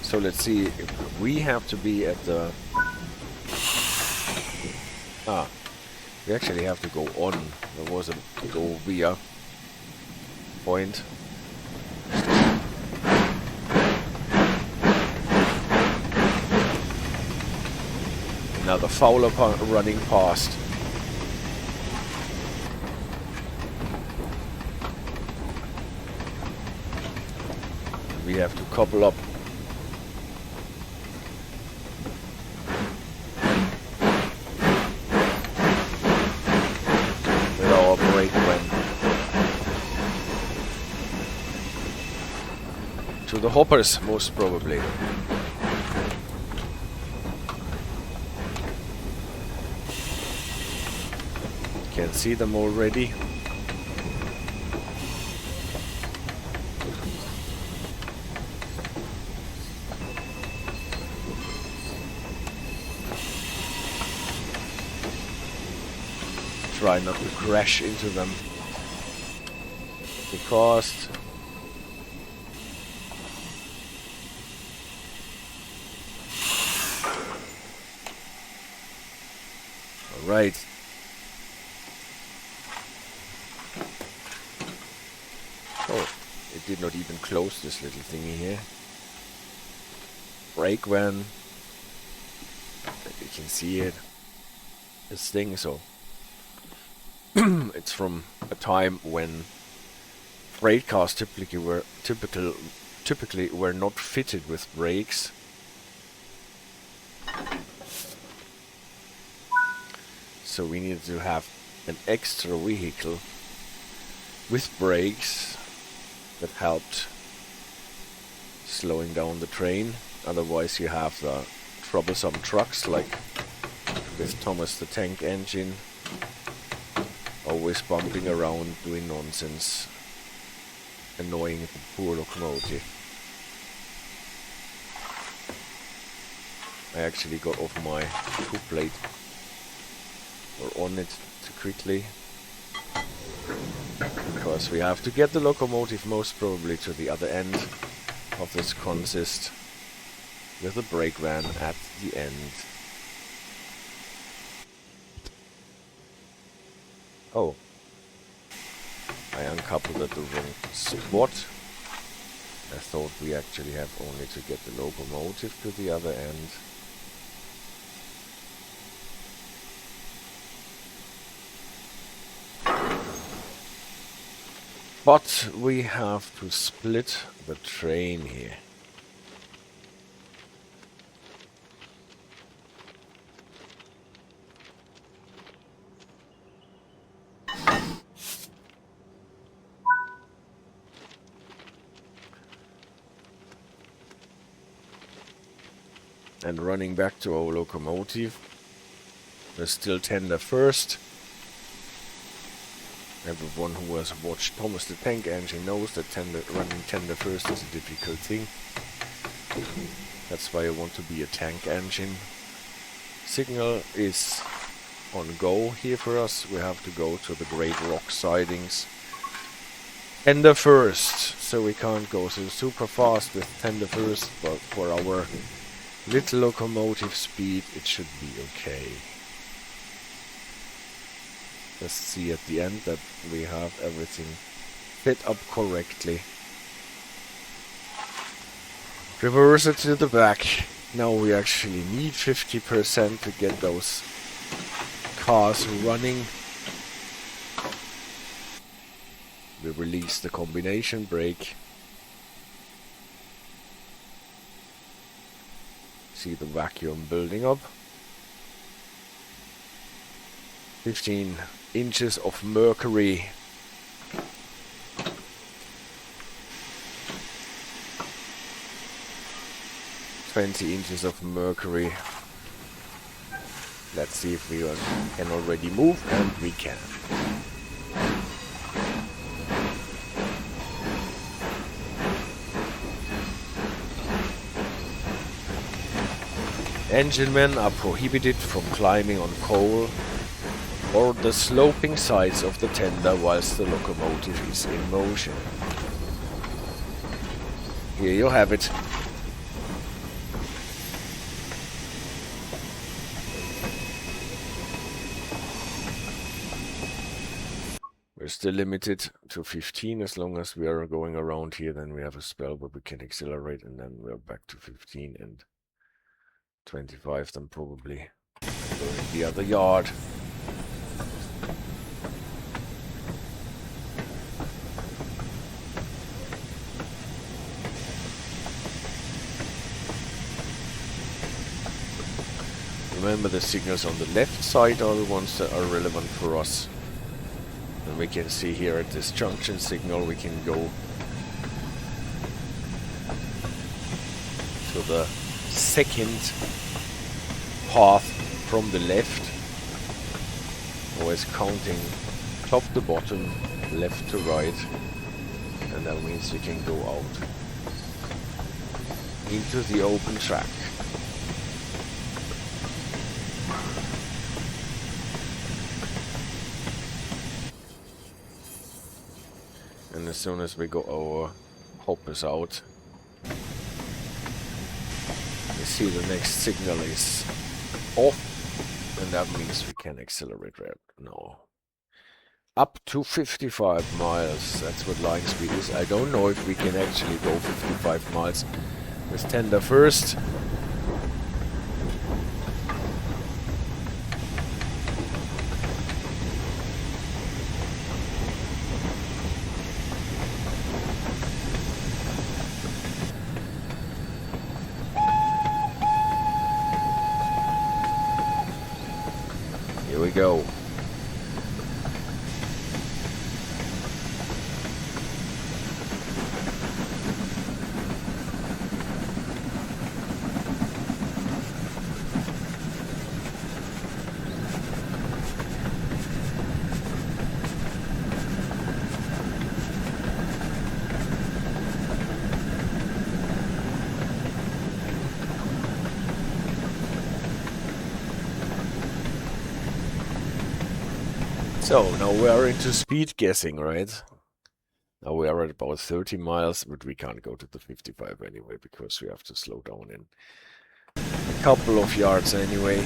So let's see, we have to be at the... we actually have to go on. There was a go via point. Another Fowler running past. We have to couple up. To the hoppers, most probably. Can see them already. Try not to crash into them. Because right. Oh, it did not even close this little thingy here. Brake van. You can see it. This thing, so it's from a time when freight cars typically were not fitted with brakes. So we needed to have an extra vehicle with brakes that helped slowing down the train. Otherwise you have the troublesome trucks like with Thomas the Tank Engine, always bumping around, doing nonsense, annoying the poor locomotive. I actually got off my two plate, or on it, too quickly, because we have to get the locomotive most probably to the other end of this consist with a brake van at the end. Oh, I uncoupled at the wrong spot. I thought we actually have only to get the locomotive to the other end. But we have to split the train here. And running back to our locomotive, we're still tender first. Everyone who has watched Thomas the Tank Engine knows that running tender first is a difficult thing. That's why I want to be a tank engine. Signal is on go here for us. We have to go to the Great Rock sidings. Tender first, so we can't go so super fast with tender first, but for our little locomotive speed it should be okay. Let's see at the end that we have everything fit up correctly. Reverse it to the back. Now we actually need 50% to get those cars running. We release the combination brake. See the vacuum building up. 15 inches of mercury. $20 of mercury. Let's see if we can already move, and we can. Engine men are prohibited from climbing on coal or the sloping sides of the tender whilst the locomotive is in motion. Here you have it. We're still limited to 15. As long as we are going around here, then we have a spell where we can accelerate, and then we're back to 15 and 25 then probably going the other yard. Remember, the signals on the left side are the ones that are relevant for us. And we can see here at this junction signal we can go to the second path from the left, always counting top to bottom, left to right, and that means you can go out into the open track. And as soon as we got our hoppers out, we see the next signal is off, and that means we can accelerate right now. Up to 55 miles, that's what line speed is. I don't know if we can actually go 55 miles with tender first. Here we go. So now we are into speed guessing, right? Now we are at about 30 miles, but we can't go to the 55 anyway because we have to slow down in a couple of yards anyway.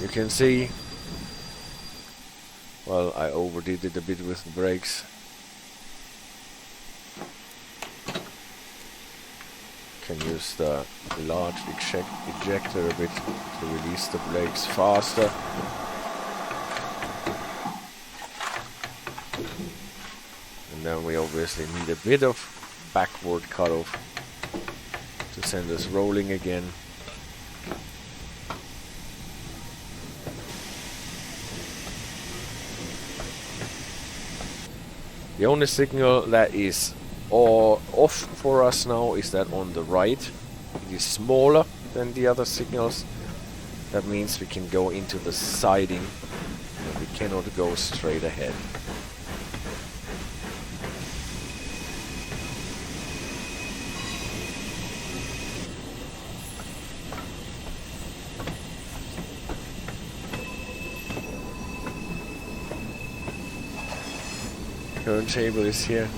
You can see, well, I overdid it a bit with the brakes. Can use the large ejector a bit to release the brakes faster. And then we obviously need a bit of backward cutoff to send us rolling again. The only signal that is off for us now is that on the right. It is smaller than the other signals. That means we can go into the siding, but we cannot go straight ahead. Turntable is here.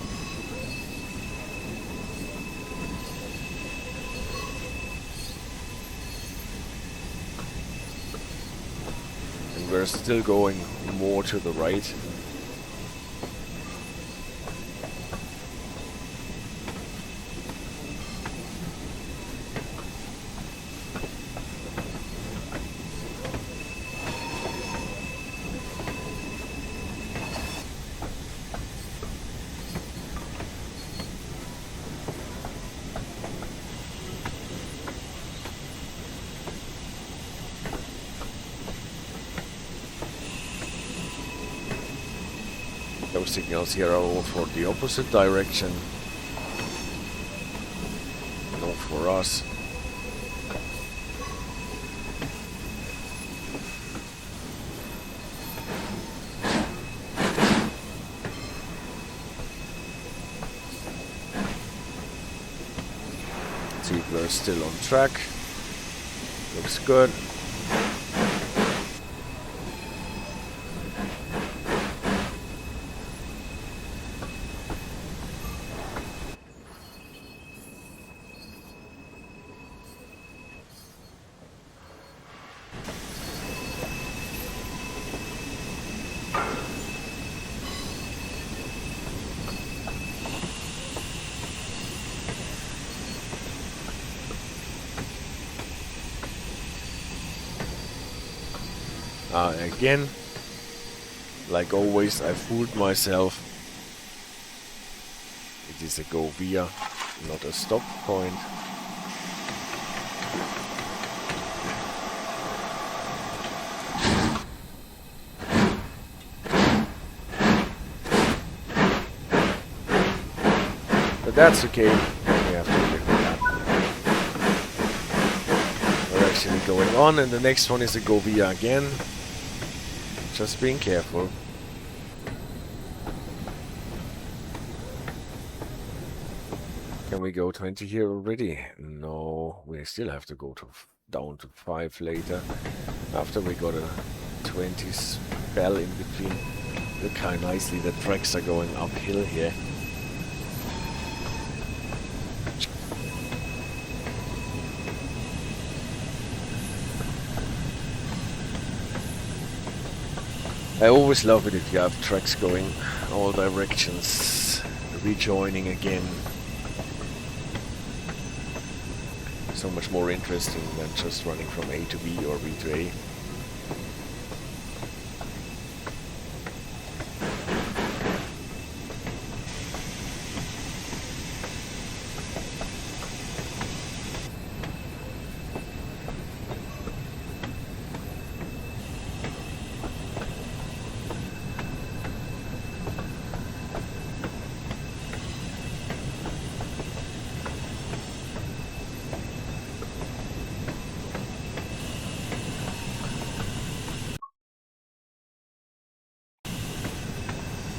And we're still going more to the right. Those signals here are all for the opposite direction, not for us. See, we're still on track. Looks good. Again, like always, I fooled myself. It is a go via, not a stop point. But that's okay. We have to live with that. We're actually going on, and the next one is a go via again. Just being careful. Can we go 20 here already? No, we still have to go to down to 5 later. After we got a 20 spell in between. Look how nicely the tracks are going uphill here. I always love it if you have tracks going all directions, rejoining again. So much more interesting than just running from A to B or B to A.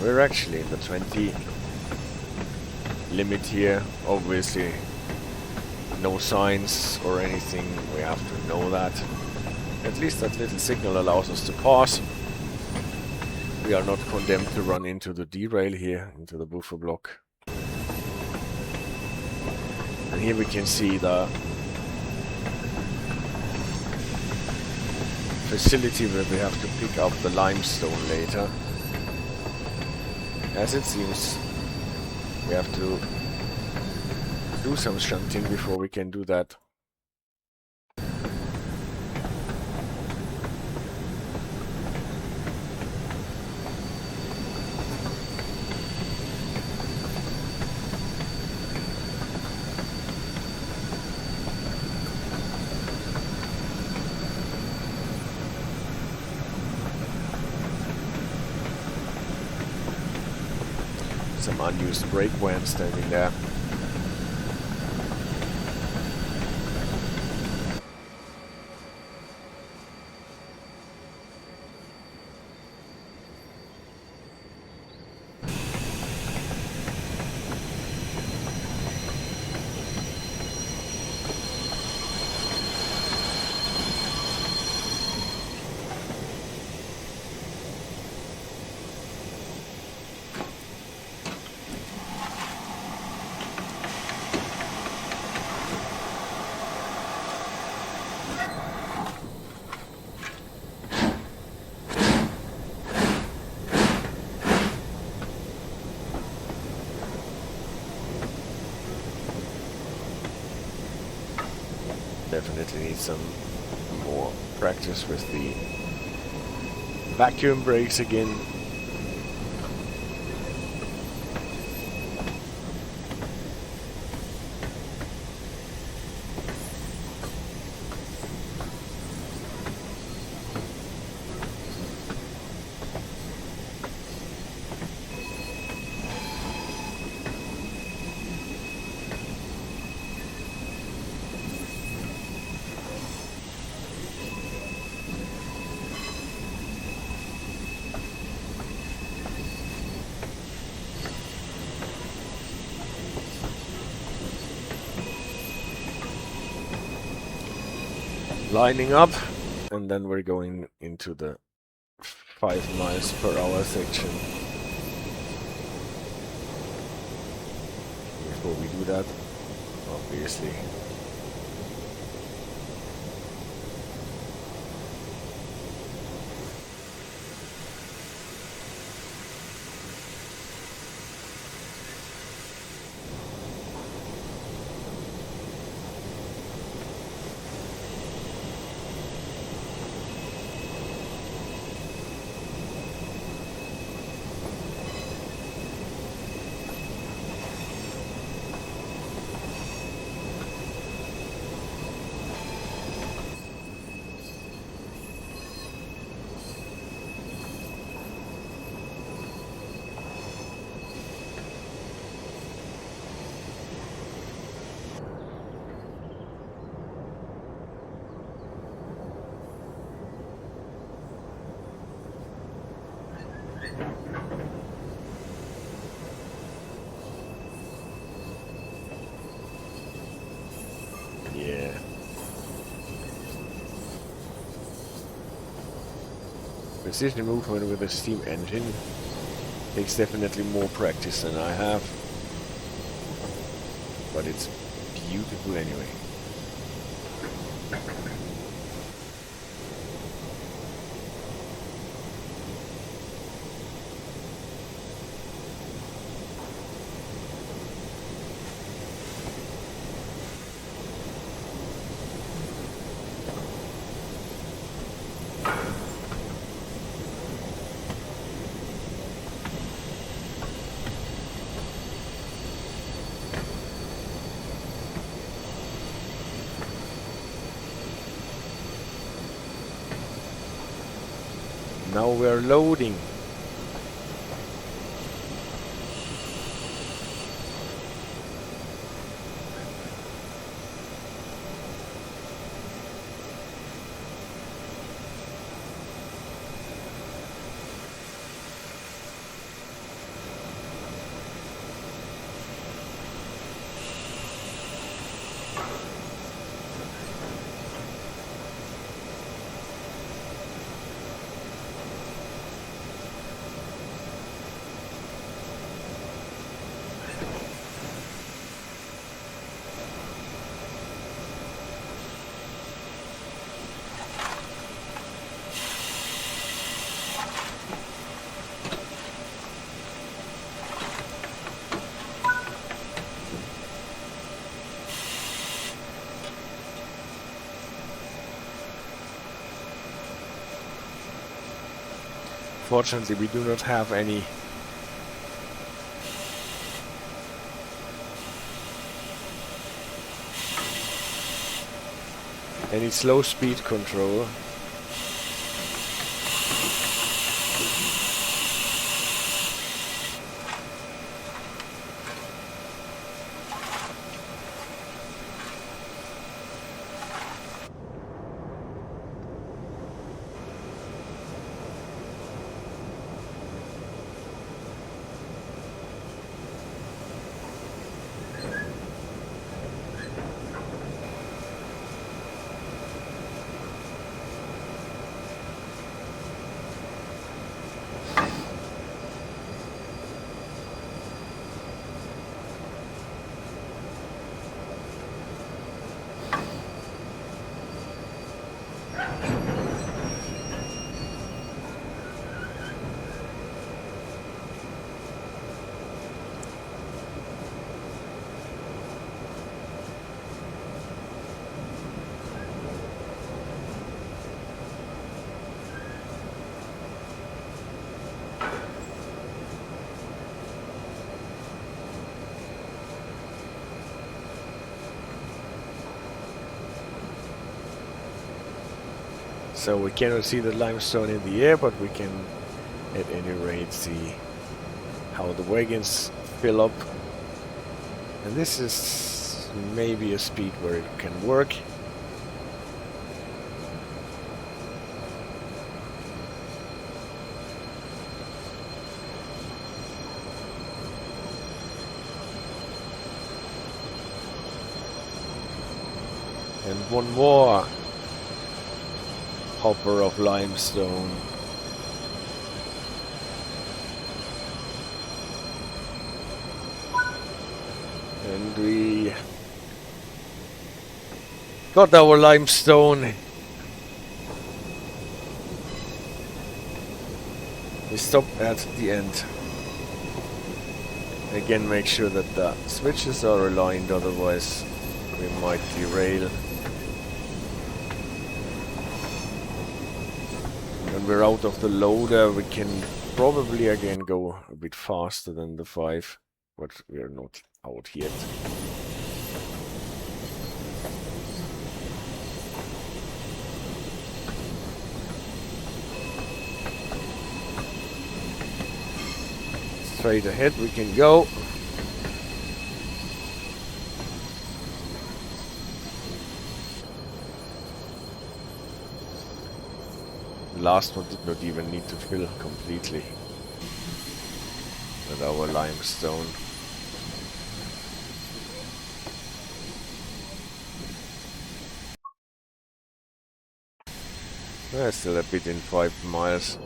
We're actually in the 20 limit here. Obviously, no signs or anything. We have to know that. At least that little signal allows us to pass. We are not condemned to run into the derail here, into the buffer block. And here we can see the facility where we have to pick up the limestone later. As it seems, we have to do some shunting before we can do that. Some unused brake van standing there. Definitely need some more practice with the vacuum brakes again. Lining up, and then we're going into the 5 miles per hour section. Before we do that, obviously, yeah. Precision movement with a steam engine takes definitely more practice than I have, but it's beautiful anyway. Now we're loading. Fortunately, we do not have any slow speed control. So we cannot see the limestone in the air, but we can at any rate see how the wagons fill up. And this is maybe a speed where it can work. And one more hopper of limestone. And we got our limestone. We stop at the end. Again, make sure that the switches are aligned, otherwise we might derail. When we're out of the loader, we can probably again go a bit faster than the 5, but we're not out yet. Straight ahead we can go. The last one did not even need to fill completely with our limestone. Still a bit in 5 miles.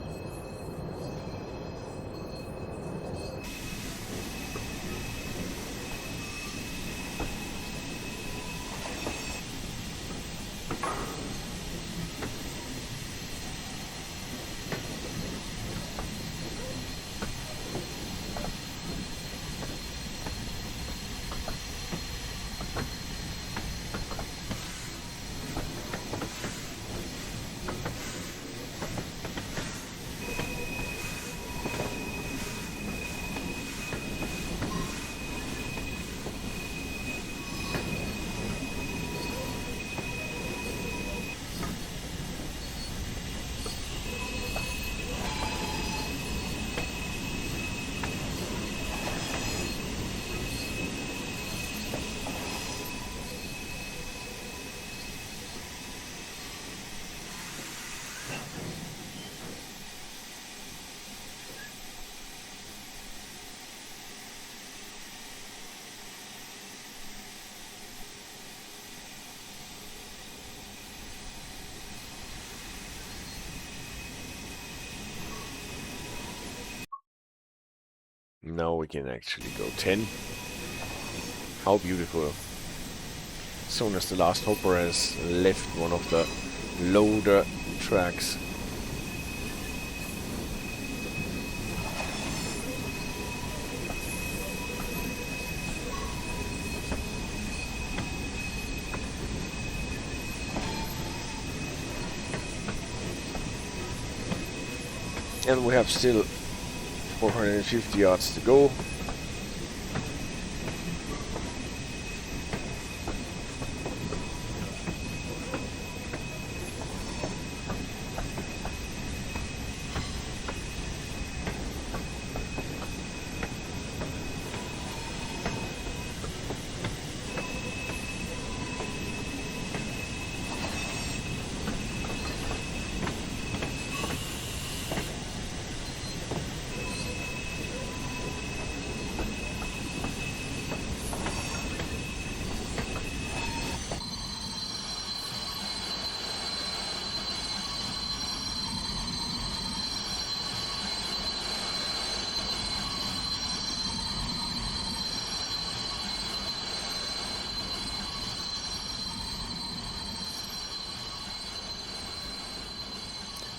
Now we can actually go 10. How beautiful. As soon as the last hopper has left one of the loader tracks. And we have still 450 yards to go.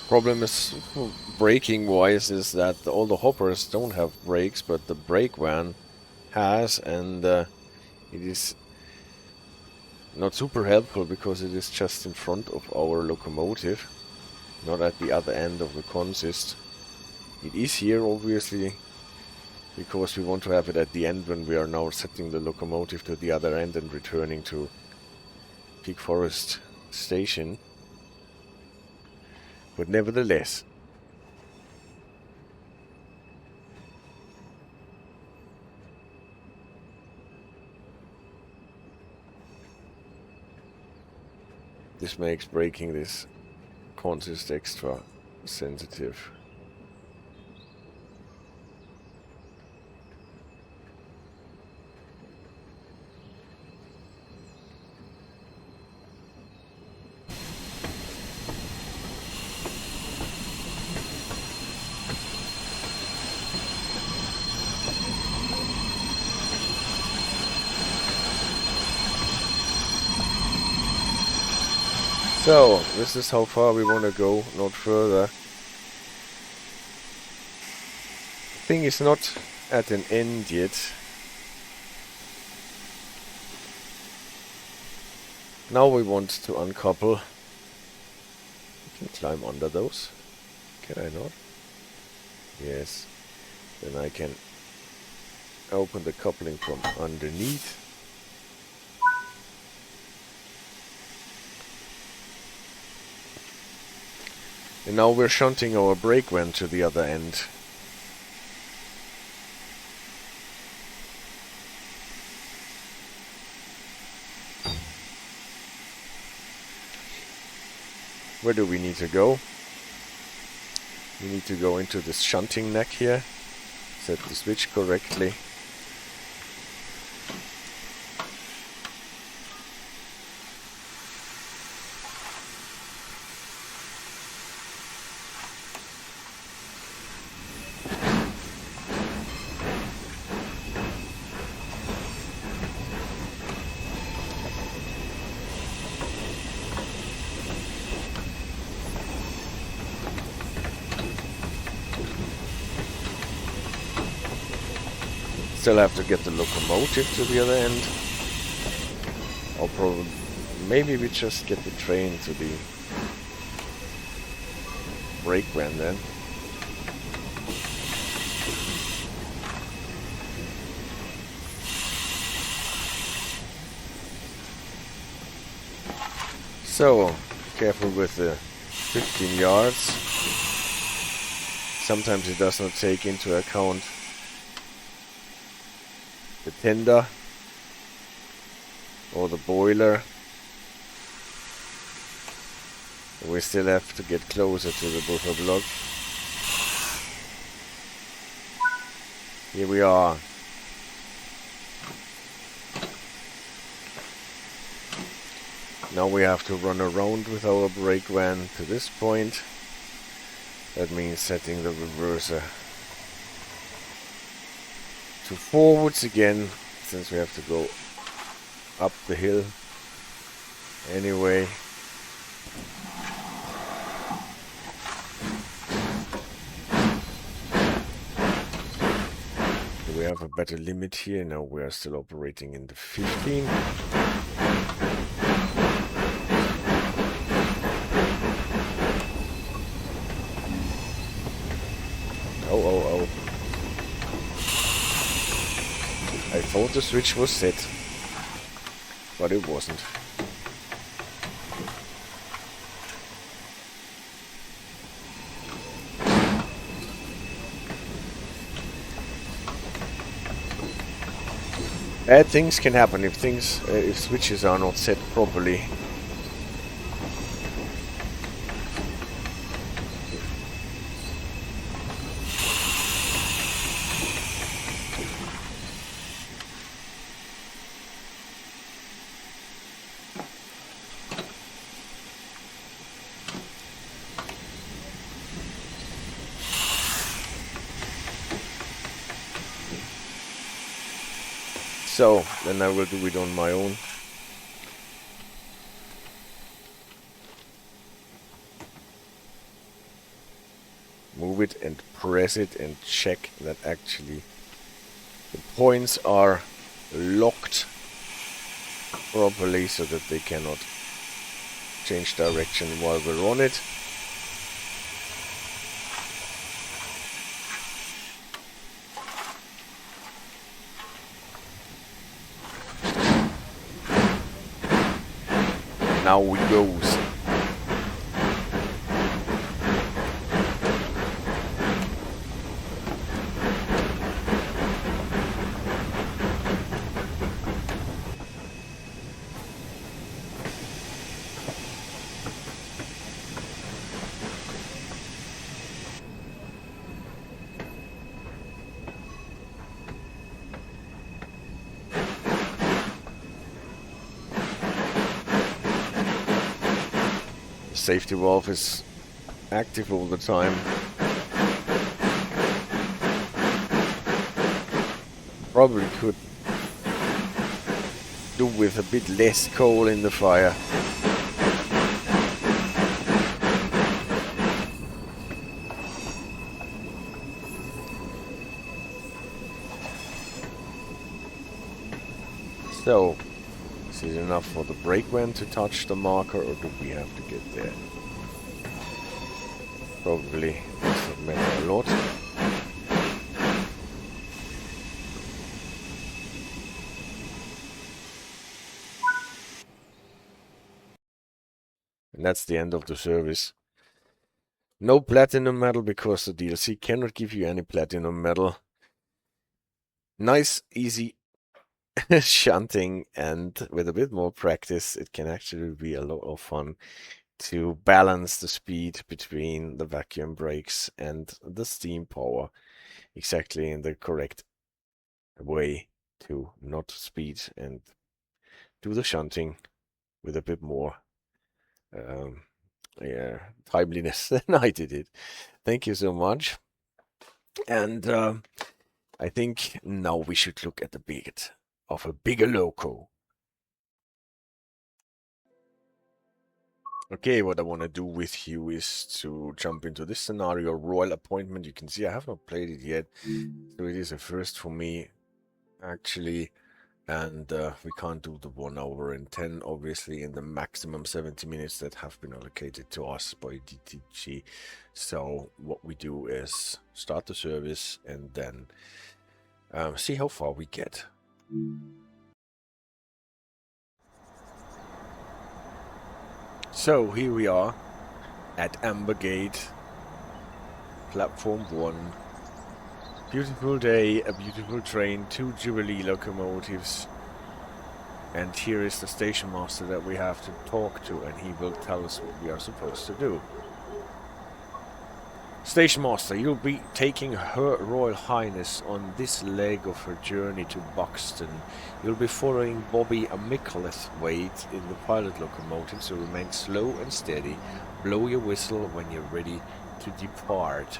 Problem is, braking wise, is that all the hoppers don't have brakes, but the brake van has, and it is not super helpful because it is just in front of our locomotive, not at the other end of the consist. It is here obviously because we want to have it at the end when we are now setting the locomotive to the other end and returning to Peak Forest Station. But nevertheless, this makes braking this consist extra sensitive. So, this is how far we want to go, not further. The thing is not at an end yet. Now we want to uncouple. I can climb under those. Can I not? Yes. Then I can open the coupling from underneath. And now we're shunting our brake van to the other end. Where do we need to go? We need to go into this shunting neck here. Set the switch correctly. Still have to get the locomotive to the other end. Or probably, maybe we just get the train to the brake van then. So, careful with the 15 yards. Sometimes it does not take into account the tender or the boiler. We still have to get closer to the buffer block. Here we are. Now we have to run around with our brake van to this point. That means setting the reverser to forwards again, since we have to go up the hill anyway. Do we have a better limit here? No, we are still operating in the 15. thought the switch was set, but it wasn't. Bad things can happen if switches are not set properly. So, then I will do it on my own. Move it and press it and check that actually the points are locked properly so that they cannot change direction while we're on it. Now it goes. Safety valve is active all the time. Probably could do with a bit less coal in the fire. So, is it enough for the brake van to touch the marker, or do we have to get there? Probably doesn't matter a lot. And that's the end of the service. No platinum medal because the DLC cannot give you any platinum medal. Nice, easy shunting, and with a bit more practice it can actually be a lot of fun to balance the speed between the vacuum brakes and the steam power exactly in the correct way to not speed and do the shunting with a bit more timeliness than I did it. Thank you so much. And I think now we should look at the bit of a bigger loco. Okay, what I want to do with you is to jump into this scenario, Royal Appointment. You can see I have not played it yet, so it is a first for me, actually. And we can't do the 1 hour and 10, obviously, in the maximum 70 minutes that have been allocated to us by DTG. So what we do is start the service and then see how far we get. So here we are at Ambergate, platform 1. Beautiful day, a beautiful train, 2 Jubilee locomotives. And here is the station master that we have to talk to, and he will tell us what we are supposed to do. Station master, you'll be taking Her Royal Highness on this leg of her journey to Buxton. You'll be following Bobby Micklethwaite in the pilot locomotive, so remain slow and steady. Blow your whistle when you're ready to depart.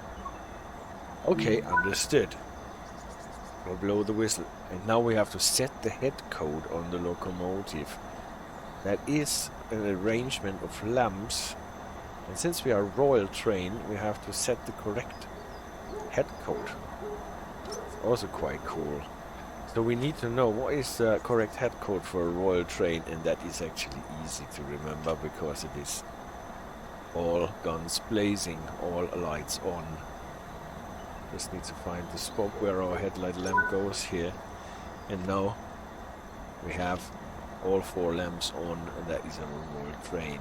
Okay, understood. We'll blow the whistle. And now we have to set the head code on the locomotive. That is an arrangement of lamps. And since we are Royal Train, we have to set the correct head code. It's also quite cool. So we need to know what is the correct head code for a Royal Train, and that is actually easy to remember because it is all guns blazing, all lights on. Just need to find the spot where our headlight lamp goes here. And now we have all 4 lamps on, and that is a normal train.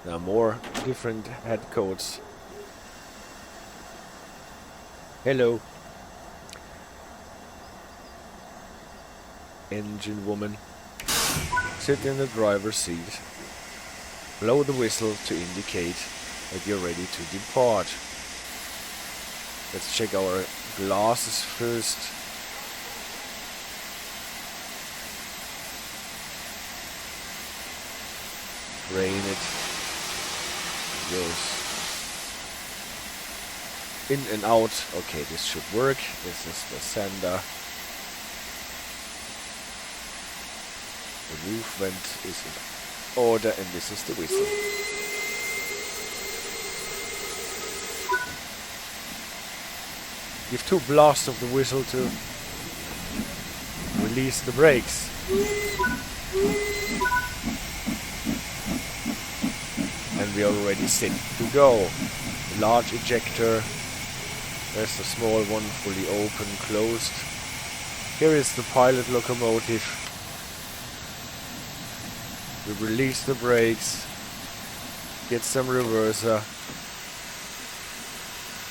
There are more different head codes. Hello. Engine woman. Sit in the driver's seat. Blow the whistle to indicate that you're ready to depart. Let's check our glasses first. Drain it. Goes in and out. Okay, this should work. This is the sender. The roof vent is in order, and this is the whistle. Give 2 blasts of the whistle to release the brakes. And we are already set to go. The large ejector. There's the small one, fully open, closed. Here is the pilot locomotive. We release the brakes, get some reverser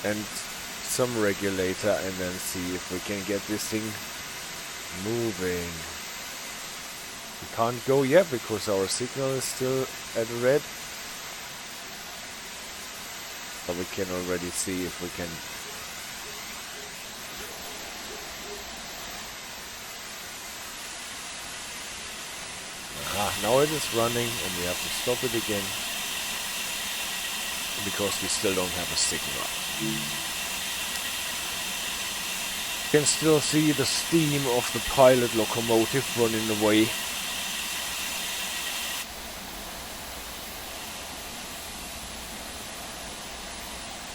and some regulator, and then see if we can get this thing moving. We can't go yet because our signal is still at red. But we can already see if we can now it is running, and we have to stop it again because we still don't have a signal. You can still see the steam of the pilot locomotive running away.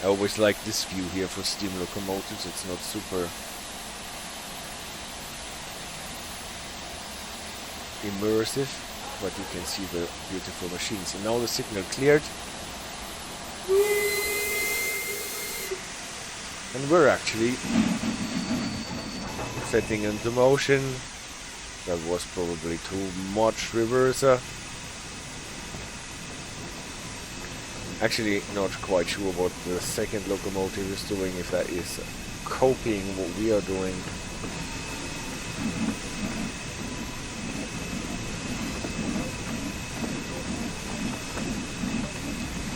I always like this view here for steam locomotives. It's not super immersive, but you can see the beautiful machines. And now the signal cleared. And we're actually setting into motion. That was probably too much reverser. Actually not quite sure what the second locomotive is doing, if that is copying what we are doing.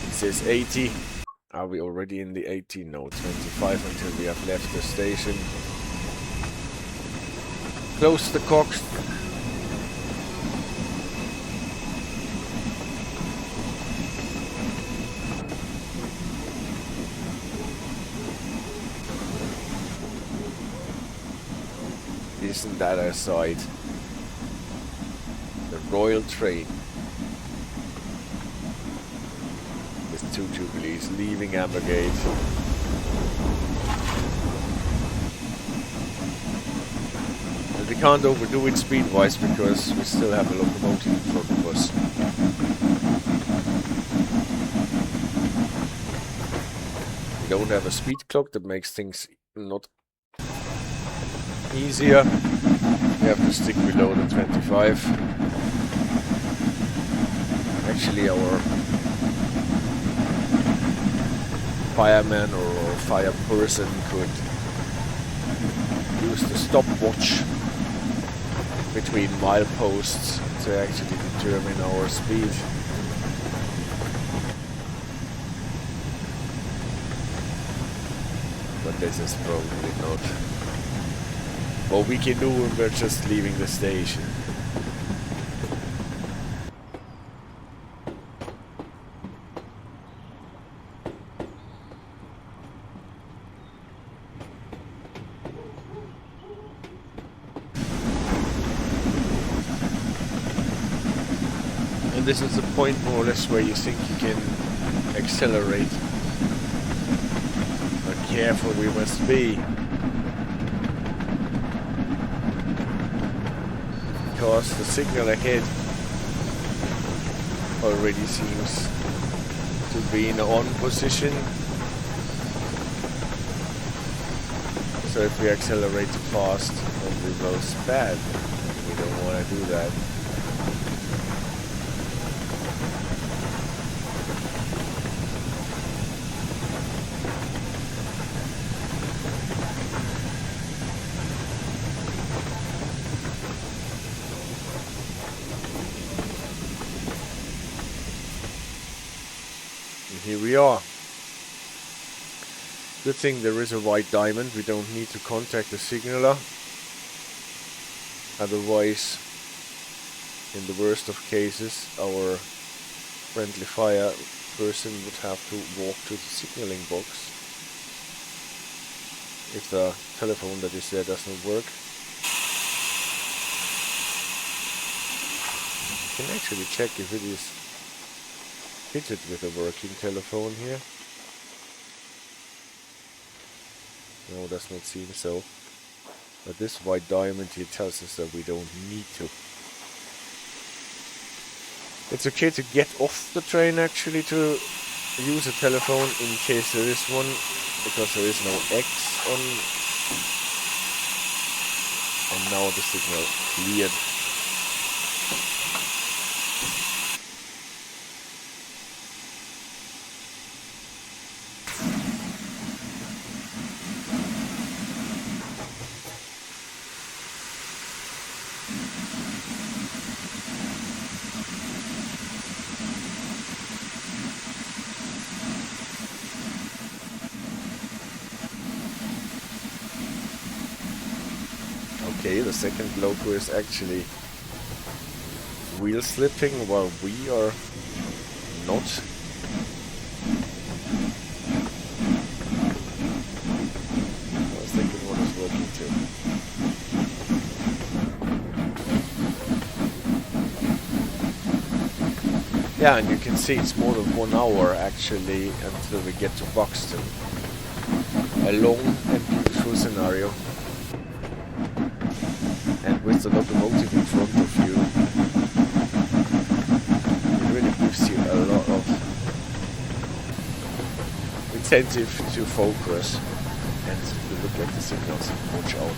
It says 80. Are we already in the 80? No, 25 until we have left the station. Close the cocks. Isn't that our side? The Royal Train. With 2 Jubilees leaving Ambergate. And we can't overdo it speed-wise because we still have a locomotive in front of us. We don't have a speed clock, that makes things not easier. We have to stick below the 25. Actually, our fireman or fire person could use the stopwatch between mileposts to actually determine our speed. But this is probably not what we can do when we're just leaving the station. And this is the point more or less where you think you can accelerate. But careful we must be. Because the signal ahead already seems to be in on position. So if we accelerate too fast, then we will spad. We don't want to do that. And here we are. Good thing there is a white diamond. We don't need to contact the signaler. Otherwise, in the worst of cases, our friendly fire person would have to walk to the signaling box if the telephone that is there doesn't work. You can actually check if it is fitted with a working telephone here. No, does not seem so. But this white diamond here tells us that we don't need to. It's okay to get off the train actually to use a telephone in case there is one, because there is no X on. And now the signal cleared. Okay, the second loco is actually wheel slipping while we are not. The second one is working too. Yeah, and you can see it's more than 1 hour actually until we get to Buxton. A long and beautiful scenario. And with the locomotive in front of you, it really gives you a lot of incentive to focus and to look at the signals and watch out.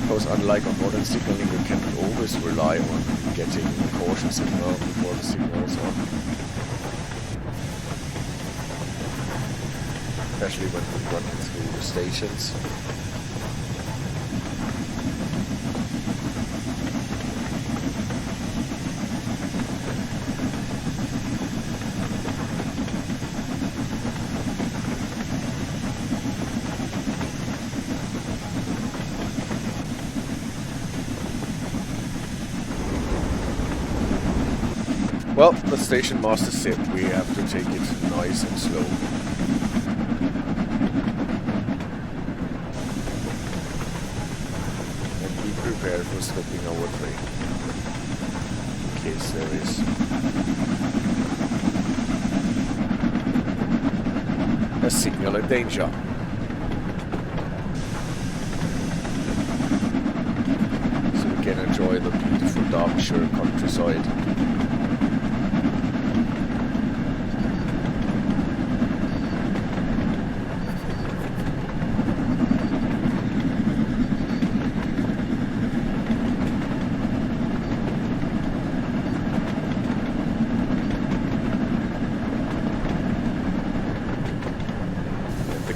Because unlike on modern signaling, you can always rely on getting a caution signal before the signal is on. Especially when we're running through the stations. Well, the station master said we have to take it nice and slow. Prepare for stopping our train in case there is. A signal of danger. So we can enjoy the beautiful Derbyshire countryside.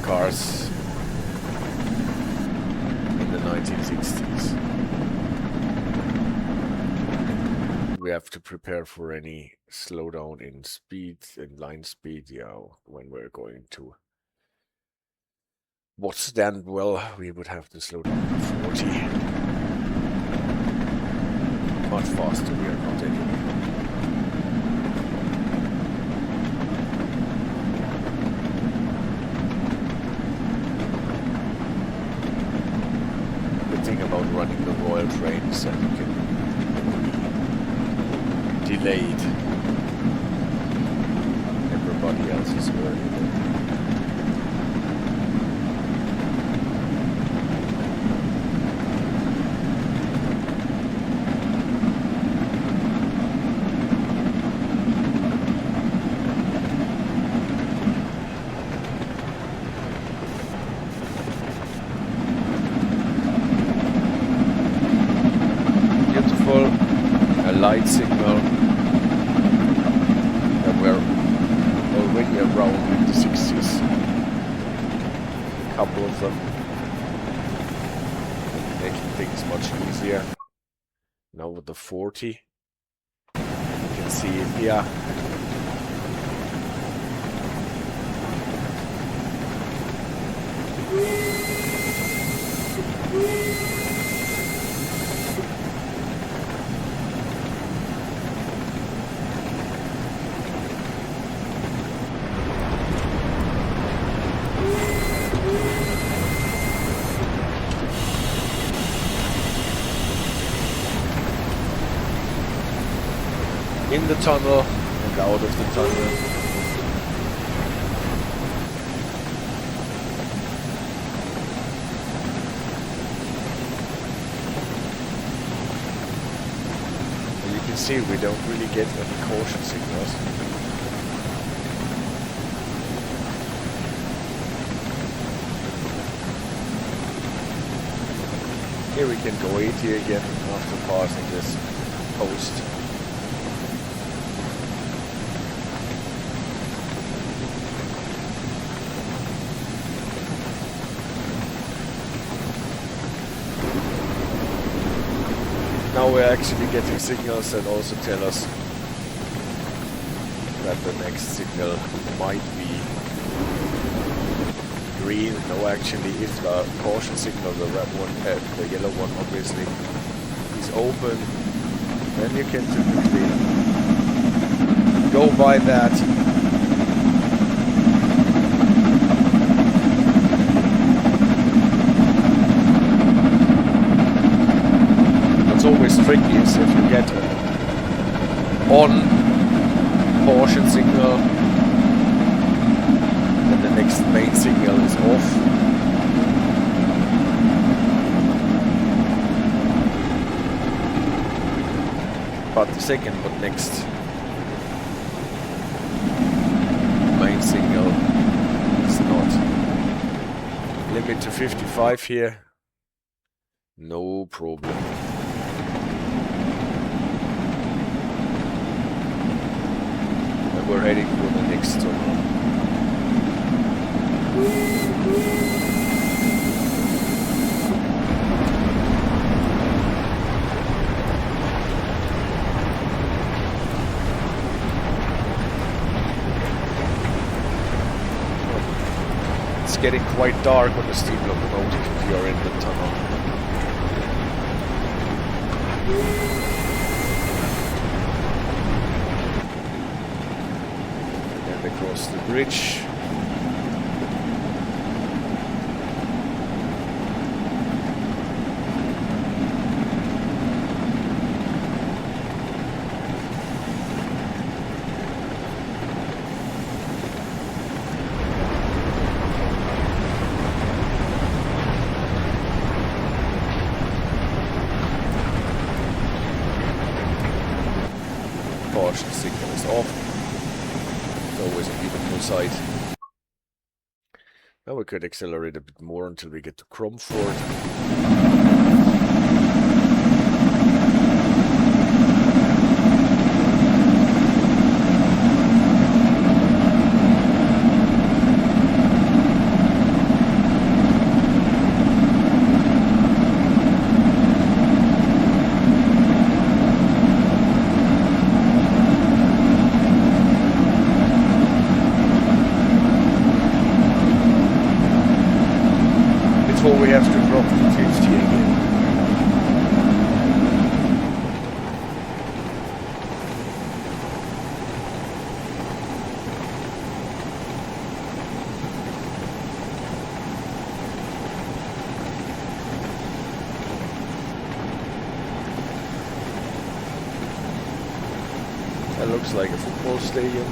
Cars in the 1960s. We have to prepare for any slowdown in speed, in line speed, yeah, when we're going to Stanwell, we would have to slow down to 40. Much faster, we are not anymore. About running the Royal trains, and you can be delayed. Everybody else is early. light signal. And we're already around in the 60s. A couple of them. Making things much easier. Now with the 40. You can see it here. In the tunnel and out of the tunnel. And you can see we don't really get any caution signals. Here we can go 80 again after passing this post. Now we're actually getting signals that also tell us that the next signal might be green. No, actually, if the caution signal, the red one, the yellow one obviously, is open, then you can typically go by that. Always tricky is if you get on caution signal and the next main signal is off. But the second but next main signal is not. Limit to 55 here. No problem. We're heading for the next tunnel. It's getting quite dark on the steam locomotive if you're in the tunnel. Across the bridge. Caution signal is off. Always a beautiful sight. Now we could accelerate a bit more until we get to Cromford. We have to drop to 50 again. That looks like a football stadium.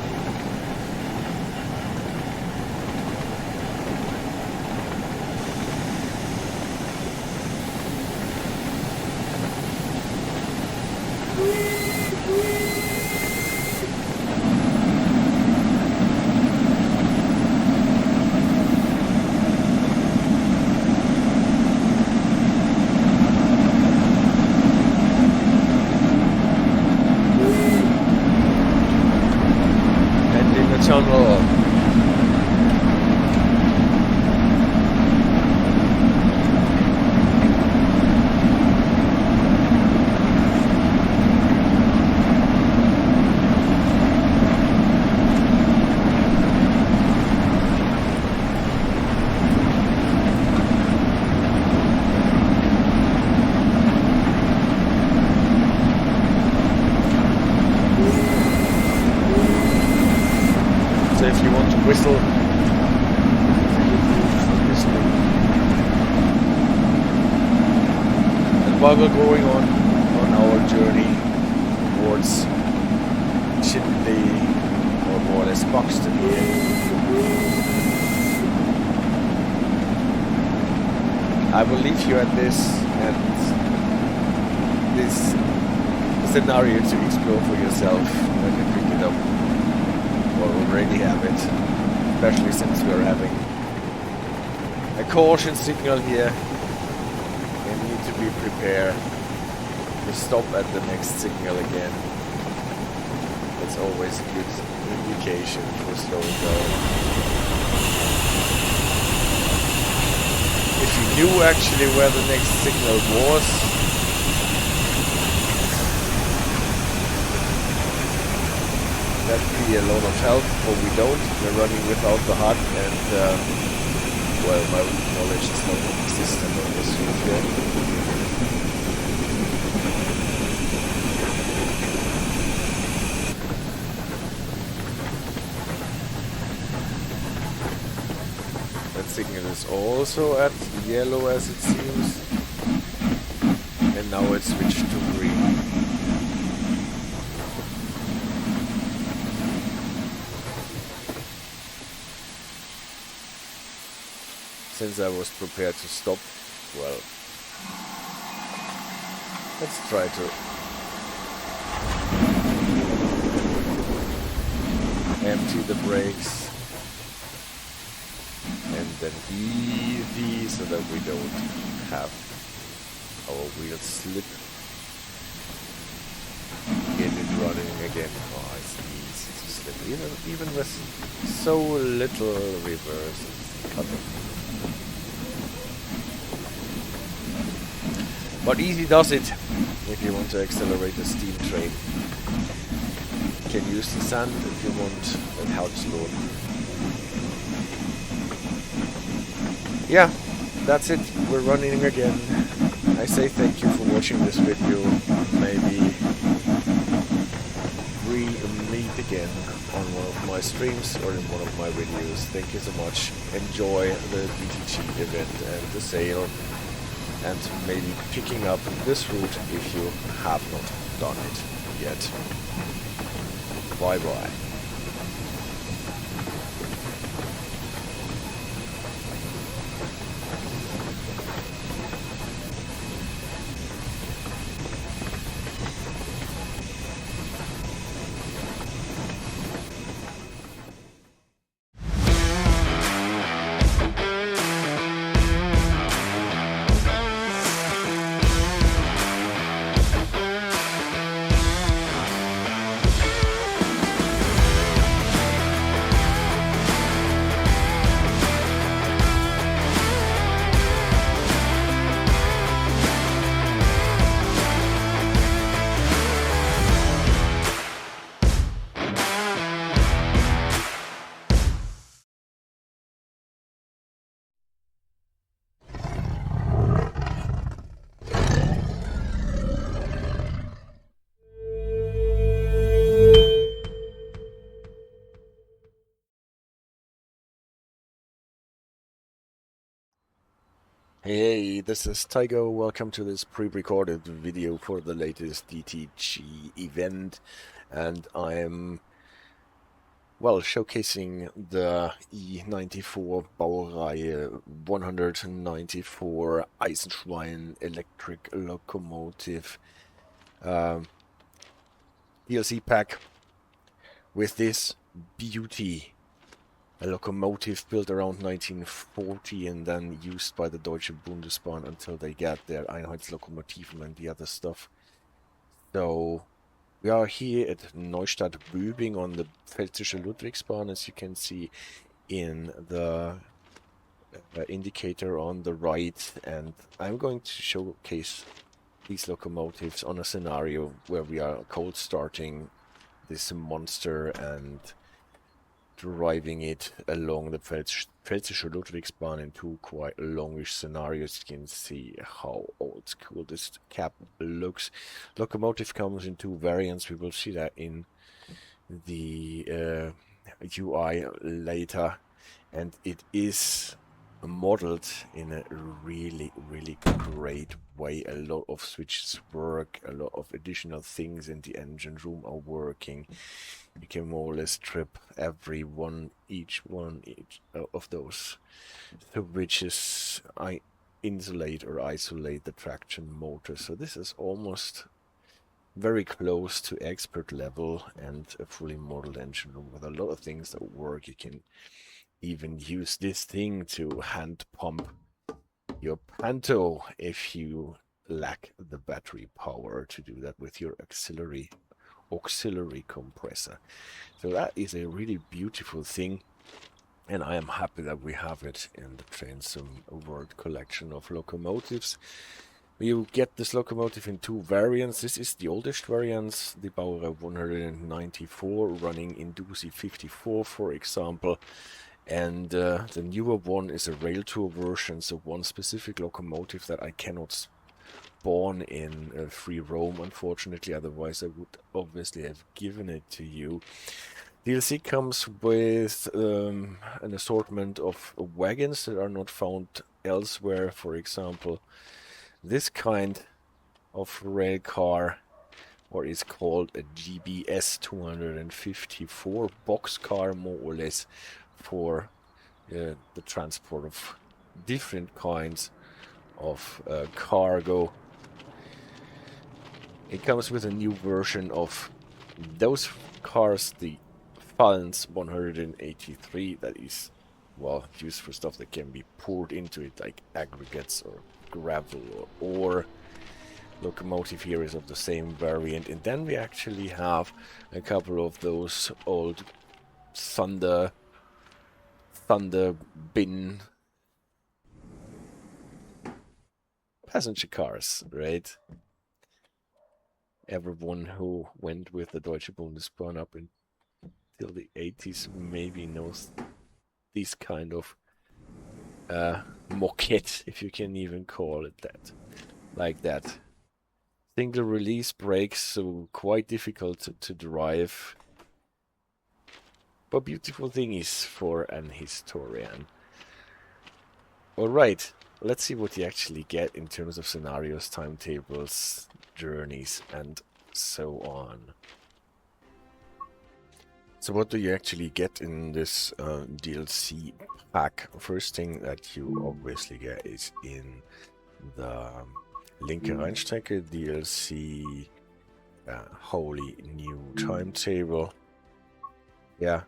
while we're going on our journey towards Shunting, or more or less Buxton here. I will leave you at this and this scenario to explore for yourself when you pick it up, or already have it, especially since we are having a caution signal here and need to be prepared to stop at the next signal again. It's always a good indication for slowing down. If you knew actually where the next signal was, that'd be a lot of help, but we don't. We're running without the HUD, and well, my knowledge is not existent on this route here. Signal is also at yellow as it seems, and now it's switched to green. Since I was prepared to stop, well, let's try to empty the brakes. And then easy, so that we don't have our wheels slip. Get it running again. Oh, it's easy to slip, even with so little reverse. But easy does it if you want to accelerate the steam train. You can use the sand if you want, that helps a lot. Yeah, that's it. We're running again. I say thank you for watching this video. Maybe we meet again on one of my streams or in one of my videos. Thank you so much. Enjoy the DTG event and the sale, and maybe picking up this route if you have not done it yet. Bye bye. Hey, this is Tygo. Welcome to this pre-recorded video for the latest DTG event, and I'm, well, showcasing the E94 Baureihe 194 Eisenschwein electric locomotive DLC pack with this beauty. A locomotive built around 1940 and then used by the Deutsche Bundesbahn until they got their Einheitslokomotiven and the other stuff. So we are here at Neustadt Böbing on the Pfälzische Ludwigsbahn, as you can see in the indicator on the right, and I'm going to showcase these locomotives on a scenario where we are cold starting this monster and driving it along the Pfälzische Ludwigsbahn in two quite longish scenarios. You can see how old school this cab looks. Locomotive comes in two variants. We will see that in the UI later, and it is modeled in a really great way. A lot of switches work, a lot of additional things in the engine room are working. You can more or less strip each one of those switches. I insulate or isolate the traction motor, so this is almost very close to expert level and a fully modeled engine room with a lot of things that work. You can even use this thing to hand pump your Panto if you lack the battery power to do that with your auxiliary compressor. So that is a really beautiful thing, and I am happy that we have it in the Trainsim World collection of locomotives. You get this locomotive in two variants. This is the oldest variant, the Bauer 194 running in Dusi 54, for example. And the newer one is a rail tour version, so one specific locomotive that I cannot spawn in free roam, unfortunately, otherwise I would obviously have given it to you. DLC comes with an assortment of wagons that are not found elsewhere. For example, this kind of rail car, or is called a GBS 254 box car, more or less, for the transport of different kinds of cargo. It comes with a new version of those cars, the Fallens 183, that is, well, used for stuff that can be poured into it, like aggregates or gravel or ore. Locomotive here is of the same variant, and then we actually have a couple of those old Thunder bin passenger cars, right? Everyone who went with the Deutsche Bundesbahn up until the 80s maybe knows this kind of moquette, if you can even call it that, like that. Single release brakes, so quite difficult to drive, but beautiful thingies for an historian. Alright, let's see what you actually get in terms of scenarios, timetables, journeys, and so on. So what do you actually get in this DLC pack? First thing that you obviously get is in the Linke Rheinstrecke DLC, wholly new timetable. Yeah.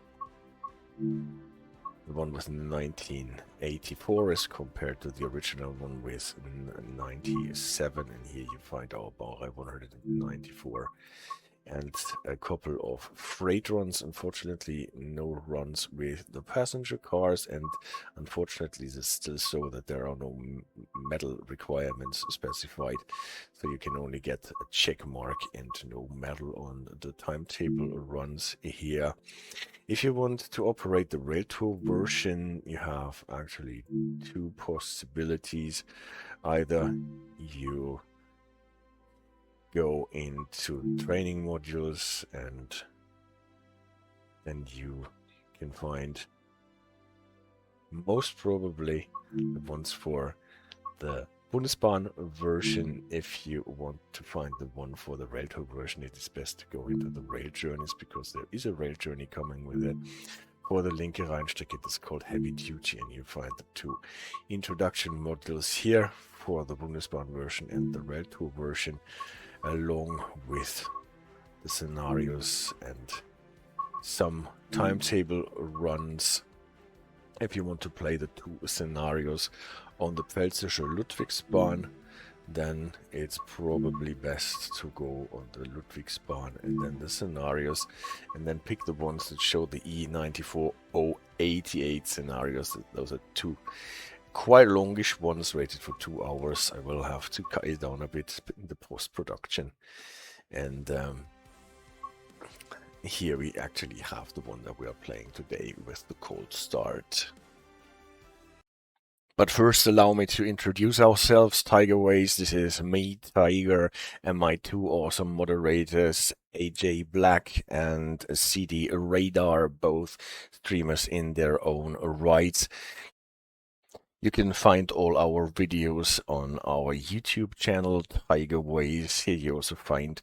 The one with 1984 is compared to the original one with 97, and here you find our Baureihe 194. And a couple of freight runs. Unfortunately, no runs with the passenger cars, and unfortunately it is still so that there are no medal requirements specified, so you can only get a check mark and no medal on the timetable runs here. If you want to operate the rail tour version, you have actually two possibilities. Either you go into training modules, and then you can find most probably the ones for the Bundesbahn version. If you want to find the one for the rail tour version, it is best to go into the rail journeys, because there is a rail journey coming with it. For the Linke Rheinstrecke, it is called Heavy Duty, and you find the two introduction modules here for the Bundesbahn version and the rail tour version, along with the scenarios and some timetable runs. If you want to play the two scenarios on the Pfälzische Ludwigsbahn, then it's probably best to go on the Ludwigsbahn and then the scenarios, and then pick the ones that show the E94088 scenarios. Those are two quite longish ones, rated for 2 hours. I will have to cut it down a bit in the post-production. And here we actually have the one that we are playing today with the cold start. But first, allow me to introduce ourselves, Tygerways. This is me, Tiger, and my two awesome moderators, AJ Black and CD Radar, both streamers in their own rights. You can find all our videos on our YouTube channel, Tygerways. Here you also find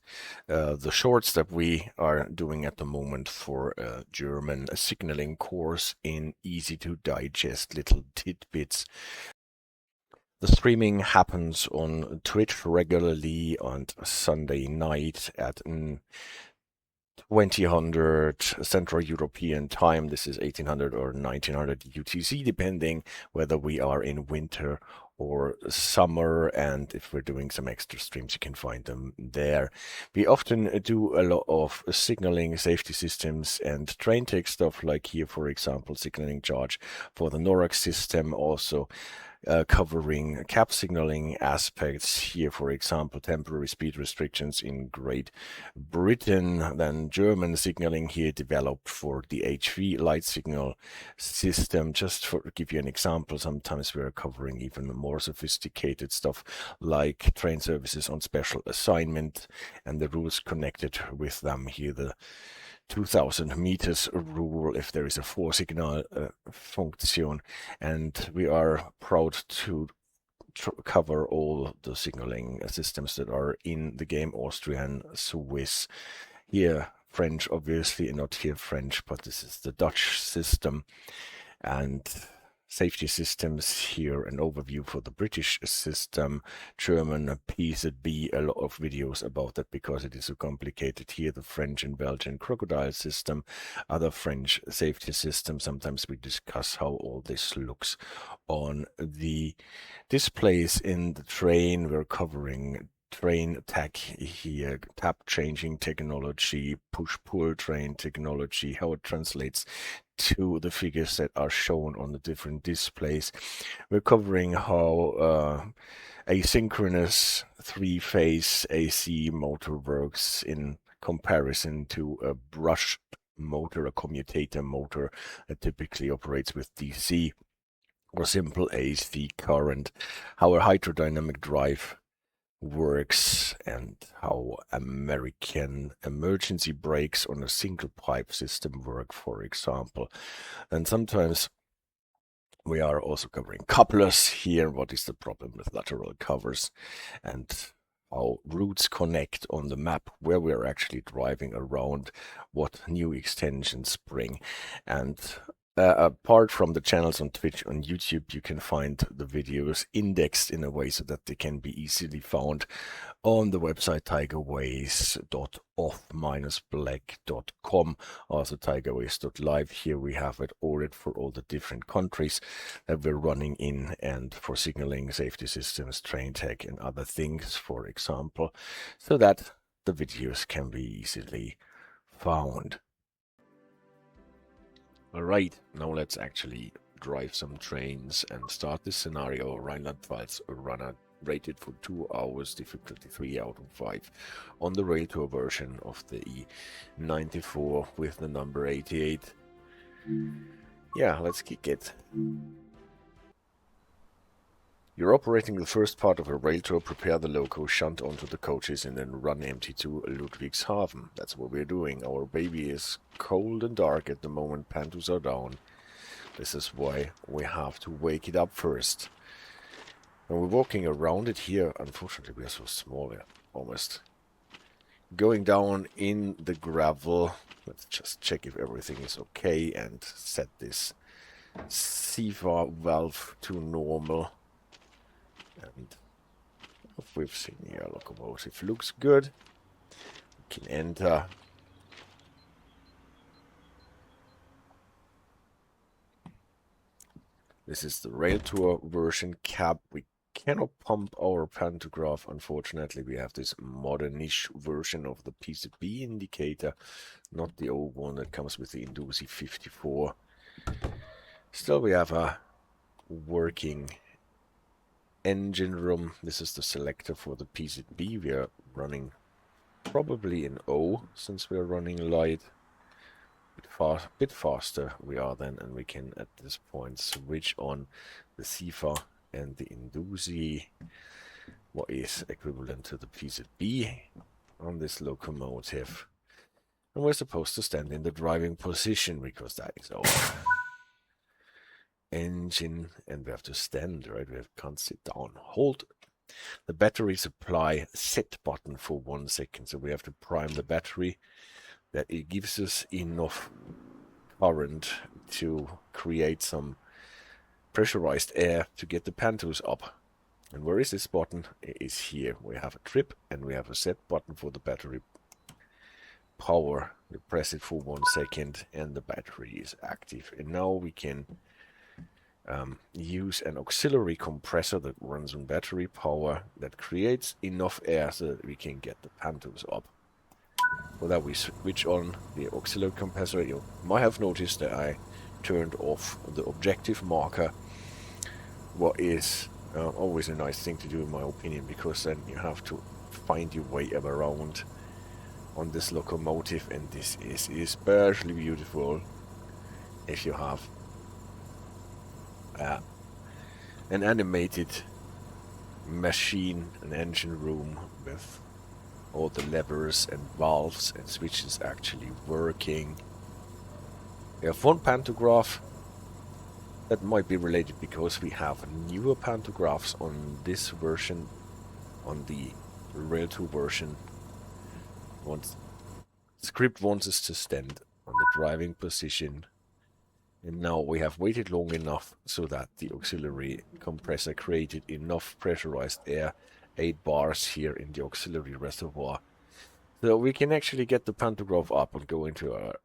the shorts that we are doing at the moment for a German signaling course in easy to digest little tidbits. The streaming happens on Twitch regularly on Sunday night at 2000 Central European Time. This is 1800 or 1900 UTC, depending whether we are in winter or summer, and if we're doing some extra streams, you can find them there. We often do a lot of signaling, safety systems, and train tech stuff, like here, for example, signaling charge for the NORAX system, also covering cap signaling aspects here, for example, temporary speed restrictions in Great Britain, then German signaling here developed for the HV light signal system. Just to give you an example, sometimes we're covering even more sophisticated stuff like train services on special assignment and the rules connected with them here, the 2000 meters rule if there is a four signal function, and we are proud to cover all the signaling systems that are in the game, Austrian, Swiss, here French, obviously, and not here French, but this is the Dutch system, and safety systems here, an overview for the British system, German PZB, a lot of videos about that because it is so complicated here, the French and Belgian crocodile system, other French safety systems. Sometimes we discuss how all this looks on the displays in the train. We're covering train tech here, tap changing technology, push-pull train technology, how it translates to the figures that are shown on the different displays. We're covering how asynchronous three-phase AC motor works in comparison to a brushed motor, a commutator motor that typically operates with DC or simple AC current, how a hydrodynamic drive works, and how American emergency brakes on a single pipe system work, for example. And sometimes we are also covering couplers here, what is the problem with lateral covers, and how routes connect on the map, where we are actually driving around, what new extensions bring. And apart from the channels on Twitch, on YouTube, you can find the videos indexed in a way so that they can be easily found on the website tigerways.off-black.com, also tigerways.live. Here we have it ordered for all the different countries that we're running in, and for signaling, safety systems, train tech, and other things, for example, so that the videos can be easily found. Alright, now let's actually drive some trains and start this scenario. Rhineland-Pfalz runner rated for 2 hours, difficulty 3 out of 5 on the rail tour version of the E94 with the number 88. Yeah, let's kick it. You're operating the first part of a rail tour. Prepare the loco, shunt onto the coaches, and then run empty to Ludwigshafen. That's what we're doing. Our baby is cold and dark at the moment. Pantus are down. This is why we have to wake it up first. When we're walking around it here, unfortunately we are so small here, almost. Going down in the gravel. Let's just check if everything is okay and set this Seaford valve to normal. And if we've seen here, locomotive looks good. We can enter. This is the rail tour version cab. We cannot pump our pantograph, unfortunately. We have this modernish version of the PCB indicator, not the old one that comes with the Indusi 54. Still, we have a working engine room. This is the selector for the PCB. We are running probably in O, since we are running light. Bit faster we are then, and we can at this point switch on the Seaford and the Indusi, what is equivalent to the PZB on this locomotive. And we're supposed to stand in the driving position because that is all. engine, and we have to stand, right? We can't sit down. Hold the battery supply set button for 1 second. So we have to prime the battery, that it gives us enough current to create some pressurized air to get the pantos up. And where is this button? It is here. We have a trip and we have a set button for the battery power. We press it for 1 second and the battery is active. And now we can use an auxiliary compressor that runs on battery power that creates enough air so that we can get the pantos up. For that we switch on the auxiliary compressor. You might have noticed that I turned off the objective marker, what is always a nice thing to do in my opinion, because then you have to find your way around on this locomotive, and this is especially beautiful if you have an animated machine, an engine room with all the levers and valves and switches actually working. We have one pantograph that might be related because we have newer pantographs on this version, on the Rail 2 version. Script wants us to stand on the driving position, and now we have waited long enough so that the auxiliary compressor created enough pressurized air, 8 bars here in the auxiliary reservoir, so we can actually get the pantograph up and go into our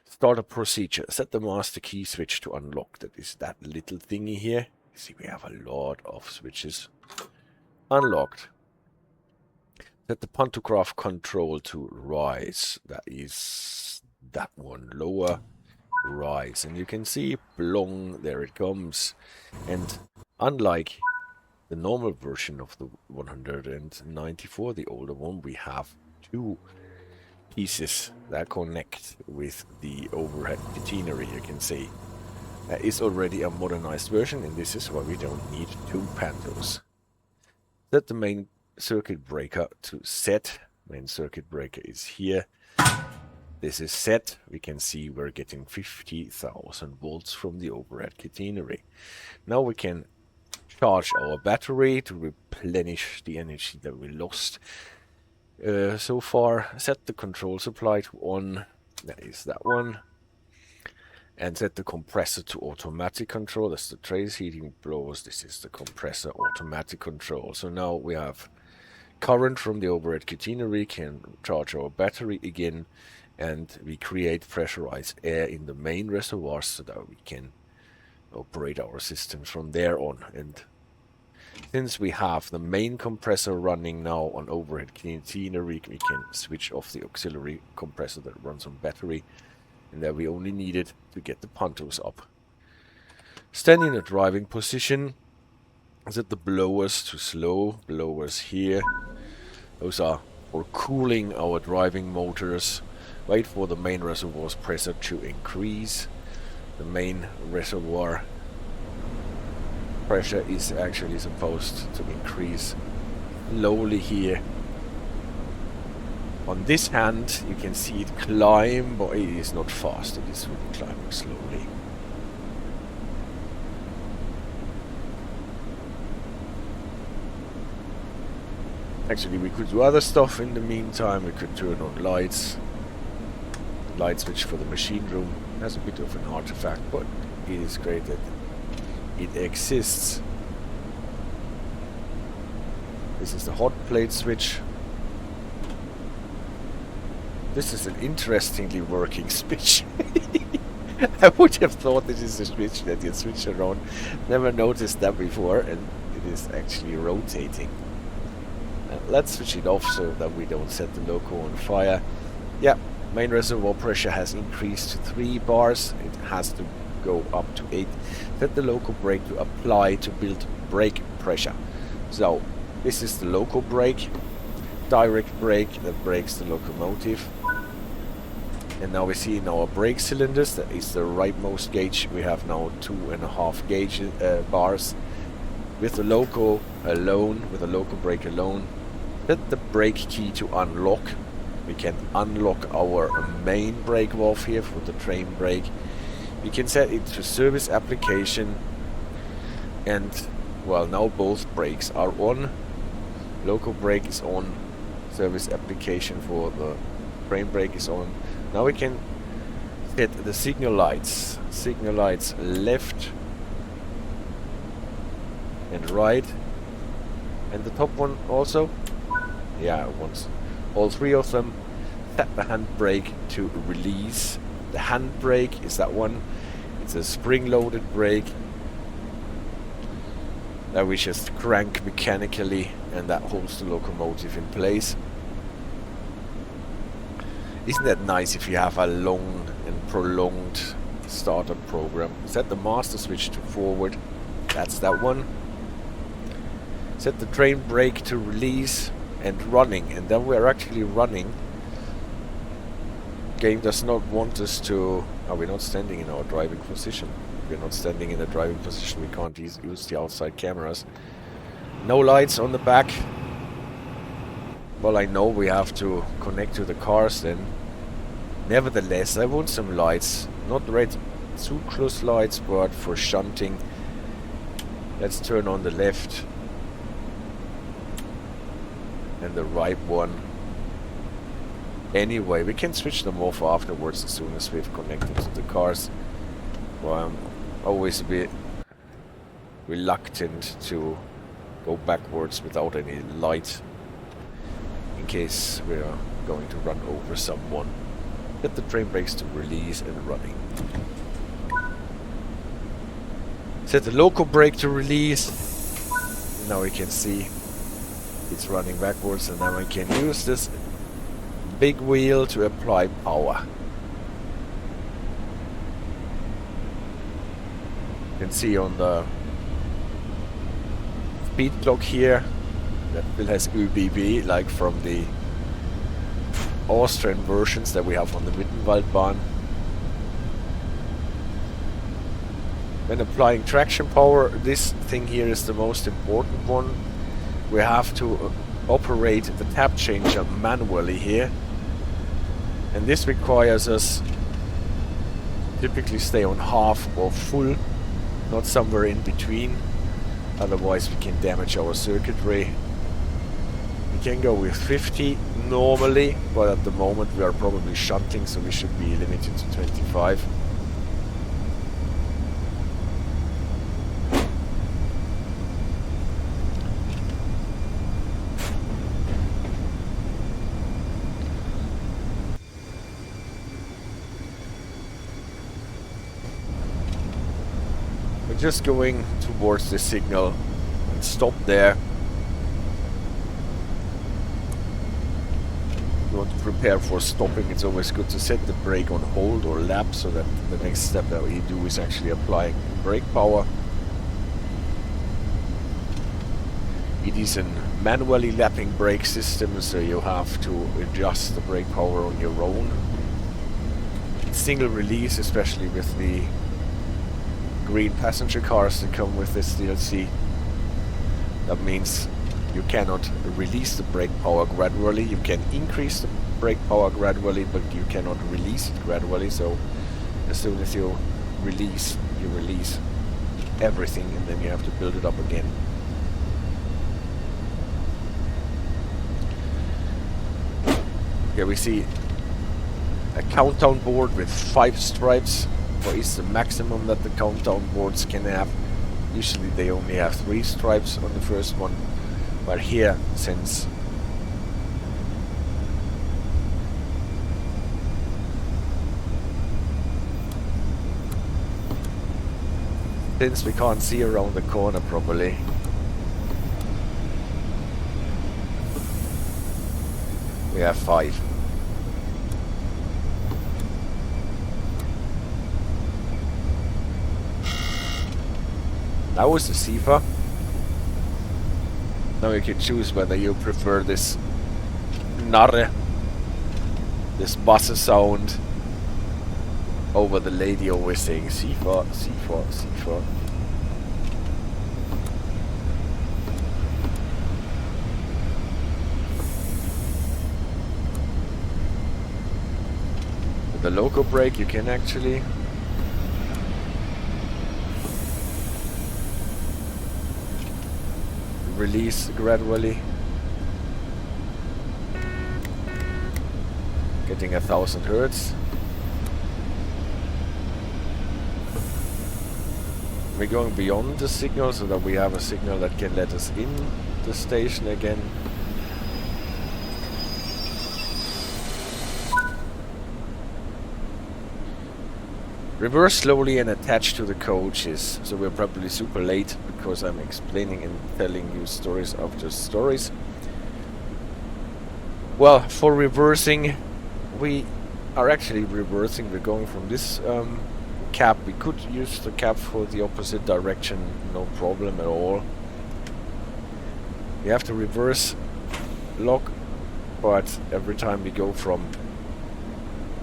startup procedure. Set the master key switch to unlock. That is that little thingy here. You see, we have a lot of switches unlocked. Set the pantograph control to rise. That is that one. Lower, rise. And you can see, blong, there it comes. And unlike the normal version of the 194, the older one, we have 2 pieces that connect with the overhead catenary. You can see that is already a modernized version, and this is why we don't need 2 pantos. Set the main circuit breaker to set. Main circuit breaker is here. This is set. We can see we're getting 50,000 volts from the overhead catenary. Now we can charge our battery to replenish the energy that we lost so far. Set the control supply to on. That is that one. And set the compressor to automatic control. That's the trace heating blowers. This is the compressor automatic control. So now we have current from the overhead catenary, can charge our battery again, and we create pressurized air in the main reservoirs so that we can operate our systems from there on. And since we have the main compressor running now on overhead catenary, we can switch off the auxiliary compressor that runs on battery, and that we only need it to get the pantos up. Stand in a driving position. Set the blowers to slow. Blowers here. Those are for cooling our driving motors. Wait for the main reservoir's pressure to increase. The main reservoir pressure is actually supposed to increase slowly here. On this hand, you can see it climb, but it is not fast. It is climbing slowly. Actually, we could do other stuff in the meantime. We could turn on lights. Light switch for the machine room. That's a bit of an artifact, but it is great that it exists. This is the hot plate switch. This is an interestingly working switch. I would have thought this is a switch that you switch around. Never noticed that before, and it is actually rotating. Let's switch it off so that we don't set the loco on fire. Yeah, main reservoir pressure has increased to 3 bars. It has to go up to 8. Set the loco brake to apply to build brake pressure. So this is the loco brake, direct brake that brakes the locomotive. And now we see in our brake cylinders, that is the rightmost gauge, we have now 2.5 gauge bars. With the loco alone, with the loco brake alone, set the brake key to unlock. We can unlock our main brake valve here for the train brake. We can set it to service application, and well, now both brakes are on. Local brake is on, service application for the train brake is on. Now we can set the signal lights left and right, and the top one also. Yeah, once all three of them. Set the handbrake to release. The handbrake is that one. It's a spring-loaded brake that we just crank mechanically, and that holds the locomotive in place. Isn't that nice if you have a long and prolonged startup program? Set the master switch to forward. That's that one. Set the train brake to release and running, and then we're actually running. Game does not want us to... Oh, we're not standing in our driving position. We're not standing in the driving position. We can't use the outside cameras. No lights on the back. Well, I know we have to connect to the cars then. Nevertheless, I want some lights. Not red Zugschluss lights, but for shunting. Let's turn on the left and the right one. Anyway, we can switch them off afterwards as soon as we've connected to the cars. Well, I'm always a bit reluctant to go backwards without any light, in case we are going to run over someone. Get the train brakes to release and running. Set the local brake to release. Now we can see it's running backwards, and then we can use this big wheel to apply power. You can see on the speed clock here that still has ÖBB, like from the Austrian versions that we have on the Mittenwaldbahn. When applying traction power, this thing here is the most important one. We have to operate the tap changer manually here, and this requires us typically stay on half or full, not somewhere in between, otherwise we can damage our circuitry. We can go with 50 normally, but at the moment we are probably shunting, so we should be limited to 25. Just going towards the signal and stop there. You want to prepare for stopping. It's always good to set the brake on hold or lap, so that the next step that we do is actually applying brake power. It is a manually lapping brake system, so you have to adjust the brake power on your own. It's single release, especially with the green passenger cars that come with this DLC. That means you cannot release the brake power gradually. You can increase the brake power gradually, but you cannot release it gradually. So as soon as you release everything, and then you have to build it up again. Here we see a countdown board with 5 stripes. What is the maximum that the countdown boards can have? Usually they only have 3 stripes on the first one, but here, since we can't see around the corner properly, we have 5. That was the Seaford. Now you can choose whether you prefer this Narre, this buzzer sound, over the lady always saying Seaford, Seaford, Seaford. With the local brake you can actually release gradually. Getting 1000 hertz. We're going beyond the signal so that we have a signal that can let us in the station again. Reverse slowly and attach to the coaches. So we're probably super late because I'm explaining and telling you stories after stories. Well, for reversing, we are actually reversing. We're going from this cab. We could use the cab for the opposite direction, no problem at all. We have to reverse lock, but every time we go from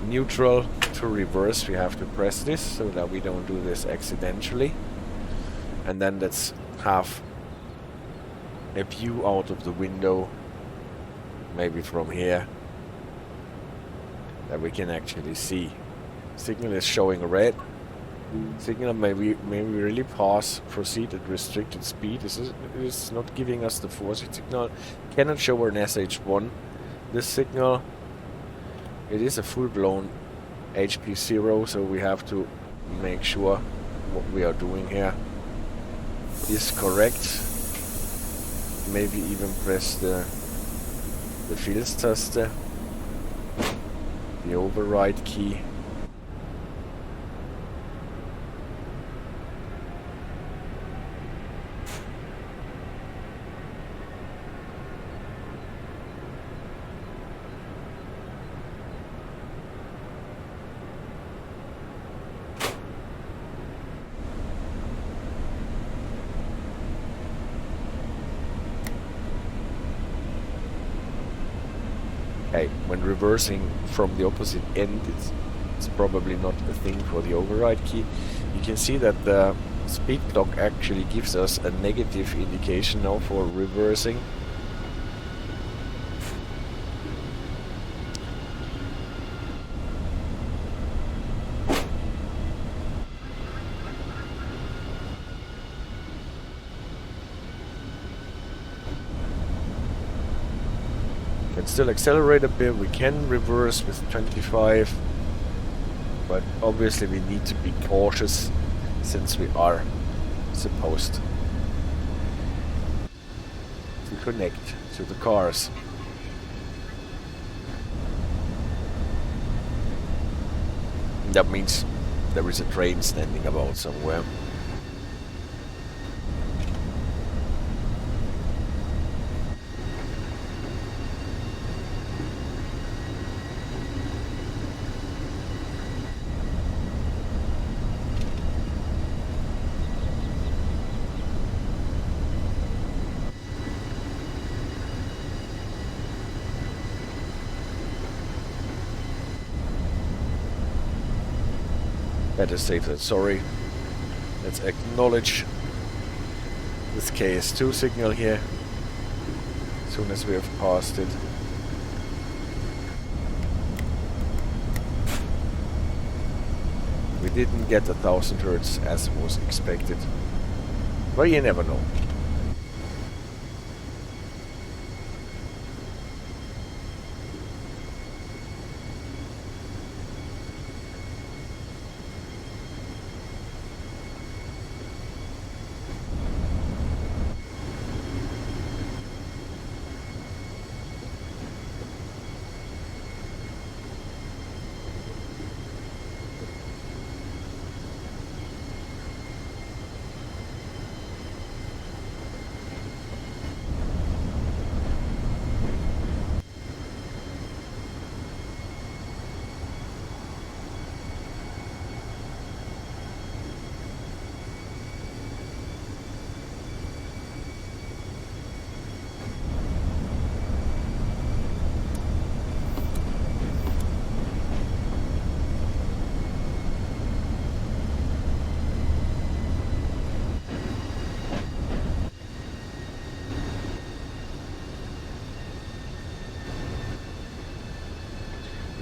neutral to reverse, we have to press this so that we don't do this accidentally. And then let's have a view out of the window, maybe from here, that we can actually see. Signal is showing red. Signal may we really proceed at restricted speed. This is not giving us the forcing signal. Cannot show an SH1. This signal, it is a full-blown HP0, so we have to make sure what we are doing here is correct. Maybe even press the Filztaste, the override key. When reversing from the opposite end, it's probably not a thing for the override key. You can see that the speed clock actually gives us a negative indication now for reversing. Still accelerate a bit. We can reverse with 25, but obviously we need to be cautious since we are supposed to connect to the cars. That means there is a train standing about somewhere. Better safe than sorry. Let's acknowledge this KS2 signal here as soon as we have passed it. We didn't get 1000 hertz as was expected, but you never know.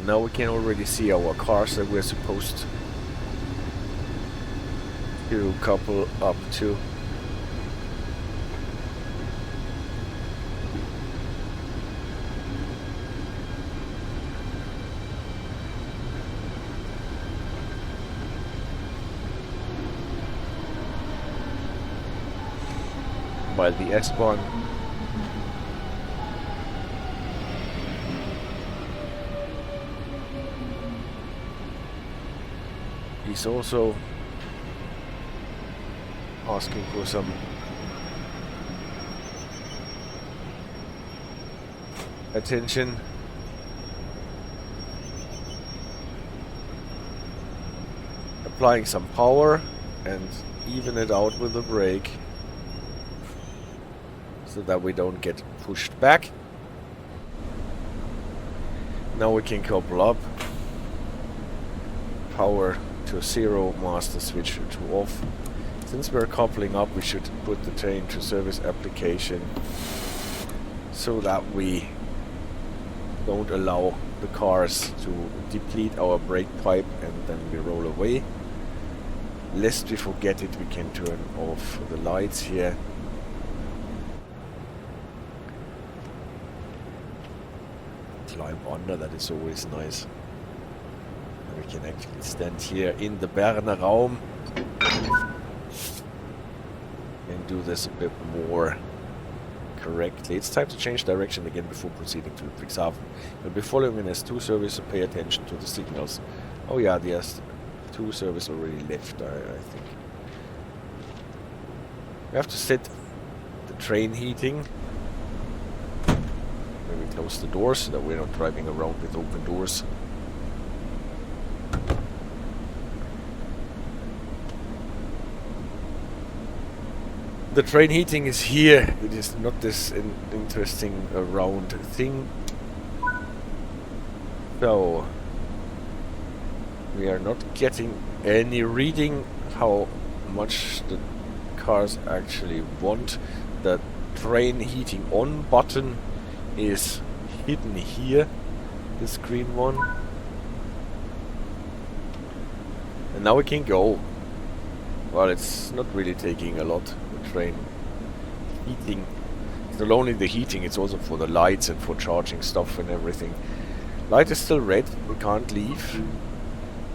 Now we can already see our cars that we're supposed to couple up to. while the S1 is also asking for some attention. Applying some power and even it out with the brake so that we don't get pushed back. Now we can couple up. Power to 0, master switch to off. Since we're coupling up, we should put the train to service application so that we don't allow the cars to deplete our brake pipe and then we roll away. Lest we forget it, we can turn off the lights here. Climb under, that is always nice. And we can actually stand here in the Berner Raum and do this a bit more correctly. It's time to change direction again before proceeding to Friedrichshafen. We'll be following an S2 service, so pay attention to the signals. Oh yeah, the S2 service already left, I think. We have to set the train heating. Maybe close the doors so that we're not driving around with open doors. The train heating is here. It is not this interesting round thing. So we are not getting any reading how much the cars actually want. The train heating on button is hidden here, this green one. And now we can go. Well, it's not really taking a lot. The train heating. It's not only the heating, it's also for the lights and for charging stuff and everything. Light is still red. We can't leave.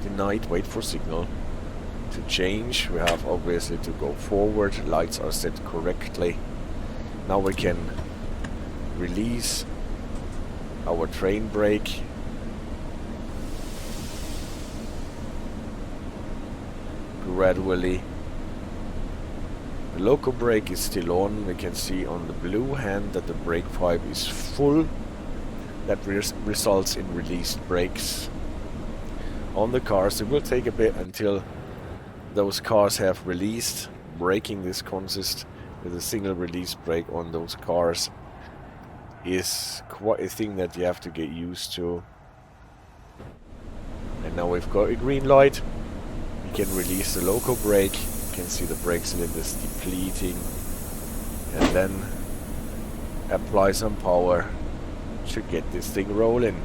Denied. Wait for signal. To change, we have obviously to go forward. Lights are set correctly. Now we can release our train brake. Gradually. The loco brake is still on. We can see on the blue hand that the brake pipe is full. That results in released brakes on the cars. It will take a bit until those cars have released. Braking this consists with a single release brake on those cars is quite a thing that you have to get used to. And now we've got a green light. We can release the loco brake. You can see the brake cylinders depleting. And then apply some power to get this thing rolling.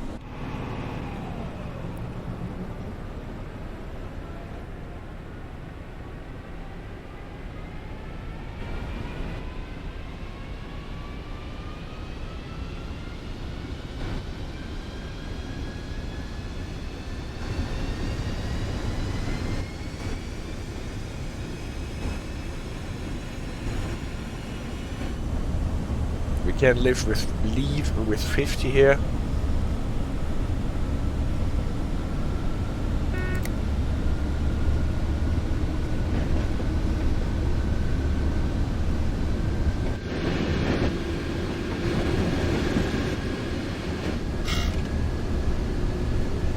Can leave with 50 here.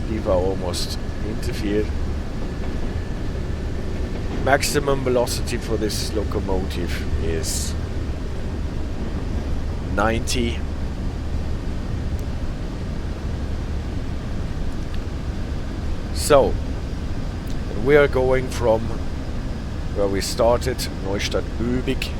Lever almost interfered. Maximum velocity for this locomotive is 90. So, and we are going from where we started, Neustadt-Böbig.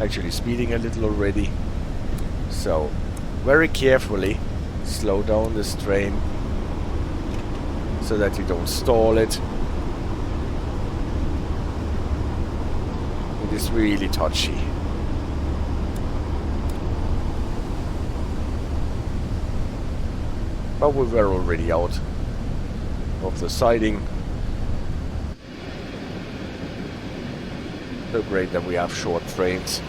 Actually speeding a little already. So, very carefully slow down this train so that you don't stall it. It is really touchy. But we were already out of the siding. So great that we have short trains.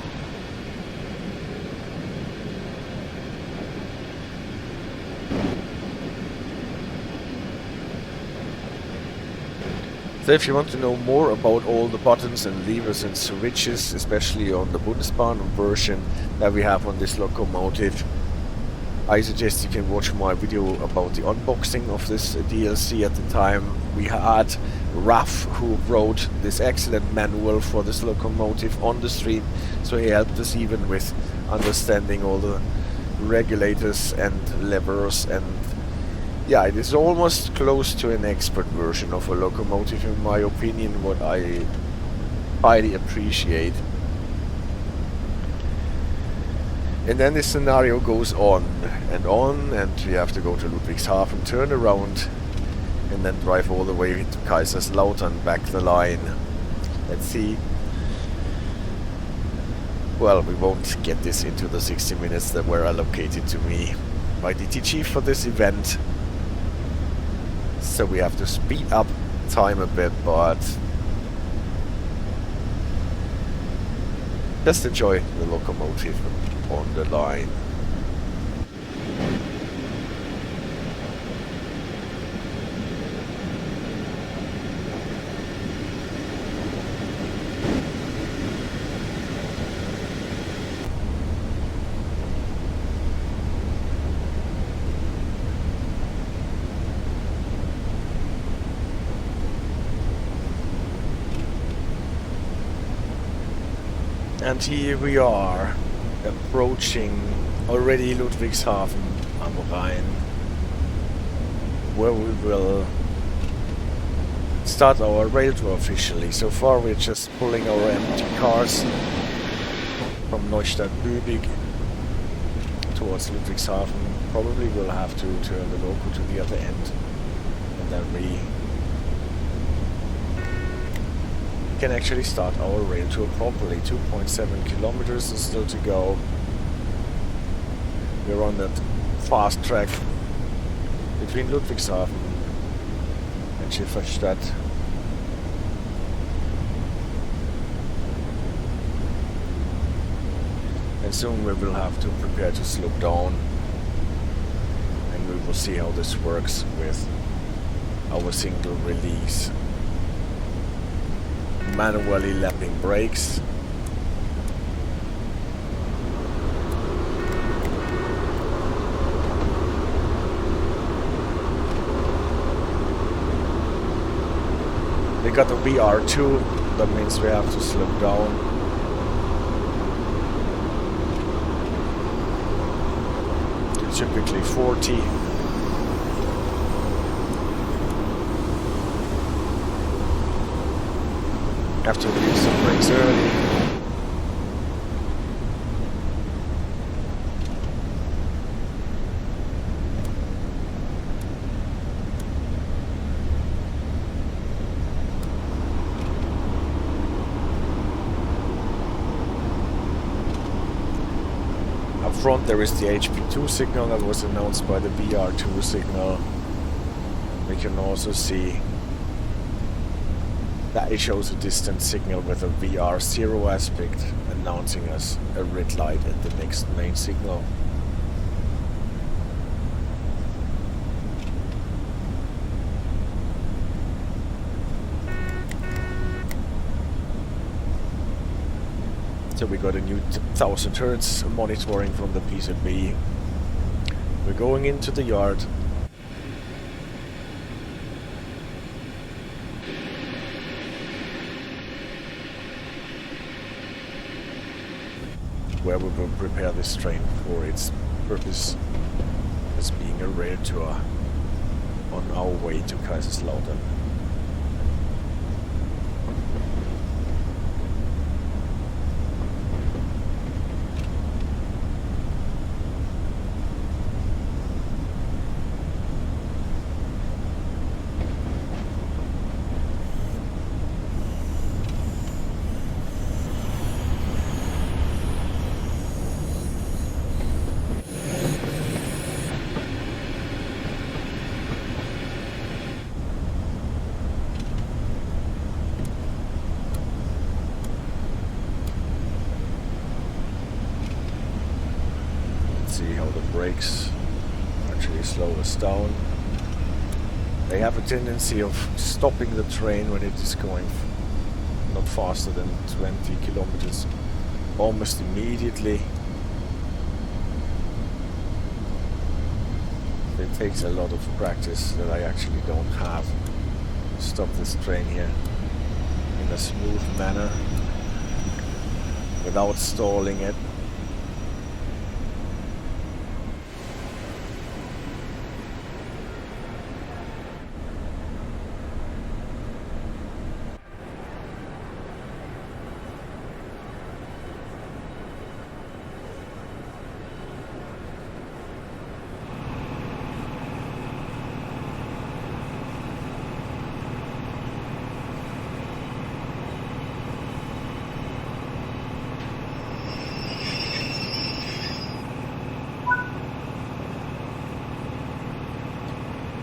So if you want to know more about all the buttons and levers and switches, especially on the Bundesbahn version that we have on this locomotive, I suggest you can watch my video about the unboxing of this DLC. At the time we had Raf, who wrote this excellent manual for this locomotive on the stream, so he helped us even with understanding all the regulators and levers, and yeah, it is almost close to an expert version of a locomotive in my opinion, what I highly appreciate. And then this scenario goes on, and we have to go to Ludwigshafen, turn around, and then drive all the way to Kaiserslautern, back the line. Let's see. Well, we won't get this into the 60 minutes that were allocated to me by DTG for this event. So we have to speed up time a bit, but just enjoy the locomotive on the line. And here we are, approaching already Ludwigshafen am Rhein, where we will start our rail tour officially. So far we're just pulling our empty cars from Neustadt-Bübig towards Ludwigshafen. Probably we'll have to turn the loco to the other end, and then we can actually start our rail tour properly. 2.7 kilometers is still to go. We're on that fast track between Ludwigshafen and Schifferstadt. And soon we will have to prepare to slow down, and we will see how this works with our single release manually lapping brakes. We got the VR2, that means we have to slow down. To typically 40. Have to release some brakes early. Up front there is the HP2 signal that was announced by the BR2 signal. We can also see that it shows a distance signal with a VR0 aspect, announcing us a red light at the next main signal. So we got a new 1000 Hertz monitoring from the PCB. We're going into the yard. Where we will prepare this train for its purpose as being a rail tour on our way to Kaiserslautern. brakes actually slow us down. They have a tendency of stopping the train when it is going not faster than 20 kilometers almost immediately. It takes a lot of practice that I actually don't have to stop this train here in a smooth manner without stalling it.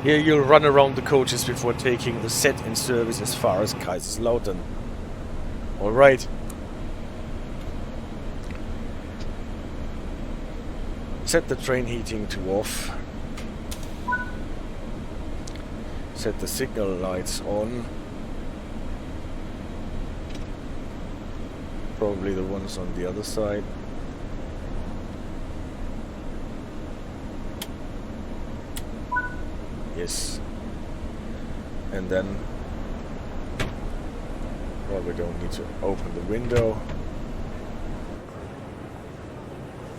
Here you'll run around the coaches before taking the set in service as far as Kaiserslautern. Alright. Set the train heating to off. Set the signal lights on. Probably the ones on the other side. Yes. And then, well, we don't need to open the window.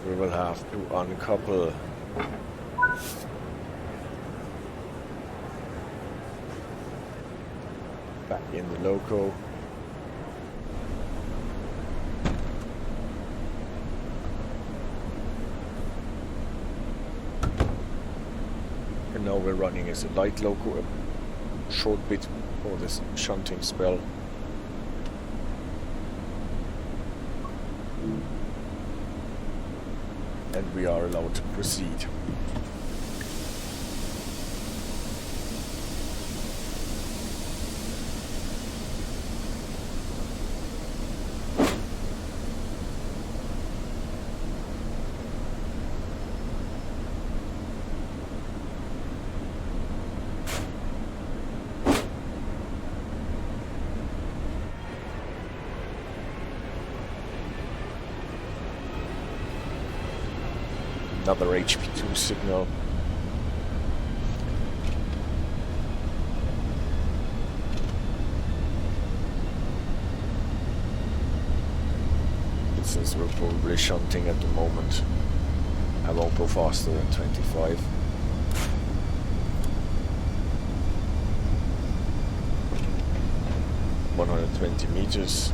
We will have to uncouple back in the loco. And now we're running as a light loco, a short bit for this shunting spell. And we are allowed to proceed. Another HP2 signal. Since we're probably shunting at the moment, I won't go faster than 25. $120 meters.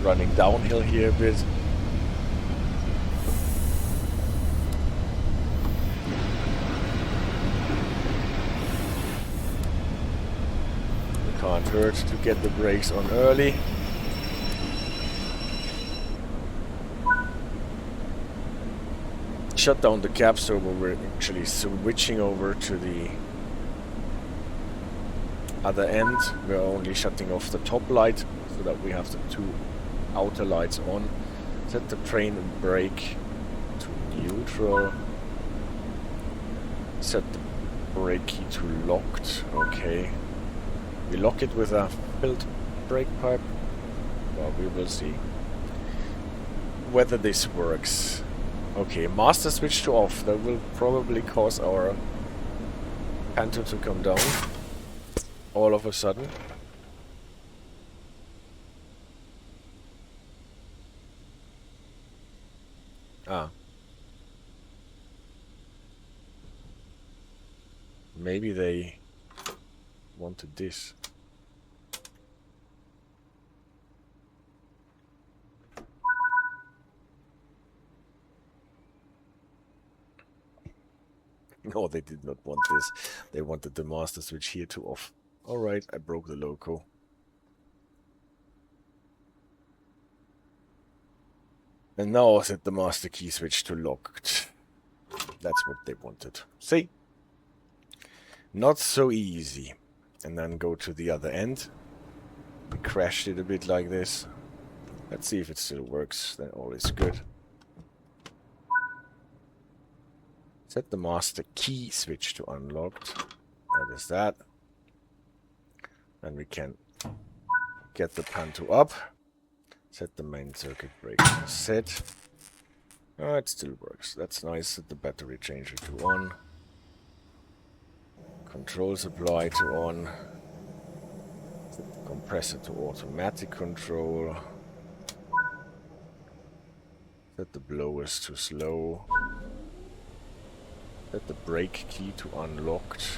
Running downhill here a bit. It can't hurt to get the brakes on early. Shut down the cab so we're actually switching over to the other end. We're only shutting off the top light so that we have the two outer lights on. Set the train brake to neutral. Set the brake key to locked. Okay. We lock it with a filled brake pipe. Well, we will see whether this works. Okay, master switch to off. That will probably cause our Panther to come down all of a sudden. Ah. Maybe they wanted this. No, they did not want this. They wanted the master switch here to off. Alright, I broke the loco. And now I set the master key switch to locked. That's what they wanted. See? Not so easy. And then go to the other end. We crashed it a bit like this. Let's see if it still works, then all is good. Set the master key switch to unlocked. That is that. And we can get the panto up. Set the main circuit breaker to set. Oh, it still works. That's nice. Set the battery changer to on. Control supply to on. Set the compressor to automatic control. Set the blowers to slow. Set the brake key to unlocked.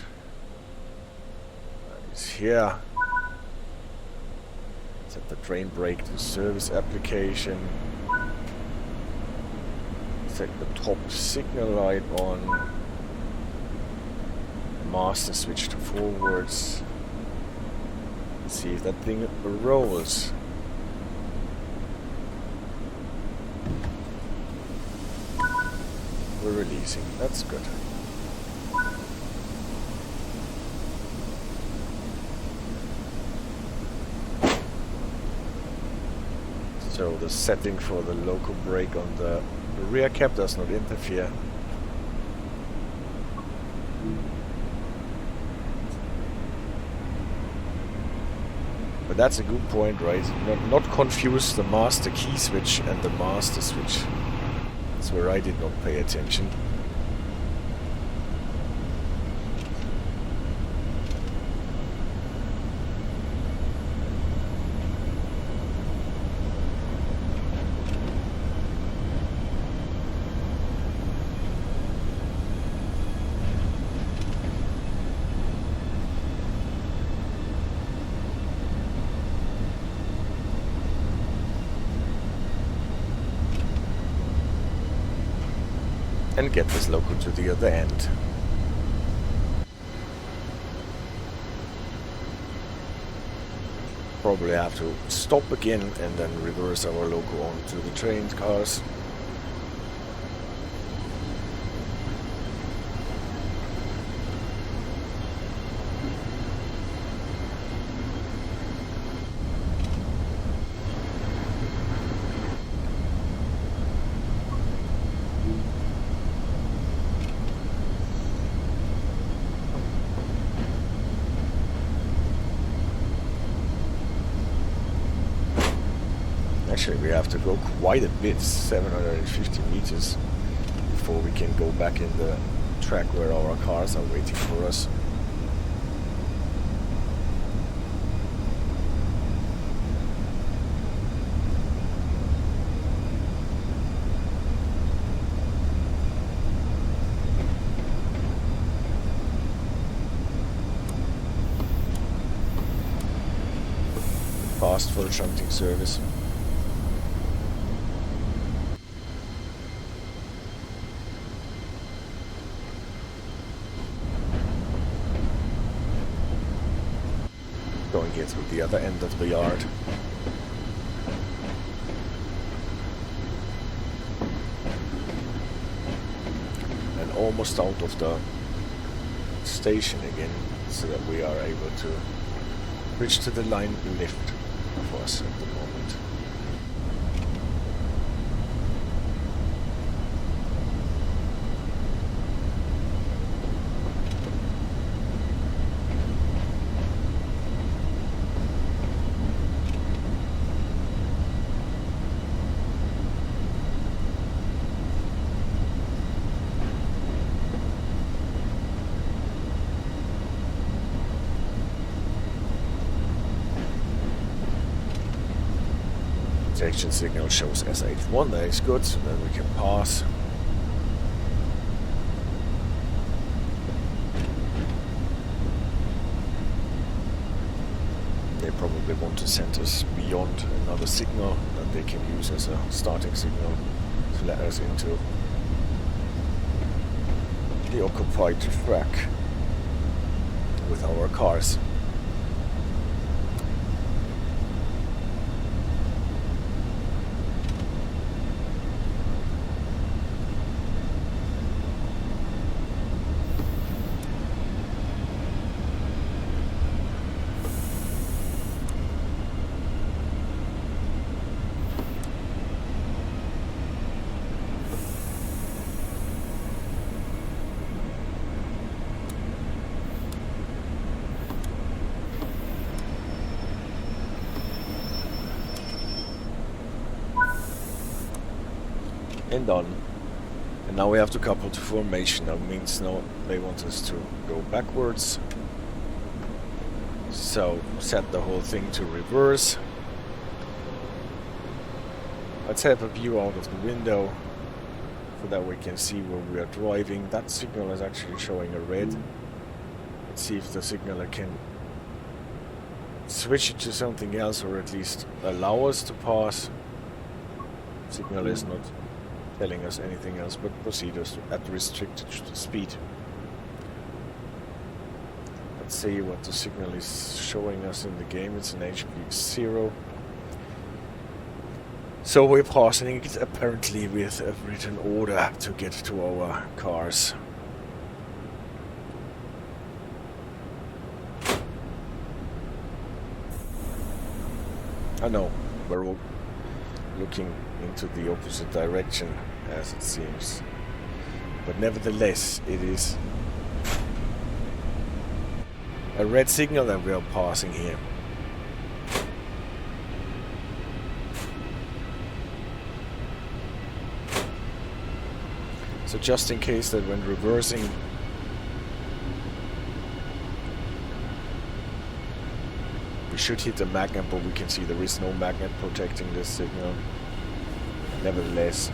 That is here. Set the drain brake to service application. Set the top signal light on. Master switch to forwards. Let's see if that thing rolls. We're releasing. That's good. So the setting for the loco brake on the rear cap does not interfere. But that's a good point, right? Not confuse the master key switch and the master switch. That's where I did not pay attention. And get this loco to the other end. Probably have to stop again and then reverse our loco onto the train cars. Actually, we have to go quite a bit, 750 meters, before we can go back in the track where our cars are waiting for us. Fast for the shunting service. Going here through the other end of the yard. And almost out of the station again, so that we are able to reach to the line lift for us at the moment. Detection signal shows SH1, that is good, so then we can pass. They probably want to send us beyond another signal that they can use as a starting signal to let us into the occupied track with our cars. And done. And now we have to couple to formation. That means now they want us to go backwards. So set the whole thing to reverse. Let's have a view out of the window so that we can see where we are driving. That signal is actually showing a red. Let's see if the signaler can switch it to something else, or at least allow us to pass. Signal is not telling us anything else but proceed us at restricted speed. Let's see what the signal is showing us in the game. It's an HP 0. So we're passing it apparently with a written order to get to our cars. I know, we're all looking into the opposite direction, as it seems. But nevertheless, it is a red signal that we are passing here. So just in case that when reversing we should hit the magnet, but we can see there is no magnet protecting this signal. Nevertheless,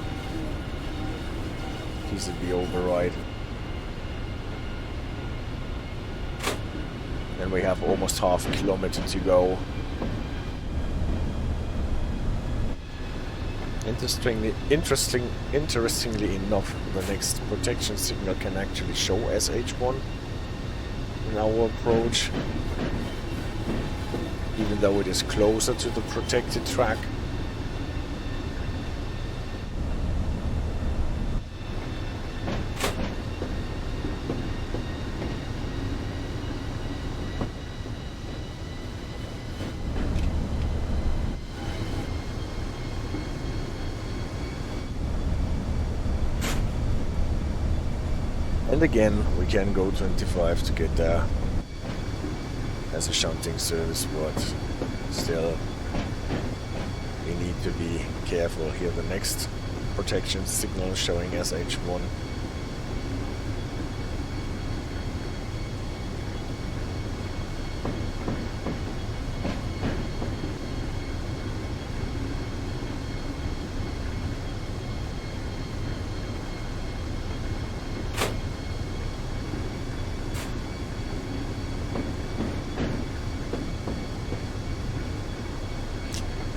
easily override. Then we have almost half a kilometer to go. Interestingly enough, the next protection signal can actually show SH1 in our approach, even though it is closer to the protected track. And again, we can go 25 to get there as a shunting service, but still we need to be careful here. The next protection signal showing SH1.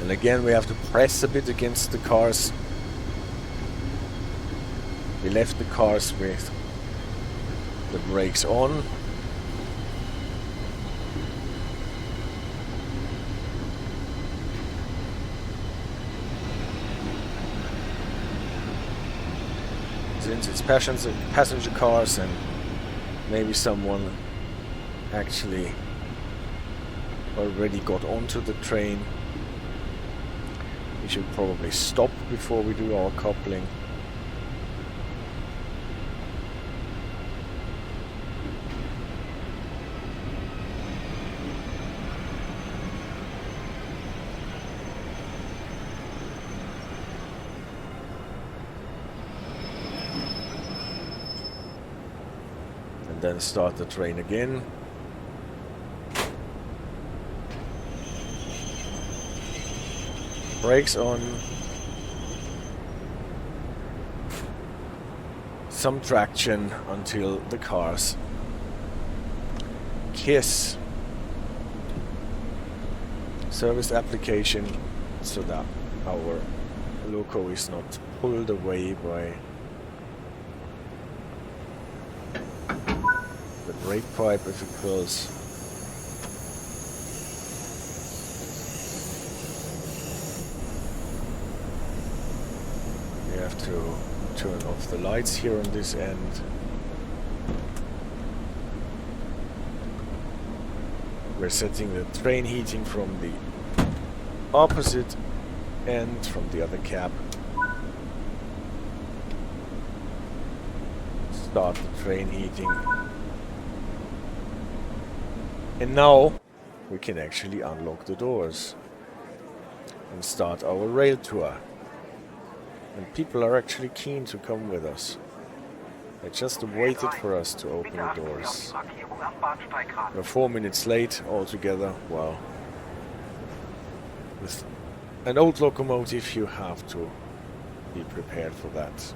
And again, we have to press a bit against the cars. We left the cars with the brakes on. Since it's passenger cars and maybe someone actually already got onto the train, we should probably stop before we do our coupling. And then start the train again. Brakes on. Some traction until the cars kiss. Service application so that our loco is not pulled away by the brake pipe if it curls. We have to turn off the lights here on this end. We're setting the train heating from the opposite end, from the other cab. Start the train heating. And now we can actually unlock the doors and start our rail tour. And people are actually keen to come with us. They just waited for us to open the doors. We're 4 minutes late altogether. Well, with an old locomotive you have to be prepared for that.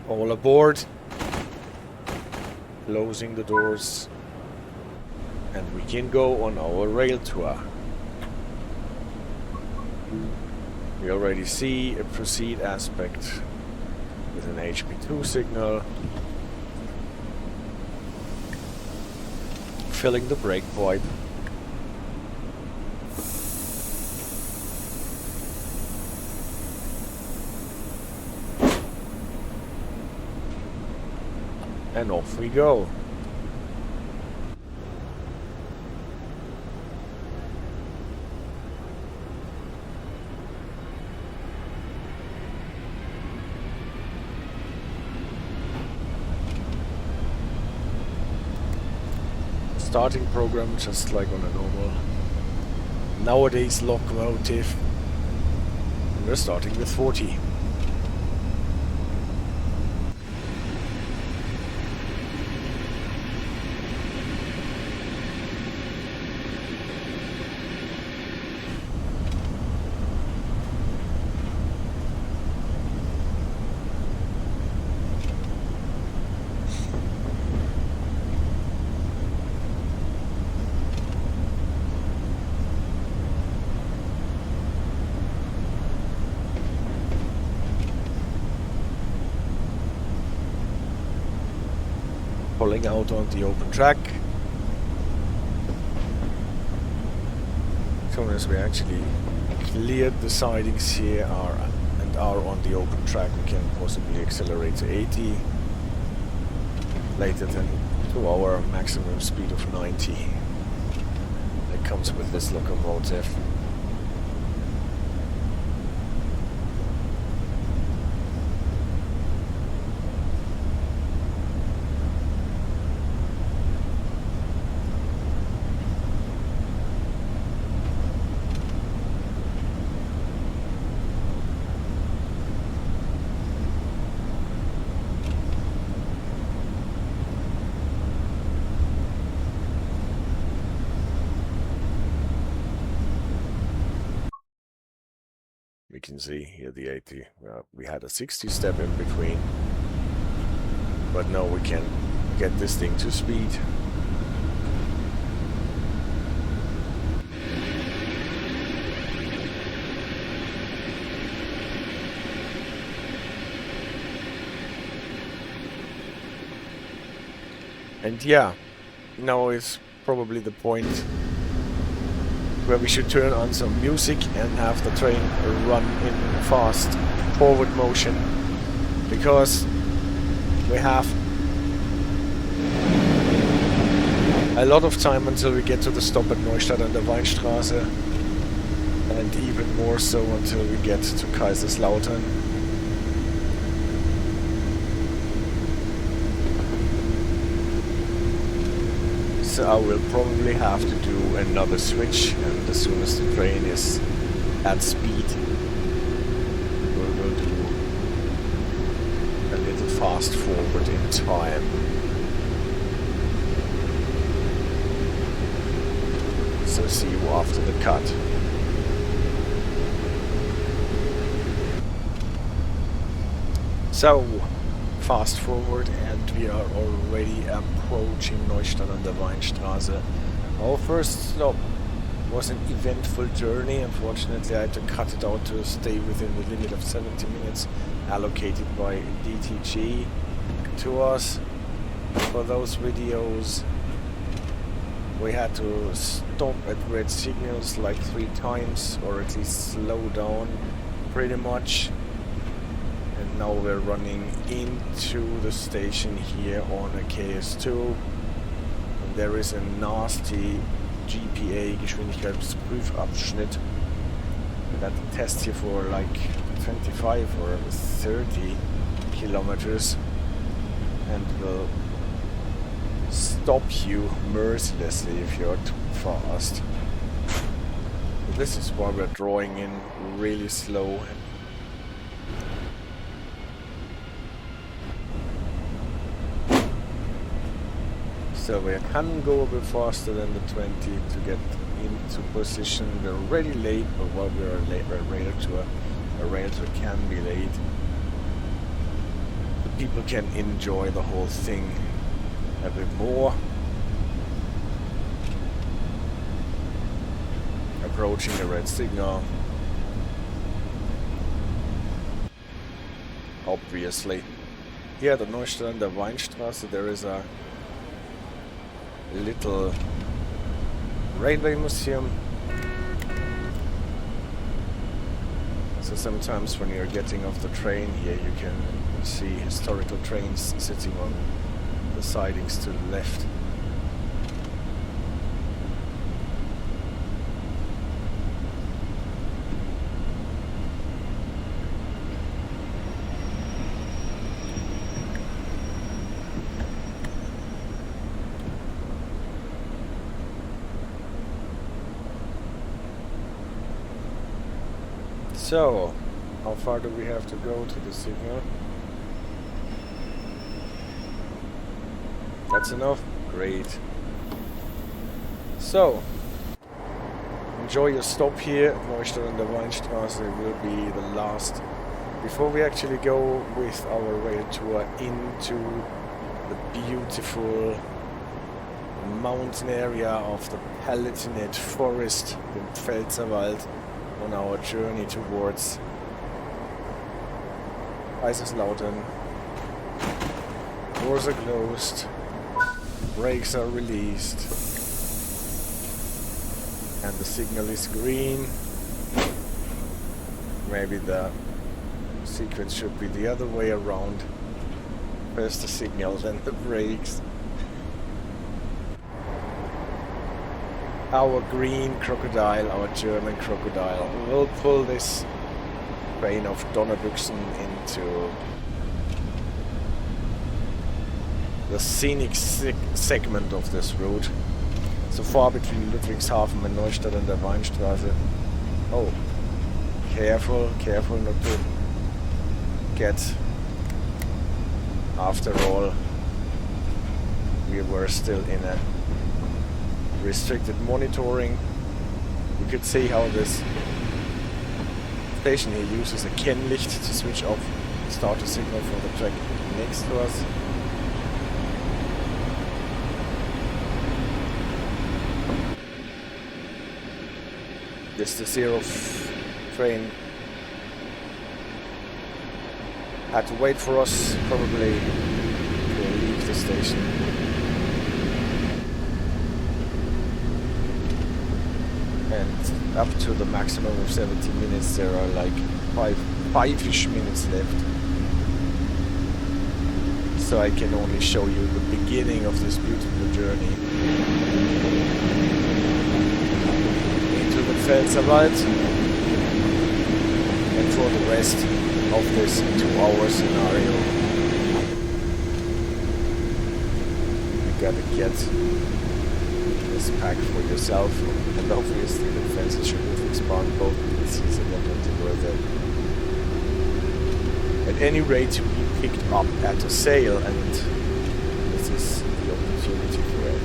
All aboard. Closing the doors. And we can go on our rail tour. We already see a proceed aspect with an HP2 signal. Filling the brake pipe. And off we go. Starting program just like on a normal nowadays locomotive. And we're starting with 40. Pulling out on the open track. As soon as we actually cleared the sidings here and are on the open track, we can possibly accelerate to 80 later than to our maximum speed of 90 that comes with this locomotive. We can see here the 80. We had a 60 step in between, but now we can get this thing to speed. And yeah, now is probably the point where we should turn on some music and have the train run in fast forward motion, because we have a lot of time until we get to the stop at Neustadt an der Weinstraße, and even more so until we get to Kaiserslautern. So I will probably have to do another switch, and as soon as the train is at speed, we will do a little fast forward in time. So see you after the cut. So, fast forward, and we are already approaching Neustadt an der Weinstraße. Our first stop was an eventful journey. Unfortunately, I had to cut it out to stay within the limit of 70 minutes allocated by DTG to us for those videos. We had to stop at red signals like 3 times, or at least slow down pretty much. And now we're running into the station here on a KS2. And there is a nasty GPA, Geschwindigkeitsprüfabschnitt, that tests you for like 25 or 30 kilometers and will stop you mercilessly if you're too fast. This is why we're drawing in really slow. So we can go a bit faster than the 20 to get into position. We're already late, but while we're late, a rail tour can be late. The people can enjoy the whole thing a bit more. Approaching the red signal. Obviously. Here at the Newhaven, the Weinstraße, there is a little railway museum. So sometimes when you're getting off the train here, you can see historical trains sitting on the sidings to the left. So, how far do we have to go to the signal? That's enough? Great. So, enjoy your stop here at Newhaven der Weinstraße. It will be the last before we actually go with our rail tour into the beautiful mountain area of the Palatinate Forest, the Pfälzerwald, on our journey towards Kaiserslautern. Doors are closed, brakes are released, and the signal is green. Maybe the sequence should be the other way around. First the signal, then the brakes. Our green crocodile, our German crocodile, will pull this train of Donnerbüchsen into the scenic segment of this route. So far between Ludwigshafen and Neustadt and der Weinstraße. Oh, careful not to get, after all, we were still in a restricted monitoring. You could see how this station here uses a Kennlicht to switch off start a signal for the track next to us. This the zero train had to wait for us, probably to leave the station. And up to the maximum of 70 minutes, there are like five-ish minutes left. So I can only show you the beginning of this beautiful journey into the Pfälzerwald, and for the rest of this 2-hour scenario, you gotta get this pack for yourself, and obviously the fences should expand both PCs and then worth it. At any rate, to be picked up at a sale, and this is the opportunity for it.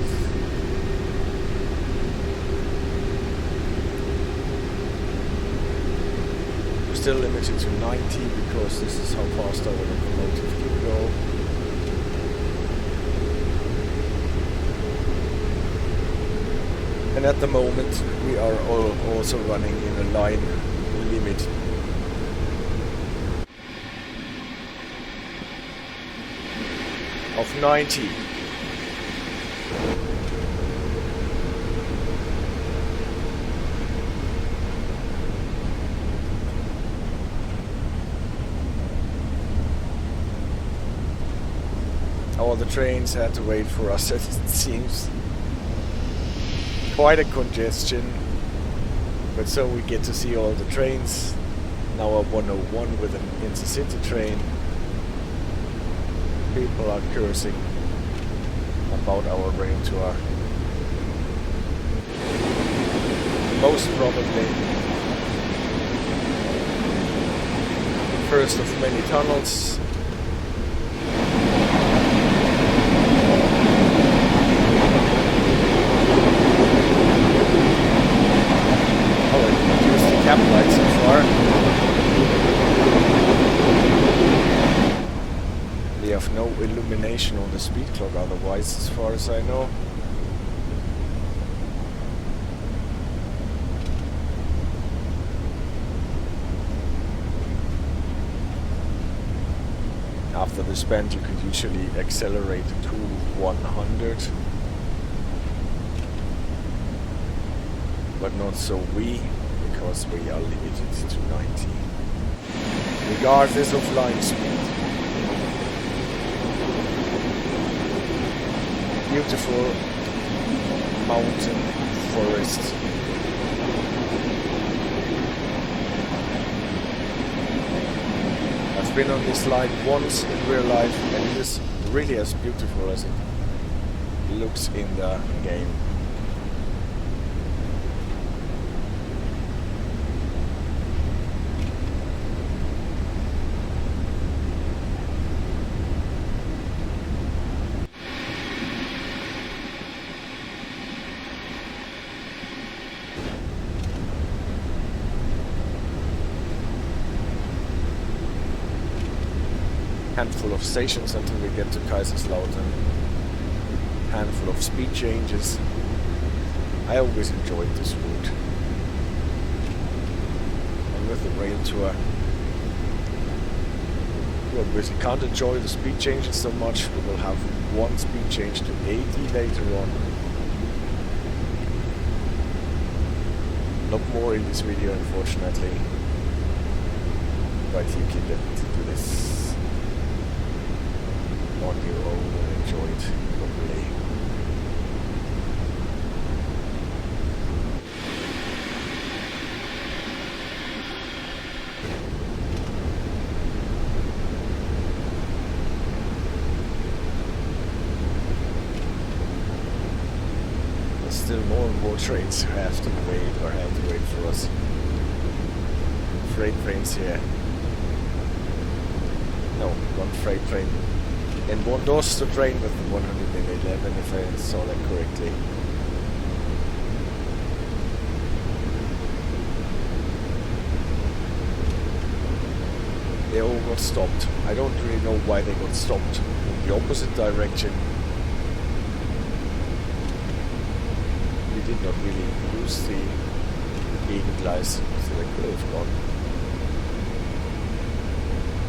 We're still limited to 90 because this is how fast our locomotive can go. And at the moment we are also running in a line limit. Of 90. All the trains had to wait for us, as it seems. Quite a congestion, but so we get to see all the trains. Now a 101 with an intercity train. People are cursing about our rail tour. Most probably the first of many tunnels. have no illumination on the speed clock otherwise, as far as I know. After this bend you could usually accelerate to 100, but not so we, because we are limited to 90, regardless of line speed. Beautiful mountain forest. I've been on this line once in real life and it is really as beautiful as it looks in the game. Handful of stations until we get to Kaiserslautern. Handful of speed changes. I always enjoyed this route. And with the rail tour, you obviously can't enjoy the speed changes so much. We will have one speed change to 80 later on. Not more in this video, unfortunately. But you can do this on your own and enjoy it properly. There's still more and more trains who have to wait for us. Freight trains here. No, one freight train. And one does the train with the 111, if I saw that correctly. They all got stopped. I don't really know why they got stopped in the opposite direction. We did not really use the Gegengleis, so they could have gone.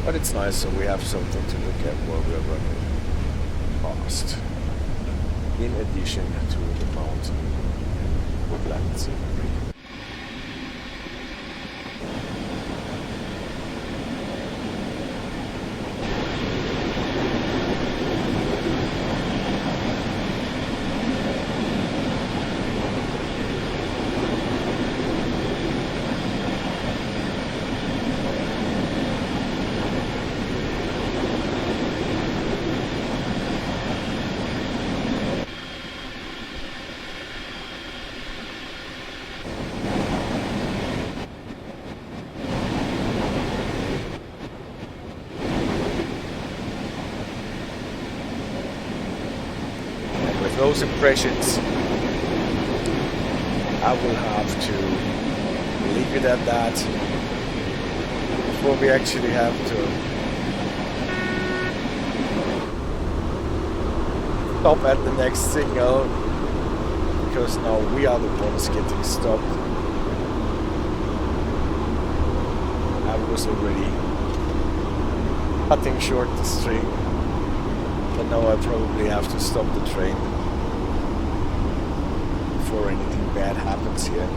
But it's nice, so we have something to look at while we're running past. In addition to the mountain woodland scenery. Those impressions, I will have to leave it at that before we actually have to stop at the next signal, because now we are the ones getting stopped. I was already cutting short the string, but now I probably have to stop the train before anything bad happens here.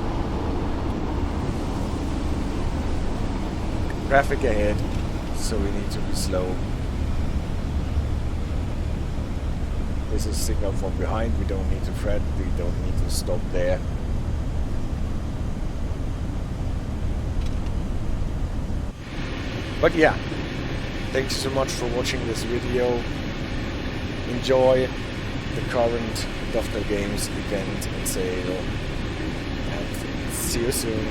Traffic ahead, so we need to be slow. This is a signal from behind, we don't need to fret, we don't need to stop there. But yeah, thanks so much for watching this video. Enjoy the current Dovetail Games event and sale, and see you soon.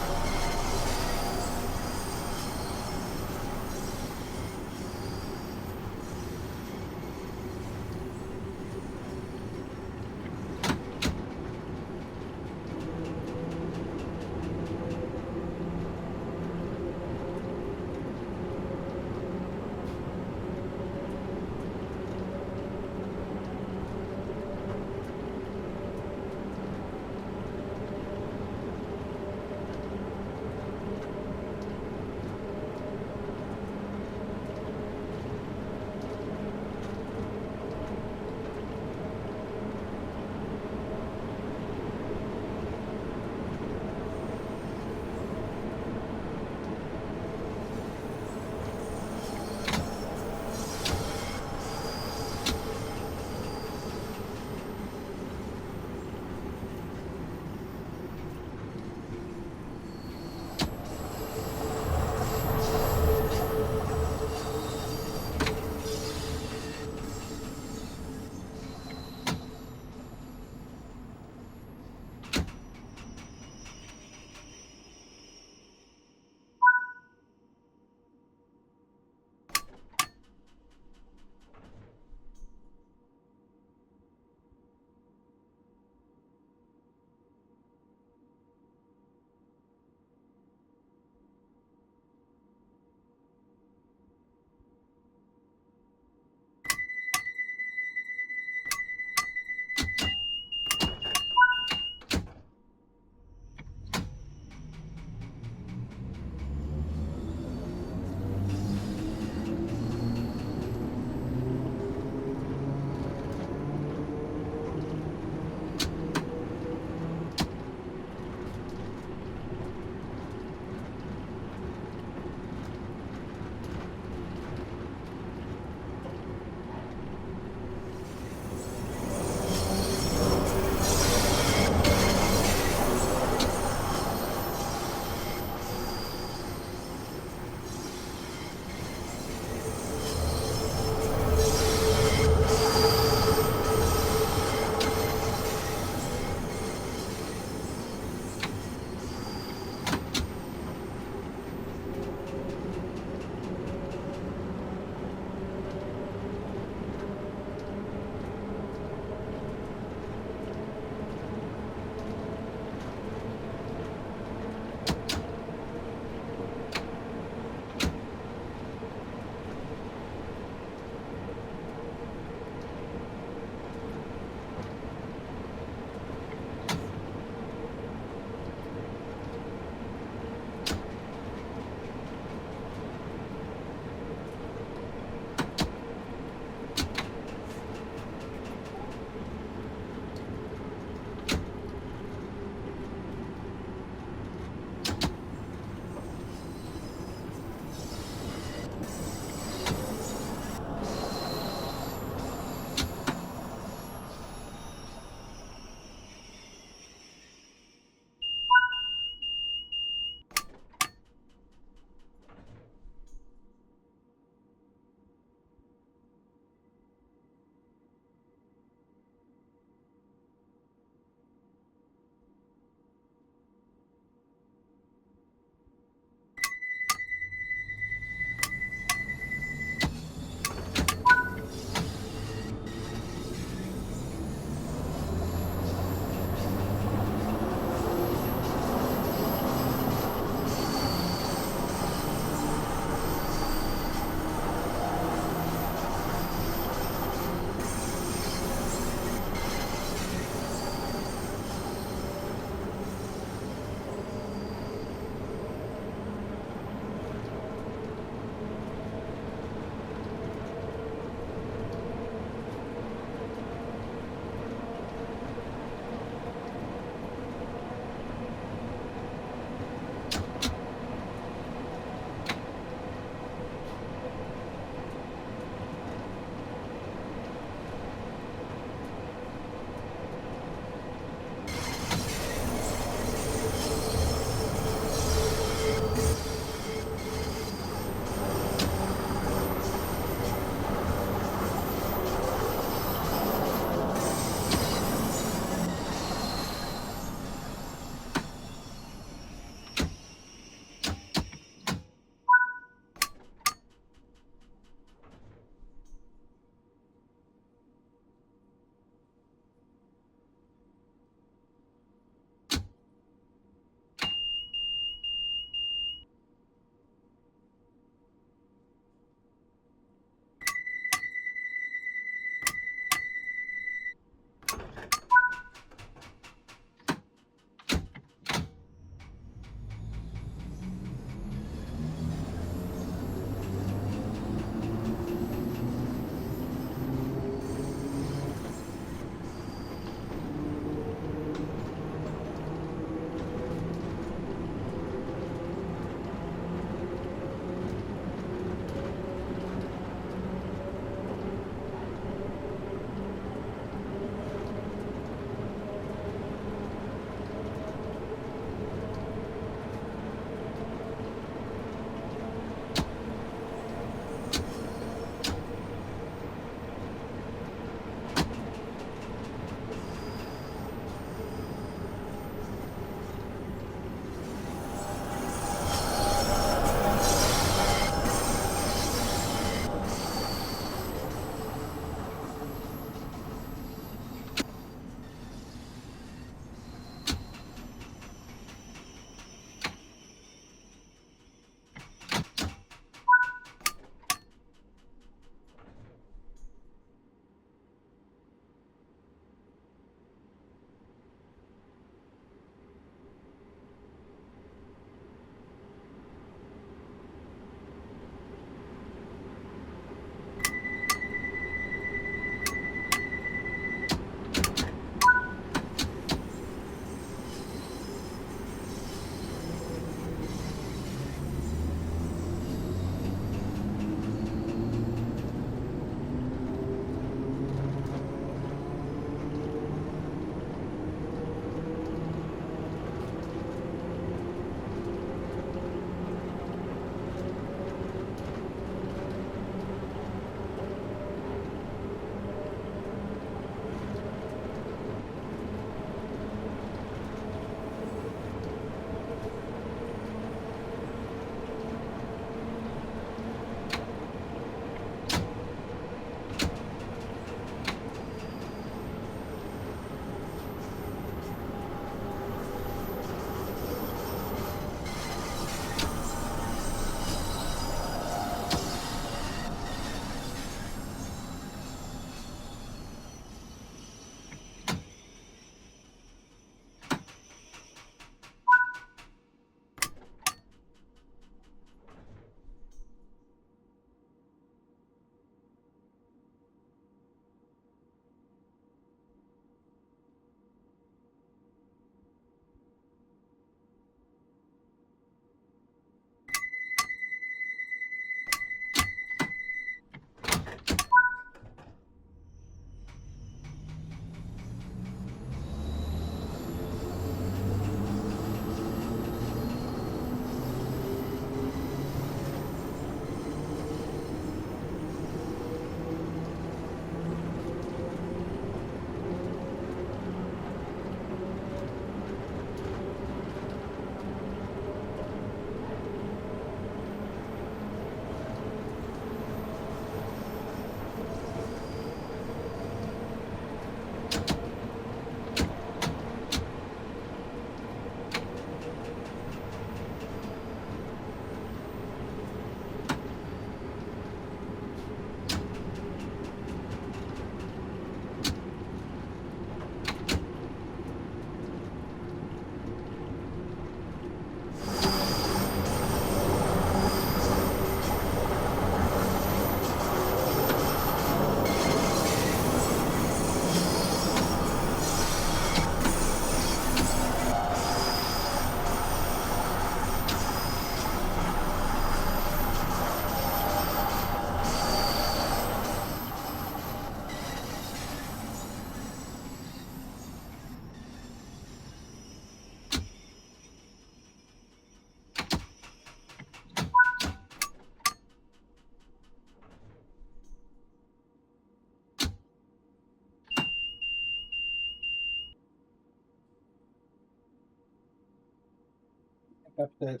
Accepted.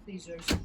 pleasers.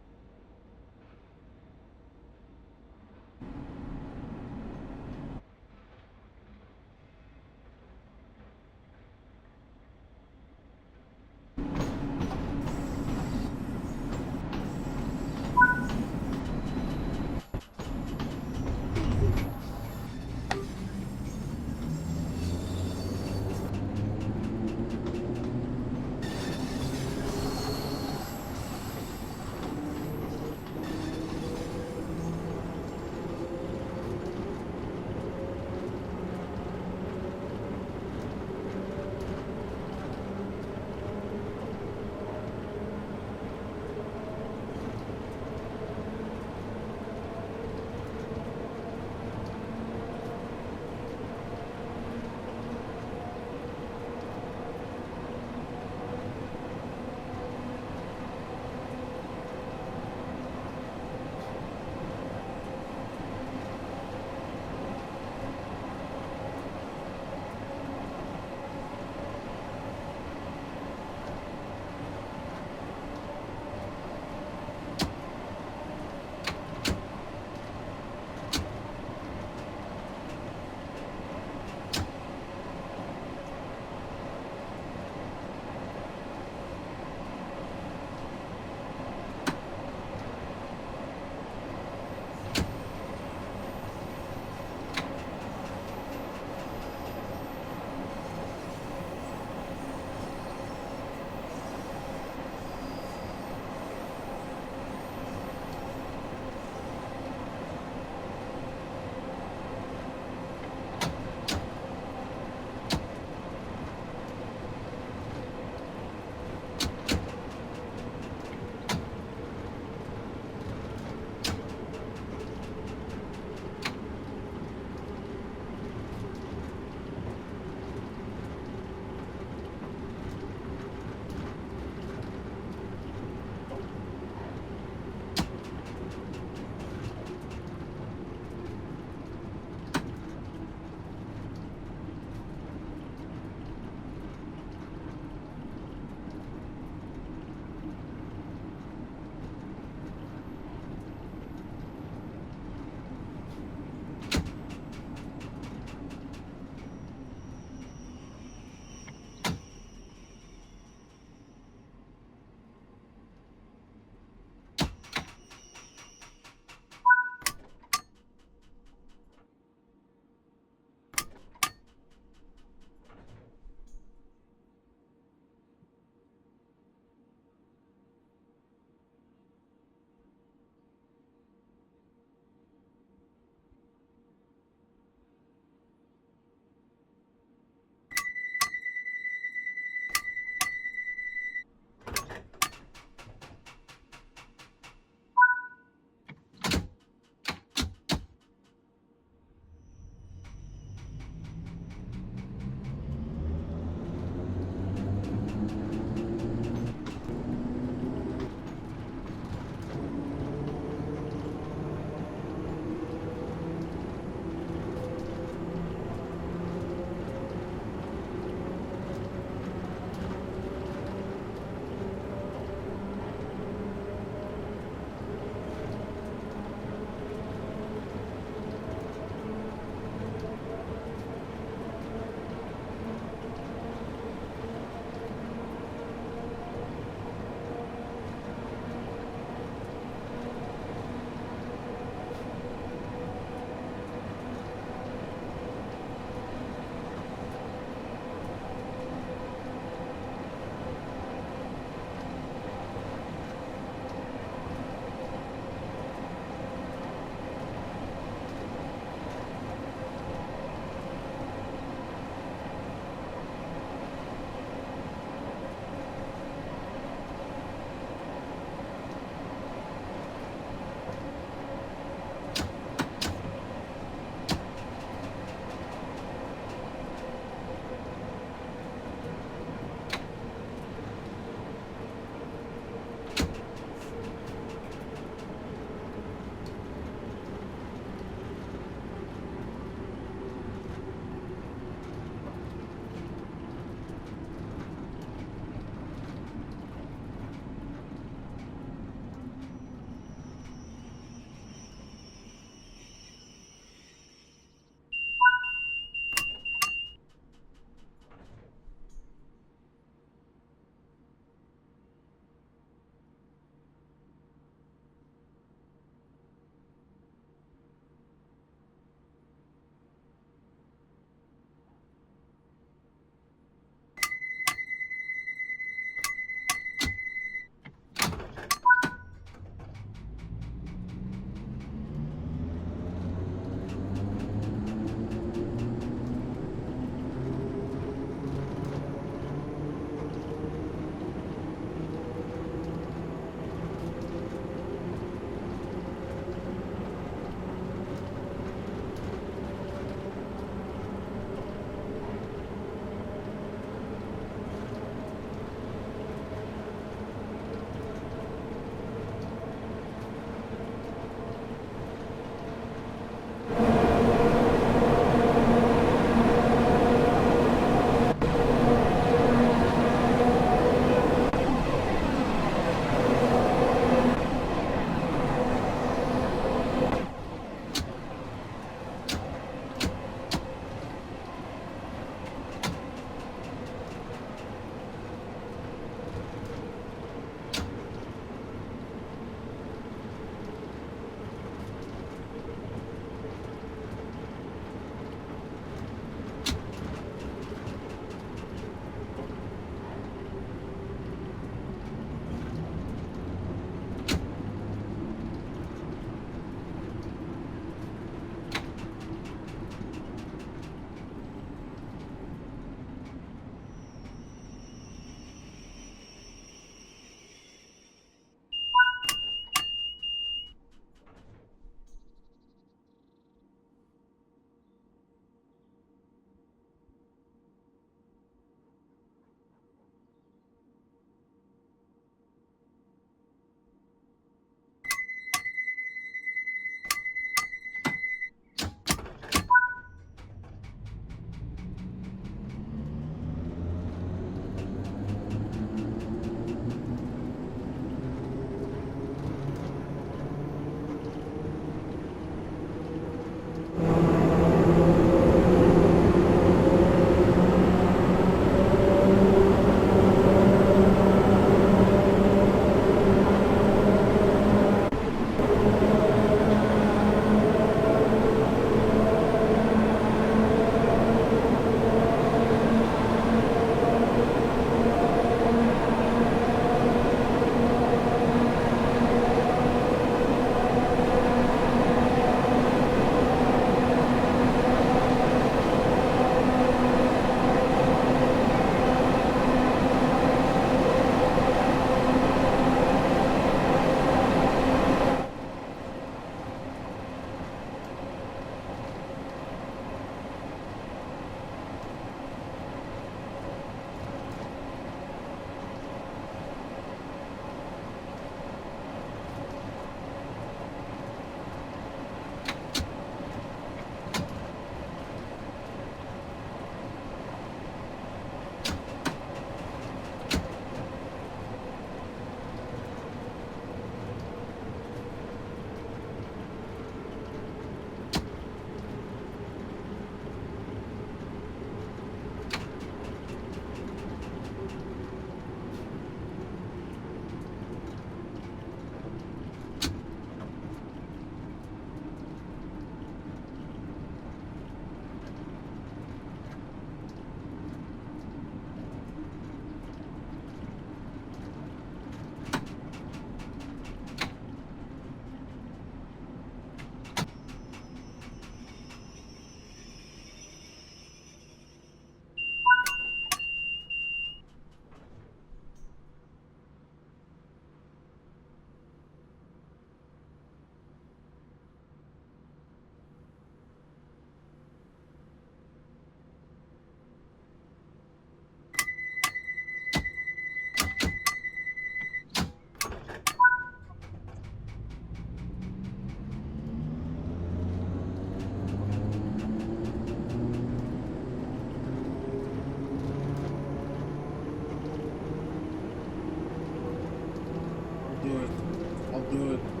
Good.